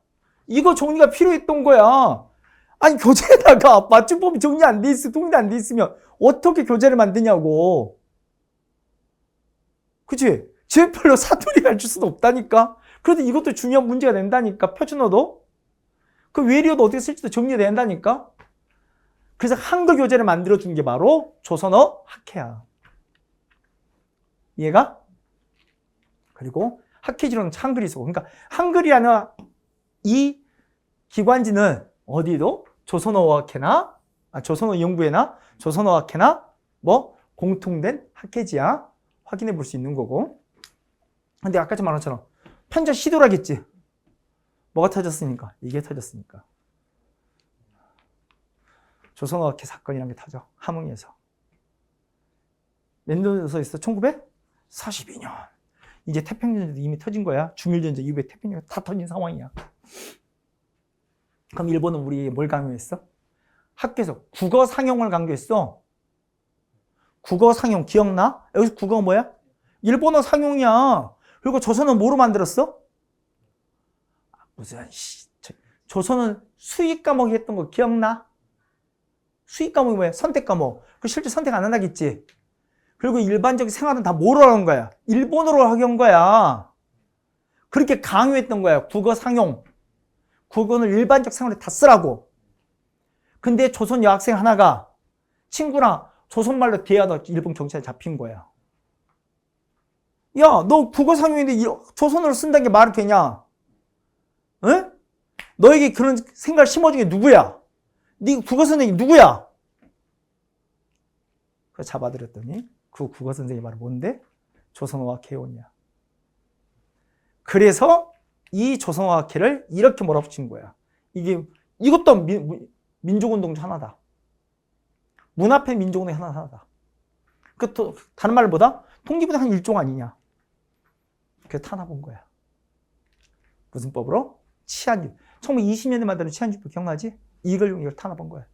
[SPEAKER 1] 이거 정리가 필요했던 거야. 아니 교재에다가 맞춤법이 정리 안 돼 있어, 통일 안 돼 있으면 어떻게 교재를 만드냐고. 그치? 지역별로 사투리 가르칠 수도 없다니까. 그래도 이것도 중요한 문제가 된다니까. 표준어도. 그 외래어도 어떻게 쓸지도 정리된다니까. 그래서 한글 교재를 만들어준 게 바로 조선어 학회야. 이해가? 그리고 학회지로는 한글이 있어. 그러니까 한글이라는 이 기관지는 어디도 조선어학회나 조선어연구회나 조선어학회나 뭐 공통된 학회지야. 확인해 볼 수 있는 거고. 근데 아까 좀 말한 것처럼 편전 시도라겠지. 뭐가 터졌으니까? 이게 터졌으니까. 조선어학회 사건이라는 게 터져. 함흥에서. 몇 년에서 있어? 1942년. 이제 태평전도 이미 터진 거야. 중일전쟁 이후에 태평전 다 터진 상황이야. 그럼 일본은 우리 뭘 강요했어? 학교에서 국어 상용을 강조했어. 국어 상용 기억나? 여기서 국어 뭐야? 일본어 상용이야. 그리고 조선은 뭐로 만들었어? 무슨 조선은 수익 과목이 했던 거 기억나? 수익 과목이 뭐야? 선택 과목. 그 실제 선택 안 한다겠지. 그리고 일반적인 생활은 다 뭐로 하는 거야? 일본어로 하는 거야. 그렇게 강요했던 거야. 국어 상용. 국어는 일반적 생활에 다 쓰라고. 근데 조선 여학생 하나가 친구랑 조선말로 대화하다 일본 경찰에 잡힌 거야. 야, 너 국어 상용인데 조선어로 쓴다는 게 말이 되냐? 응? 너에게 그런 생각을 심어준 게 누구야? 네 국어 선생님이 누구야? 그래서 잡아들였더니 그 국어 선생님이 바로 뭔데? 조선어학회원이야. 그래서 이 조선어학회를 이렇게 몰아붙인 거야. 이것도 민족운동 중 하나다. 문 앞에 민족운동 하나다. 다른 말보다 통일부의 한 일종 아니냐. 그래서 탄압한 거야. 무슨 법으로? 치안법. 1920년에 만든 치안법 기억나지? 이걸 탄압한 거야.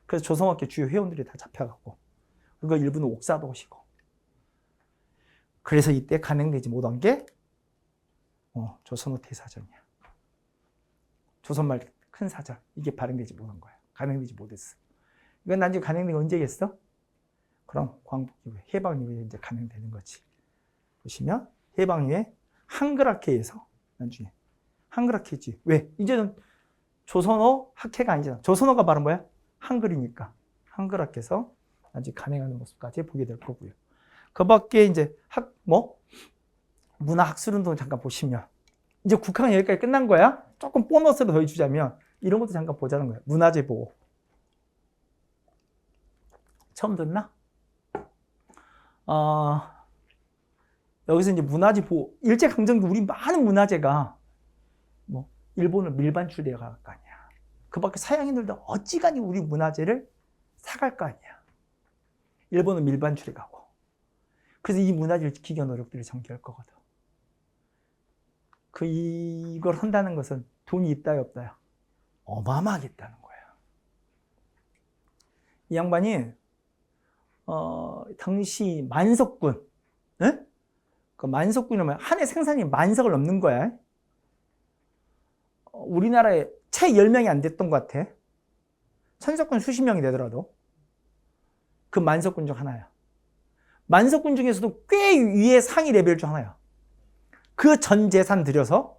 [SPEAKER 1] 그래서 조선어학회 주요 회원들이 다 잡혀갖고. 그거 일부는 옥사도 오시고. 그래서 이때 간행되지 못한 게 조선어 대사전이야. 조선말 큰 사전. 이게 발행되지 못한 거야. 간행되지 못했어. 이건 나중에 간행된 게 언제겠어? 그럼 광복 이후에, 해방 이후에 이제 간행되는 거지. 보시면 해방 이후에 한글학회에서 나중에 한글학회지. 왜? 이제는 조선어 학회가 아니잖아. 조선어가 말은 뭐야? 한글이니까. 한글학회에서 나중에 간행하는 모습까지 보게 될 거고요. 그 밖에 이제 문화학술운동 잠깐 보시면 이제 국학은 여기까지 끝난 거야. 조금 보너스로 더해주자면 이런 것도 잠깐 보자는 거야. 문화재 보호. 처음 듣나? 여기서 이제 문화재 보호. 일제강점기 우리 많은 문화재가 일본을 밀반출되어 갈 거 아니야. 그 밖에 서양인들도 어찌간히 우리 문화재를 사갈 거 아니야. 일본은 밀반출해 가고. 그래서 이 문화재를 지키기 위한 노력들을 전개할 거거든. 이걸 한다는 것은 돈이 있다요, 없다요? 어마어마하게 있다는 거야. 이 양반이, 당시 만석군, 네? 그 만석군이면 한 해 생산이 만석을 넘는 거야. 우리나라에 채 10명이 안 됐던 것 같아. 천석군 수십 명이 되더라도. 그 만석군 중 하나야. 만석군 중에서도 꽤 위의 상위 레벨 중 하나야. 그 전 재산 들여서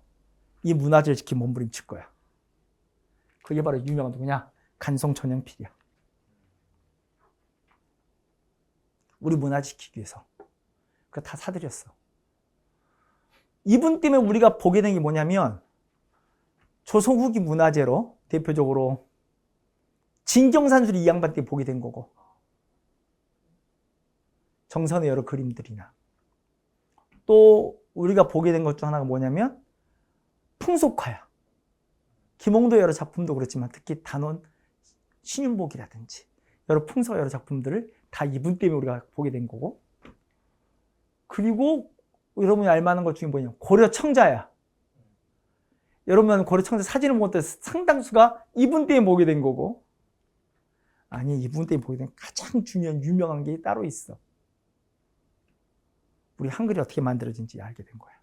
[SPEAKER 1] 이 문화재를 지키기 몸부림칠 거야. 그게 바로 유명한 누구냐? 간송천연필이야. 우리 문화 지키기 위해서. 그거 다 사들였어. 이분 때문에 우리가 보게 된 게 뭐냐면 조선 후기 문화재로 대표적으로 진경산술이 이 양반 때 보게 된 거고 정선의 여러 그림들이나 또 우리가 보게 된 것 중 하나가 뭐냐면 풍속화야. 김홍도의 여러 작품도 그렇지만 특히 단원 신윤복이라든지 여러 풍속 여러 작품들을 다 이분 때문에 우리가 보게 된 거고 그리고 여러분이 알만한 것 중에 뭐냐 고려 청자야. 여러분 고려 청자 사진을 볼 때 상당수가 이분 때문에 보게 된 거고 아니 이분 때문에 보게 된 가장 중요한 유명한 게 따로 있어. 우리 한글이 어떻게 만들어진지 알게 된 거야.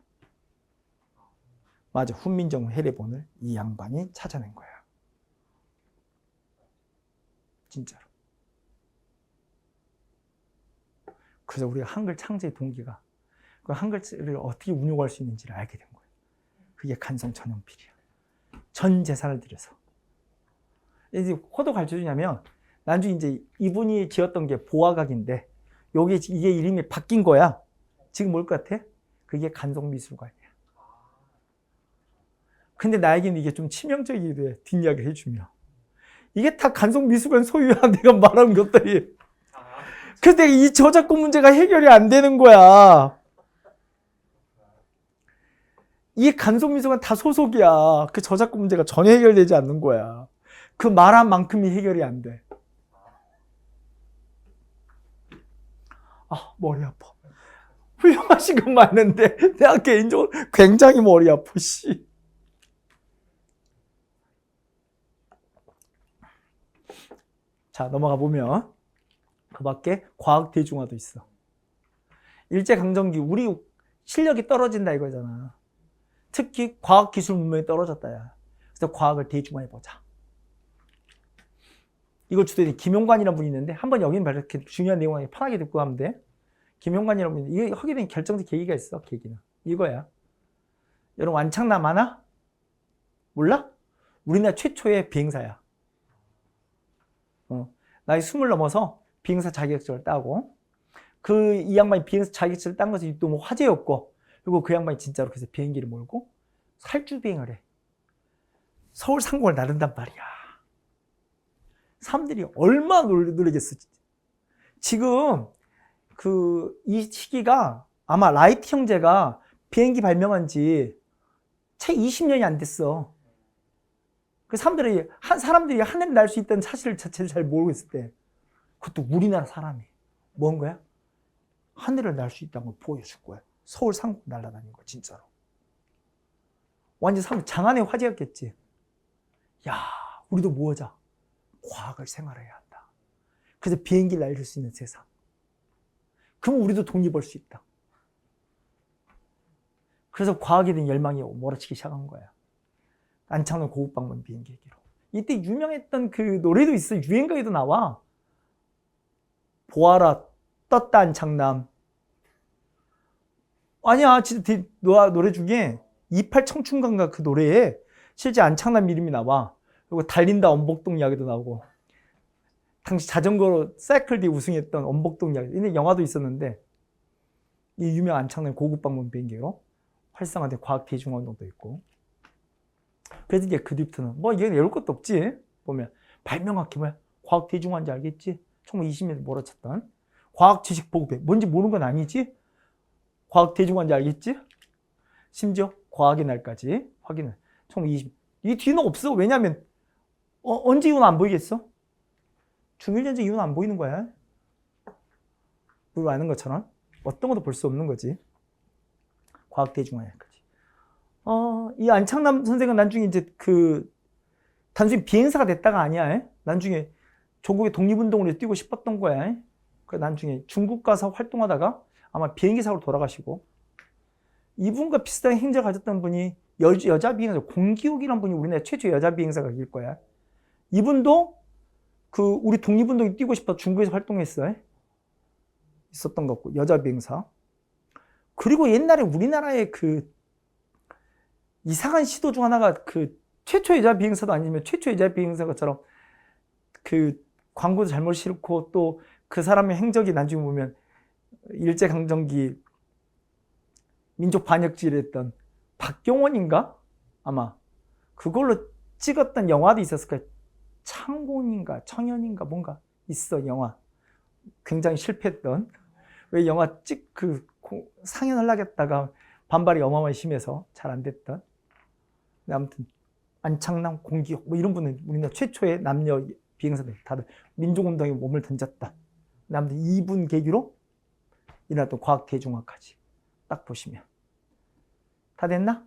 [SPEAKER 1] 맞아. 훈민정음 해례본을 이 양반이 찾아낸 거야. 진짜로. 그래서 우리가 한글 창제의 동기가 그 한글을 어떻게 운용할 수 있는지를 알게 된 거예요. 그게 간송천연필이야. 전 재산을 들여서. 이제 호도 가르쳐주냐면 나중에 이제 이분이 지었던 게 보화각인데 이게 이름이 바뀐 거야. 지금 뭘 것 같아? 그게 간송미술관이야. 근데 나에게는 이게 좀 치명적이기도 해. 뒷이야기를 해주면. 이게 다 간송미술관 소유야. 내가 말한 것들이. 근데 이 저작권 문제가 해결이 안 되는 거야. 이 간송미술관 다 소속이야. 그 저작권 문제가 전혀 해결되지 않는 거야. 그 말한 만큼이 해결이 안 돼. 아, 머리 아파. 훌륭하신 건 맞는데 내가 개인적으로 굉장히 머리 아파. 씨. 자, 넘어가 보면 그 밖에 과학 대중화도 있어. 일제강점기 우리 실력이 떨어진다 이거잖아. 특히 과학기술 문명이 떨어졌다. 야. 그래서 과학을 대중화해보자. 이걸 주도해 김용관이라는 분이 있는데 한번 여기는 이렇게 중요한 내용을 편하게 듣고 가면 돼. 김용관이라는 분이 이게 하게 된 결정적 계기가 있어. 계기는 이거야. 여러분 완창남 아나? 몰라? 우리나라 최초의 비행사야. 나이 20 넘어서 비행사 자격증을 따고 이 양반이 비행사 자격증을 딴 것이 너무 화제였고 그리고 그 양반이 진짜로 그래서 비행기를 몰고 살주 비행을 해. 서울 상공을 나른단 말이야. 사람들이 얼마나 놀라겠어. 지금 이 시기가 아마 라이트 형제가 비행기 발명한 지 채 20년이 안 됐어. 그 사람들이 하늘을 날 수 있다는 사실 자체를 잘 모르고 있을 때 그것도 우리나라 사람이 뭔 거야? 하늘을 날 수 있다는 걸 보여줄 거야. 서울 상공 날아다니는 거 진짜로. 완전 사람 장안의 화제였겠지. 야, 우리도 뭐 하자? 과학을 생활해야 한다. 그래서 비행기를 날릴 수 있는 세상. 그럼 우리도 돈이 벌 수 있다. 그래서 과학에 대한 열망이 몰아치기 시작한 거야. 안창남 고국방문 비행기 얘기로. 이때 유명했던 그 노래도 있어. 유행가에도 나와. 보아라 떴다 안창남. 아니야, 진짜 노래 중에 28 청춘강가 그 노래에 실제 안창남 이름이 나와. 그리고 달린다 엄복동 이야기도 나오고. 당시 자전거로 사이클 대 우승했던 엄복동 이야기. 이 영화도 있었는데 이 유명 안창남 고국방문 비행기로 활성화된 과학 대중운동도 있고. 그래서 이제 그 뒤부터는 뭐 이게 외울 것도 없지. 보면 발명학기 뭐야? 과학 대중화인지 알겠지? 1920년대 몰아쳤던 과학 지식 보급회. 뭔지 모르는 건 아니지? 과학 대중화인지 알겠지? 심지어 과학의 날까지 확인을 1920. 이 뒤는 없어. 왜냐하면 언제 이후는 안 보이겠어? 중일전쟁 이후는 안 보이는 거야. 우리가 아는 것처럼 어떤 것도 볼 수 없는 거지. 과학 대중화까지. 이 안창남 선생은 나중에 이제 단순히 비행사가 됐다가 아니야. 나중에 조국의 독립운동을 뛰고 싶었던 거야. 그 나중에 중국 가서 활동하다가 아마 비행기 사고로 돌아가시고 이분과 비슷한 행적을 가졌던 분이 여자 비행사 공기욱이라는 분이 우리나라 최초 여자 비행사가일 거야. 이분도 우리 독립운동에 뛰고 싶어 중국에서 활동했어요. 있었던 것 같고 여자 비행사. 그리고 옛날에 우리나라의 이상한 시도 중 하나가 최초 여자 비행사도 아니면 최초 여자 비행사처럼 광고도 잘못 싣고 또 그 사람의 행적이 나중에 보면 일제강점기 민족 반역질을 했던 박경원인가? 아마 그걸로 찍었던 영화도 있었을 거예요. 창곤인가 청년인가 뭔가 있어. 영화 굉장히 실패했던. 왜 영화 상영하려고 했다가 반발이 어마어마하게 심해서 잘 안 됐던. 아무튼 안창남 공기욱 뭐 이런 분은 우리나라 최초의 남녀 비행사들 다들 민족운동에 몸을 던졌다. 아무튼 이분 계기로 일어났던 과학 대중화까지 딱 보시면 다 됐나?